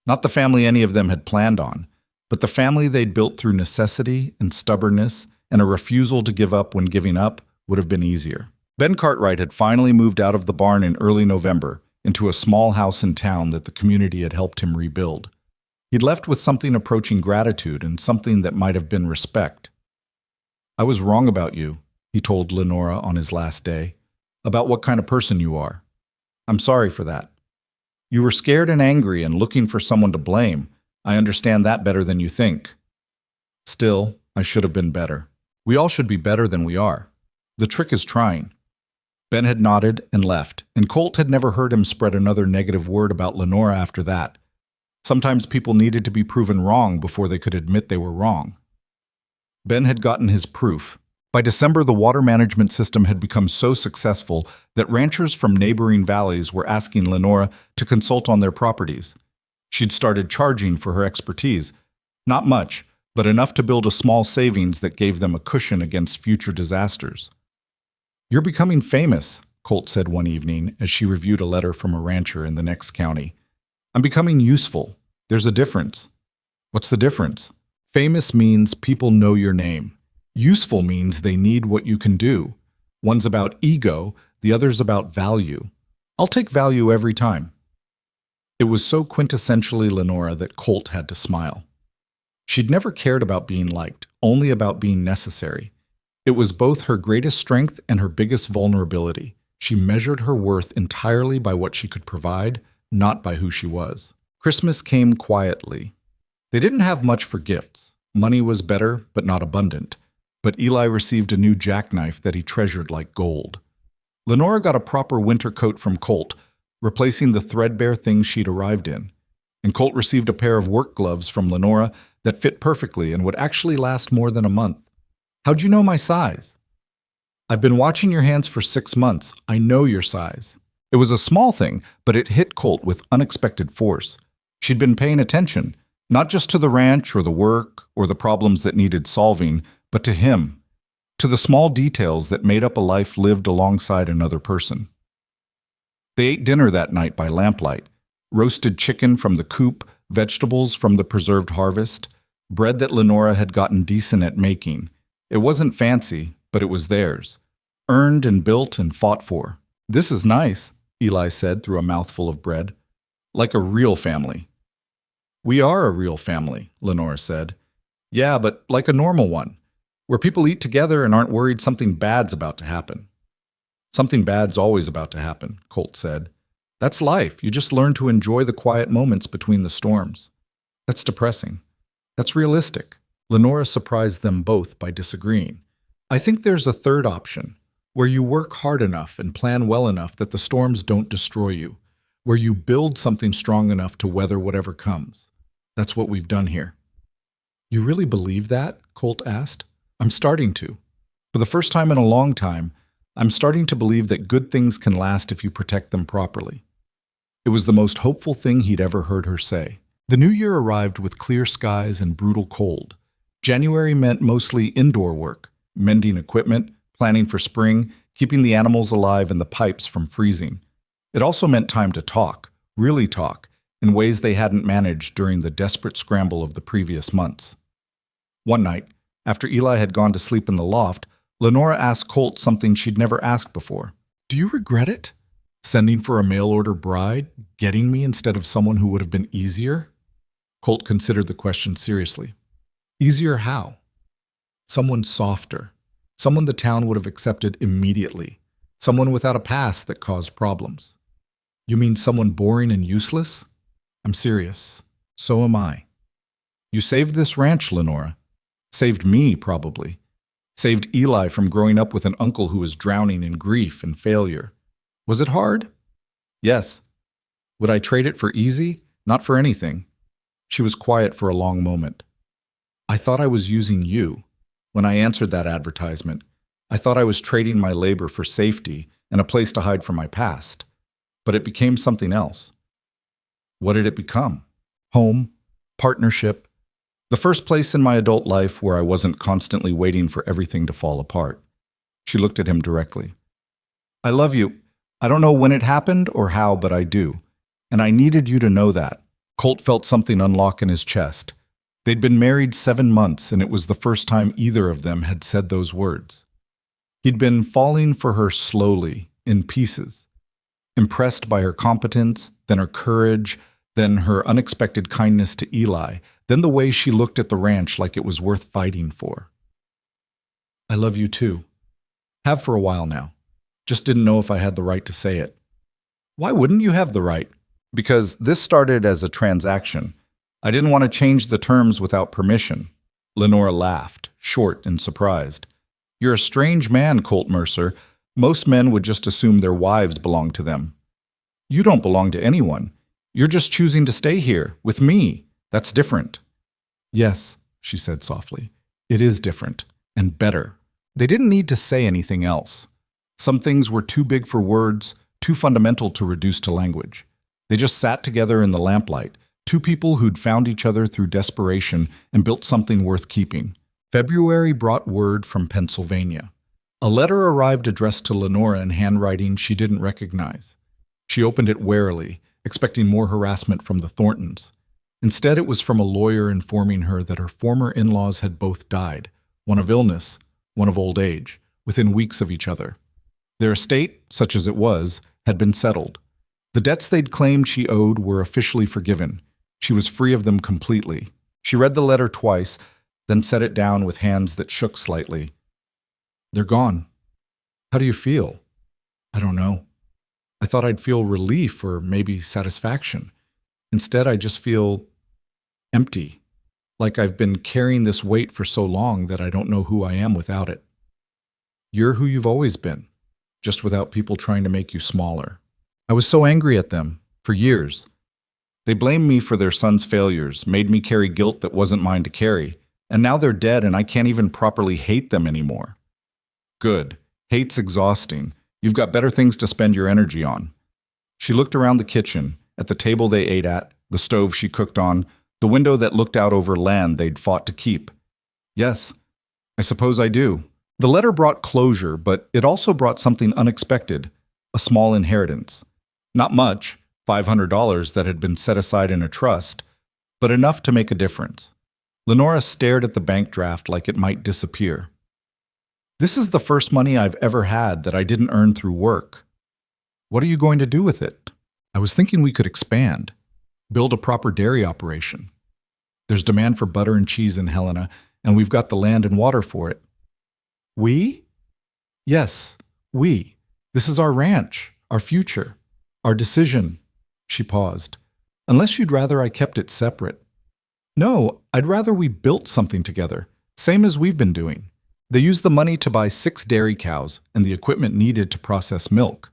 A: Not the family any of them had planned on, but the family they'd built through necessity and stubbornness and a refusal to give up when giving up would have been easier. Ben Cartwright had finally moved out of the barn in early November into a small house in town that the community had helped him rebuild. He'd left with something approaching gratitude and something that might have been respect. "I was wrong about you," he told Lenora on his last day, "about what kind of person you are. I'm sorry for that. You were scared and angry and looking for someone to blame. I understand that better than you think. Still, I should have been better. We all should be better than we are. The trick is trying." Ben had nodded and left, and Colt had never heard him spread another negative word about Lenora after that. Sometimes people needed to be proven wrong before they could admit they were wrong. Ben had gotten his proof. By December, the water management system had become so successful that ranchers from neighboring valleys were asking Lenora to consult on their properties. She'd started charging for her expertise. Not much, but enough to build a small savings that gave them a cushion against future disasters. "You're becoming famous," Colt said one evening as she reviewed a letter from a rancher in the next county. "I'm becoming useful. There's a difference." "What's the difference?" "Famous means people know your name. Useful means they need what you can do. One's about ego, the other's about value. I'll take value every time." It was so quintessentially Lenora that Colt had to smile. She'd never cared about being liked, only about being necessary. It was both her greatest strength and her biggest vulnerability. She measured her worth entirely by what she could provide, not by who she was. Christmas came quietly. They didn't have much for gifts. Money was better, but not abundant. But Eli received a new jackknife that he treasured like gold. Lenora got a proper winter coat from Colt, replacing the threadbare things she'd arrived in. And Colt received a pair of work gloves from Lenora that fit perfectly and would actually last more than a month. "How'd you know my size?" "I've been watching your hands for 6 months. I know your size." It was a small thing, but it hit Colt with unexpected force. She'd been paying attention, not just to the ranch or the work or the problems that needed solving, but to him, to the small details that made up a life lived alongside another person. They ate dinner that night by lamplight, roasted chicken from the coop, vegetables from the preserved harvest, bread that Lenora had gotten decent at making. It wasn't fancy, but it was theirs, earned and built and fought for. "This is nice," Eli said through a mouthful of bread. "Like a real family." "We are a real family," Lenora said. "Yeah, but like a normal one, where people eat together and aren't worried something bad's about to happen." "Something bad's always about to happen," Colt said. "That's life. You just learn to enjoy the quiet moments between the storms." "That's depressing." "That's realistic." Lenora surprised them both by disagreeing. "I think there's a third option, where you work hard enough and plan well enough that the storms don't destroy you, where you build something strong enough to weather whatever comes. That's what we've done here."
B: You really believe that? Colt asked. I'm starting to. For the first time in a long time, I'm starting to believe that good things can last if you protect them properly. It was the most hopeful thing he'd ever heard her say. The new year arrived with clear skies and brutal cold. January meant mostly indoor work, mending equipment, planning for spring, keeping the animals alive and the pipes from freezing. It also meant time to talk, really talk, in ways they hadn't managed during the desperate scramble of the previous months. One night, after Eli had gone to sleep in the loft, Lenora asked Colt something she'd never asked before. Do you regret it? Sending for a mail-order bride, getting me instead of someone who would have been easier? Colt considered the question seriously. Easier how? Someone softer. Someone the town would have accepted immediately. Someone without a past that caused problems. You mean someone boring and useless? I'm serious. So am I. You saved this ranch, Lenora. Saved me, probably. Saved Eli from growing up with an uncle who was drowning in grief and failure. Was it hard? Yes. Would I trade it for easy? Not for anything. She was quiet for a long moment. I thought I was using you. When I answered that advertisement, I thought I was trading my labor for safety and a place to hide from my past. But it became something else. What did it become? Home, partnership, the first place in my adult life where I wasn't constantly waiting for everything to fall apart. She looked at him directly. I love you. I don't know when it happened or how, but I do. And I needed you to know that. Colt felt something unlock in his chest. They'd been married 7 months, and it was the first time either of them had said those words. He'd been falling for her slowly, in pieces. Impressed by her competence, then her courage, then her unexpected kindness to Eli, then the way she looked at the ranch like it was worth fighting for. I love you too. Have for a while now. Just didn't know if I had the right to say it. Why wouldn't you have the right? Because this started as a transaction. I didn't want to change the terms without permission. Lenora laughed, short and surprised. You're a strange man, Colt Mercer. Most men would just assume their wives belong to them. You don't belong to anyone. You're just choosing to stay here, with me. That's different. Yes, she said softly. It is different, and better. They didn't need to say anything else. Some things were too big for words, too fundamental to reduce to language. They just sat together in the lamplight, two people who'd found each other through desperation and built something worth keeping. February brought word from Pennsylvania. A letter arrived addressed to Lenora in handwriting she didn't recognize. She opened it warily, expecting more harassment from the Thorntons. Instead, it was from a lawyer informing her that her former in-laws had both died, one of illness, one of old age, within weeks of each other. Their estate, such as it was, had been settled. The debts they'd claimed she owed were officially forgiven. She was free of them completely. She read the letter twice, then set it down with hands that shook slightly. They're gone. How do you feel? I don't know. I thought I'd feel relief or maybe satisfaction. Instead, I just feel empty, like I've been carrying this weight for so long that I don't know who I am without it. You're who you've always been, just without people trying to make you smaller. I was so angry at them, for years. They blamed me for their son's failures, made me carry guilt that wasn't mine to carry, and now they're dead and I can't even properly hate them anymore. Good. Hate's exhausting. You've got better things to spend your energy on. She looked around the kitchen, at the table they ate at, the stove she cooked on, the window that looked out over land they'd fought to keep. Yes, I suppose I do. The letter brought closure, but it also brought something unexpected, a small inheritance. Not much, $500 that had been set aside in a trust, but enough to make a difference. Lenora stared at the bank draft like it might disappear. This is the first money I've ever had that I didn't earn through work. What are you going to do with it? I was thinking we could expand, build a proper dairy operation. There's demand for butter and cheese in Helena, and we've got the land and water for it. We? Yes, we. This is our ranch, our future, our decision. She paused. Unless you'd rather I kept it separate. No, I'd rather we built something together, same as we've been doing. They used the money to buy 6 dairy cows and the equipment needed to process milk.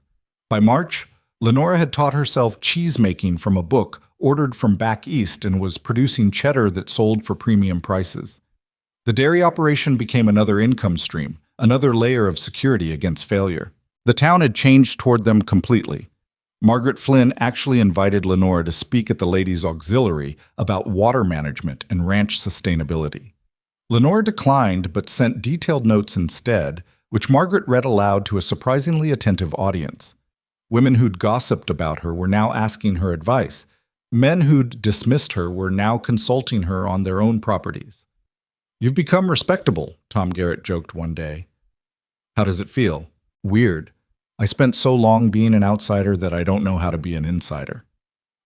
B: By March,
A: Lenora had taught herself cheese making from a book ordered from back east and was producing cheddar that sold for premium prices. The dairy operation became another income stream, another layer of security against failure. The town had changed toward them completely. Margaret Flynn actually invited Lenora to speak at the ladies' auxiliary about water management and ranch sustainability. Lenora declined but sent detailed notes instead, which Margaret read aloud to a surprisingly attentive audience. Women who'd gossiped about her were now asking her advice. Men who'd dismissed her were now consulting her on their own properties. "You've become respectable," Tom Garrett joked one day. "How does it feel?" "Weird. I spent so long being an outsider that I don't know how to be an insider."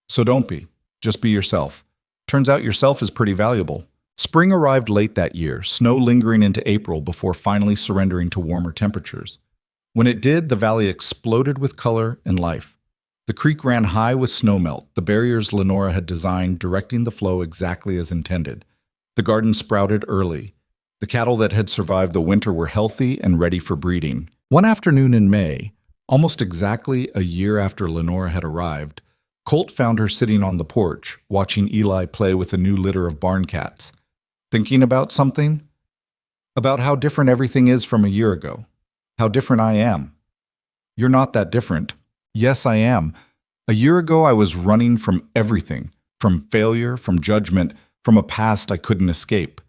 A: "So don't be. Just be yourself. Turns out yourself is pretty valuable." Spring arrived late that year, snow lingering into April before finally surrendering to warmer temperatures. When it did, the valley exploded with color and life. The creek ran high with snowmelt, the barriers Lenora had designed directing the flow exactly as intended. The garden sprouted early. The cattle that had survived the winter were healthy and ready for breeding. One afternoon in May, almost exactly a year after Lenora had arrived, Colt found her sitting on the porch, watching Eli play with a new litter of barn cats. Thinking about something? About how different everything is from a year ago. How different I am. "You're not that different." "Yes, I am. A year ago I was running from everything, from failure, from judgment, from a past I couldn't escape.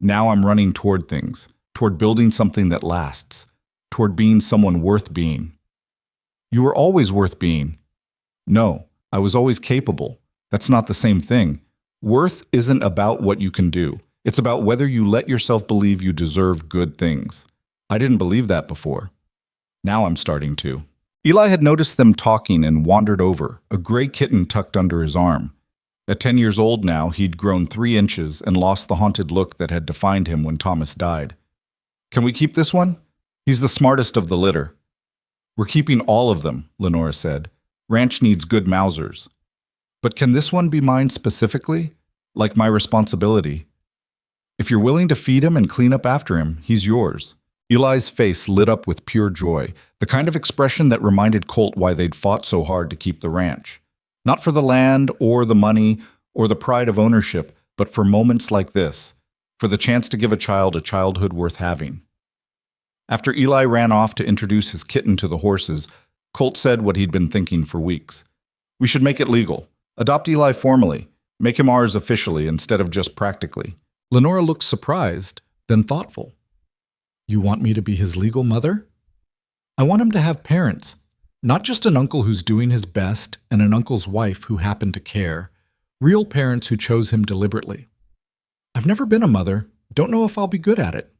A: Now I'm running toward things, toward building something that lasts, toward being someone worth being." "You were always worth being." "No, I was always capable. That's not the same thing. Worth isn't about what you can do. It's about whether you let yourself believe you deserve good things. I didn't believe that before. Now I'm starting to." Eli had noticed them talking and wandered over, a gray kitten tucked under his arm. At 10 years old now, he'd grown 3 inches and lost the haunted look that had defined him when Thomas died. "Can we keep this one? He's the smartest of the litter." "We're keeping all of them," Lenora said. "Ranch needs good Mausers." "But can this one be mine specifically? Like my responsibility?" "If you're willing to feed him and clean up after him, he's yours." Eli's face lit up with pure joy, the kind of expression that reminded Colt why they'd fought so hard to keep the ranch. Not for the land or the money or the pride of ownership, but for moments like this, for the chance to give a child a childhood worth having. After Eli ran off to introduce his kitten to the horses, Colt said what he'd been thinking for weeks. "We should make it legal. Adopt Eli formally. Make him ours officially instead of just practically." Lenora looked surprised, then thoughtful. "You want me to be his legal mother?" "I want him to have parents. Not just an uncle who's doing his best and an uncle's wife who happened to care. Real parents who chose him deliberately." "I've never been a mother. Don't know if I'll be good at it."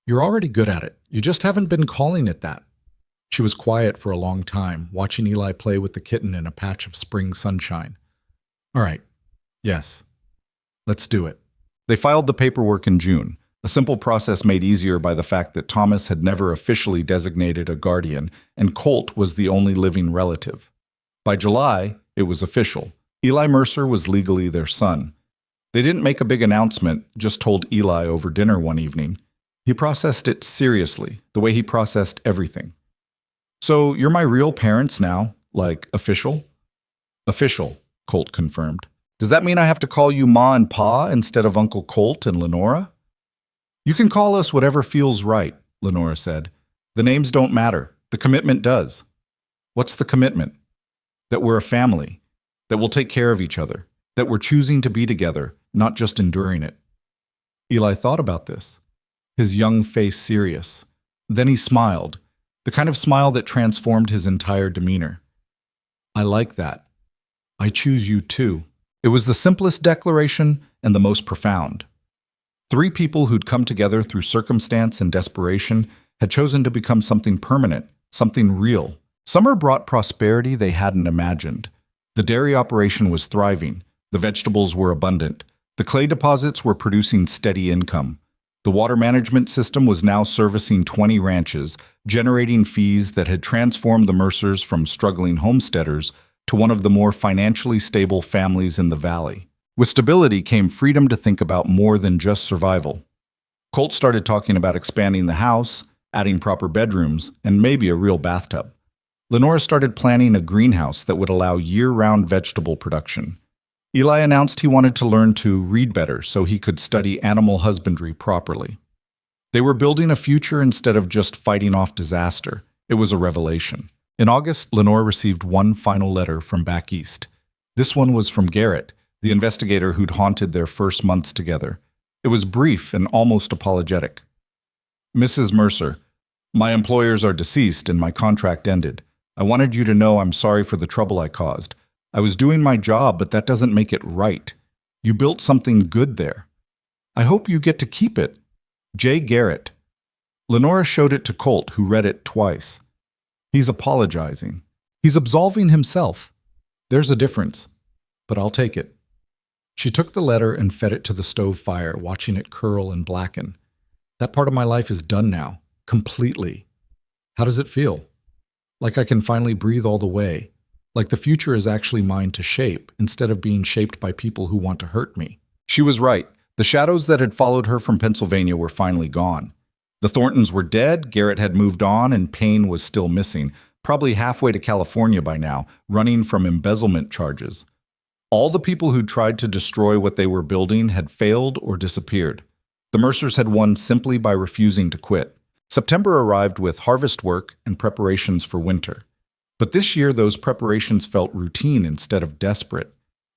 A: "You're already good at it. You just haven't been calling it that." She was quiet for a long time, watching Eli play with the kitten in a patch of spring sunshine. "All right. Yes. Let's do it." They filed the paperwork in June, a simple process made easier by the fact that Thomas had never officially designated a guardian, and Colt was the only living relative. By July, it was official. Eli Mercer was legally their son. They didn't make a big announcement, just told Eli over dinner one evening. He processed it seriously, the way he processed everything. "So you're my real parents now, like official?" "Official," Colt confirmed. "Does that mean I have to call you Ma and Pa instead of Uncle Colt and Lenora?" "You can call us whatever feels right," Lenora said. "The names don't matter. The commitment does." "What's the commitment?" "That we're a family, that we'll take care of each other, that we're choosing to be together, not just enduring it." Eli thought about this, his young face serious. Then he smiled, the kind of smile that transformed his entire demeanor. "I like that. I choose you too." It was the simplest declaration and the most profound. 3 people who'd come together through circumstance and desperation had chosen to become something permanent, something real. Summer brought prosperity they hadn't imagined. The dairy operation was thriving. The vegetables were abundant. The clay deposits were producing steady income. The water management system was now servicing 20 ranches, generating fees that had transformed the Mercers from struggling homesteaders to one of the more financially stable families in the valley. With stability came freedom to think about more than just survival. Colt started talking about expanding the house, adding proper bedrooms, and maybe a real bathtub. Lenora started planning a greenhouse that would allow year-round vegetable production. Eli announced he wanted to learn to read better so he could study animal husbandry properly. They were building a future instead of just fighting off disaster. It was a revelation. In August, Lenore received one final letter from back east. This one was from Garrett, the investigator who'd haunted their first months together. It was brief and almost apologetic. Mrs. Mercer, my employers are deceased and my contract ended. I wanted you to know I'm sorry for the trouble I caused. I was doing my job, but that doesn't make it right. You built something good there. I hope you get to keep it. J. Garrett. Lenora showed it to Colt, who read it twice. He's apologizing. He's absolving himself. There's a difference, but I'll take it. She took the letter and fed it to the stove fire, watching it curl and blacken. That part of my life is done now, completely. How does it feel? Like I can finally breathe all the way. Like the future is actually mine to shape, instead of being shaped by people who want to hurt me. She was right. The shadows that had followed her from Pennsylvania were finally gone. The Thorntons were dead, Garrett had moved on, and Payne was still missing, probably halfway to California by now, running from embezzlement charges. All the people who'd tried to destroy what they were building had failed or disappeared. The Mercers had won simply by refusing to quit. September arrived with harvest work and preparations for winter. But this year, those preparations felt routine instead of desperate.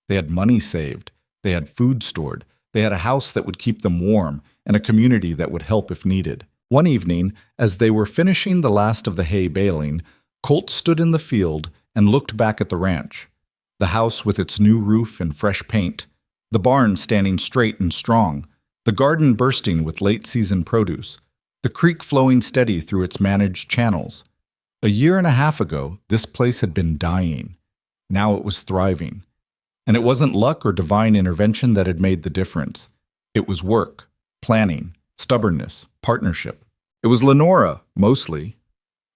A: They had money saved, they had food stored, they had a house that would keep them warm, and a community that would help if needed. One evening, as they were finishing the last of the hay baling, Colt stood in the field and looked back at the ranch. The house with its new roof and fresh paint, the barn standing straight and strong, the garden bursting with late-season produce, the creek flowing steady through its managed channels. A year and a half ago, this place had been dying. Now it was thriving. And it wasn't luck or divine intervention that had made the difference. It was work, planning, stubbornness, partnership. It was Lenora, mostly.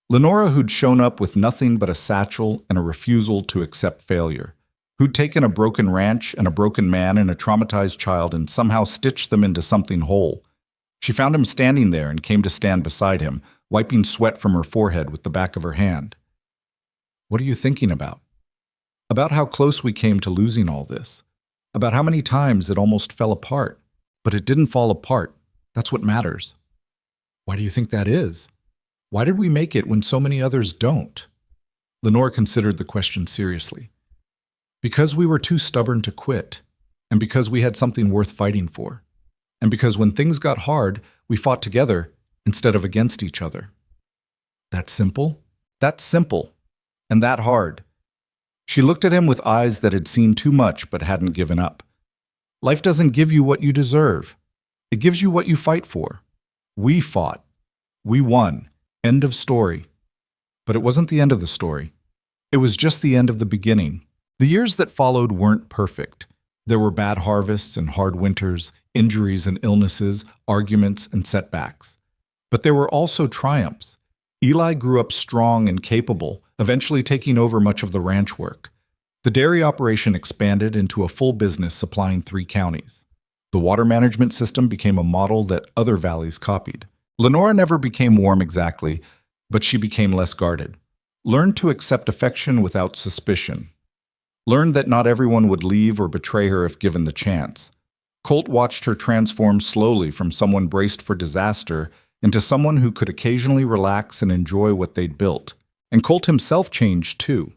A: Lenora who'd shown up with nothing but a satchel and a refusal to accept failure, who'd taken a broken ranch and a broken man and a traumatized child and somehow stitched them into something whole. She found him standing there and came to stand beside him, wiping sweat from her forehead with the back of her hand. What are you thinking about? About how close we came to losing all this. About how many times it almost fell apart. But it didn't fall apart. That's what matters. Why do you think that is? Why did we make it when so many others don't? Lenore considered the question seriously. Because we were too stubborn to quit, and because we had something worth fighting for, and because when things got hard, we fought together instead of against each other. That simple? That's simple. And that hard. She looked at him with eyes that had seen too much but hadn't given up. Life doesn't give you what you deserve. It gives you what you fight for. We fought. We won. End of story. But it wasn't the end of the story. It was just the end of the beginning. The years that followed weren't perfect. There were bad harvests and hard winters, injuries and illnesses, arguments and setbacks. But there were also triumphs. Eli grew up strong and capable, eventually taking over much of the ranch work. The dairy operation expanded into a full business supplying 3 counties. The water management system became a model that other valleys copied. Lenora never became warm exactly, but she became less guarded. Learned to accept affection without suspicion. Learned that not everyone would leave or betray her if given the chance. Colt watched her transform slowly from someone braced for disaster into someone who could occasionally relax and enjoy what they'd built. And Colt himself changed too.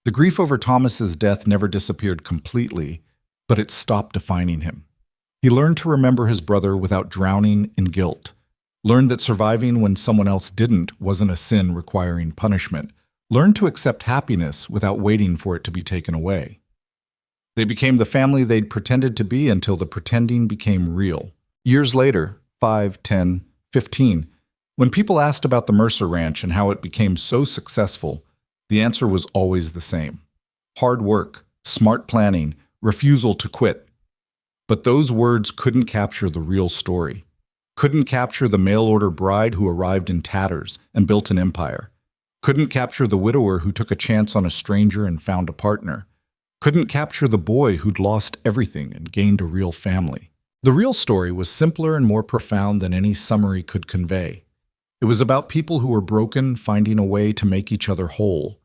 A: The grief over Thomas's death never disappeared completely, but it stopped defining him. He learned to remember his brother without drowning in guilt. Learned that surviving when someone else didn't wasn't a sin requiring punishment. Learned to accept happiness without waiting for it to be taken away. They became the family they'd pretended to be until the pretending became real. Years later, 5, 10, 15, when people asked about the Mercer Ranch and how it became so successful, the answer was always the same. Hard work, smart planning, refusal to quit. But those words couldn't capture the real story. Couldn't capture the mail-order bride who arrived in tatters and built an empire. Couldn't capture the widower who took a chance on a stranger and found a partner. Couldn't capture the boy who'd lost everything and gained a real family. The real story was simpler and more profound than any summary could convey. It was about people who were broken finding a way to make each other whole,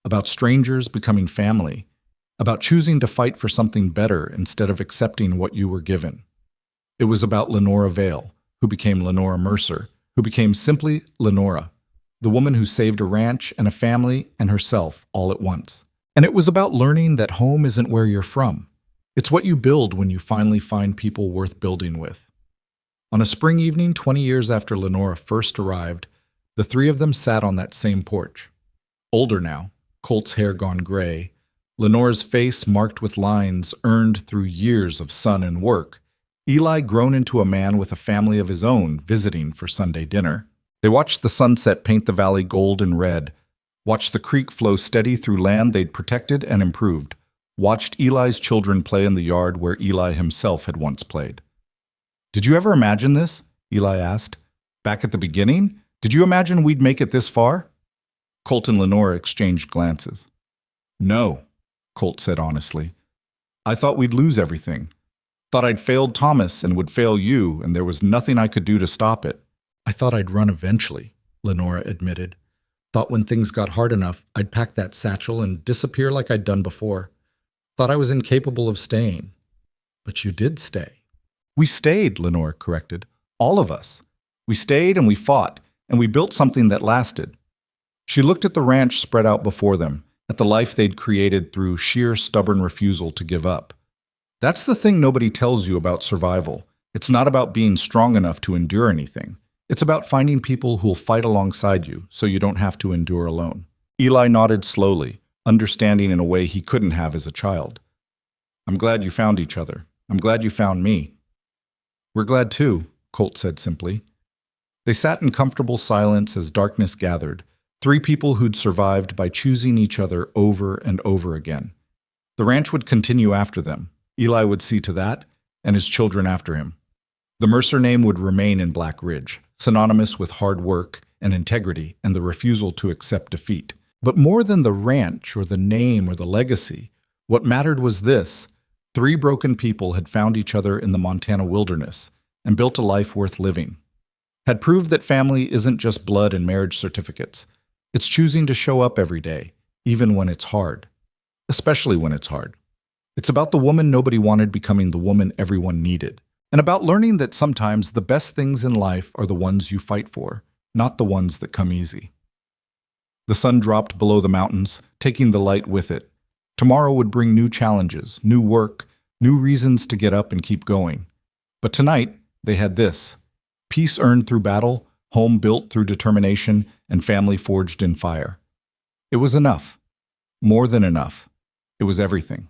A: about strangers becoming family, about choosing to fight for something better instead of accepting what you were given. It was about Lenora Vale, who became Lenora Mercer, who became simply Lenora, the woman who saved a ranch and a family and herself all at once. And it was about learning that home isn't where you're from. It's what you build when you finally find people worth building with. On a spring evening 20 years after Lenora first arrived, the three of them sat on that same porch. Older now, Colt's hair gone gray, Lenora's face marked with lines earned through years of sun and work, Eli grown into a man with a family of his own visiting for Sunday dinner. They watched the sunset paint the valley gold and red, watched the creek flow steady through land they'd protected and improved, watched Eli's children play in the yard where Eli himself had once played. "Did you ever imagine this?" Eli asked. "Back at the beginning? Did you imagine we'd make it this far?" Colt and Lenora exchanged glances. "No," Colt said honestly. "I thought we'd lose everything. Thought I'd failed Thomas and would fail you, and there was nothing I could do to stop it." "I thought I'd run eventually," Lenora admitted. "Thought when things got hard enough, I'd pack that satchel and disappear like I'd done before. Thought I was incapable of staying. But you did stay." "We stayed," Lenora corrected. "All of us. We stayed and we fought, and we built something that lasted." She looked at the ranch spread out before them, at the life they'd created through sheer stubborn refusal to give up. That's the thing nobody tells you about survival. It's not about being strong enough to endure anything. It's about finding people who'll fight alongside you so you don't have to endure alone. Eli nodded slowly, understanding in a way he couldn't have as a child. "I'm glad you found each other. I'm glad you found me." "We're glad too," Colt said simply. They sat in comfortable silence as darkness gathered, three people who'd survived by choosing each other over and over again. The ranch would continue after them. Eli would see to that, and his children after him. The Mercer name would remain in Black Ridge, synonymous with hard work and integrity and the refusal to accept defeat. But more than the ranch or the name or the legacy, what mattered was this: three broken people had found each other in the Montana wilderness and built a life worth living. Had proved that family isn't just blood and marriage certificates. It's choosing to show up every day, even when it's hard. Especially when it's hard. It's about the woman nobody wanted becoming the woman everyone needed. And about learning that sometimes the best things in life are the ones you fight for, not the ones that come easy. The sun dropped below the mountains, taking the light with it. Tomorrow would bring new challenges, new work, new reasons to get up and keep going. But tonight, they had this: peace earned through battle, home built through determination, and family forged in fire. It was enough. More than enough. It was everything.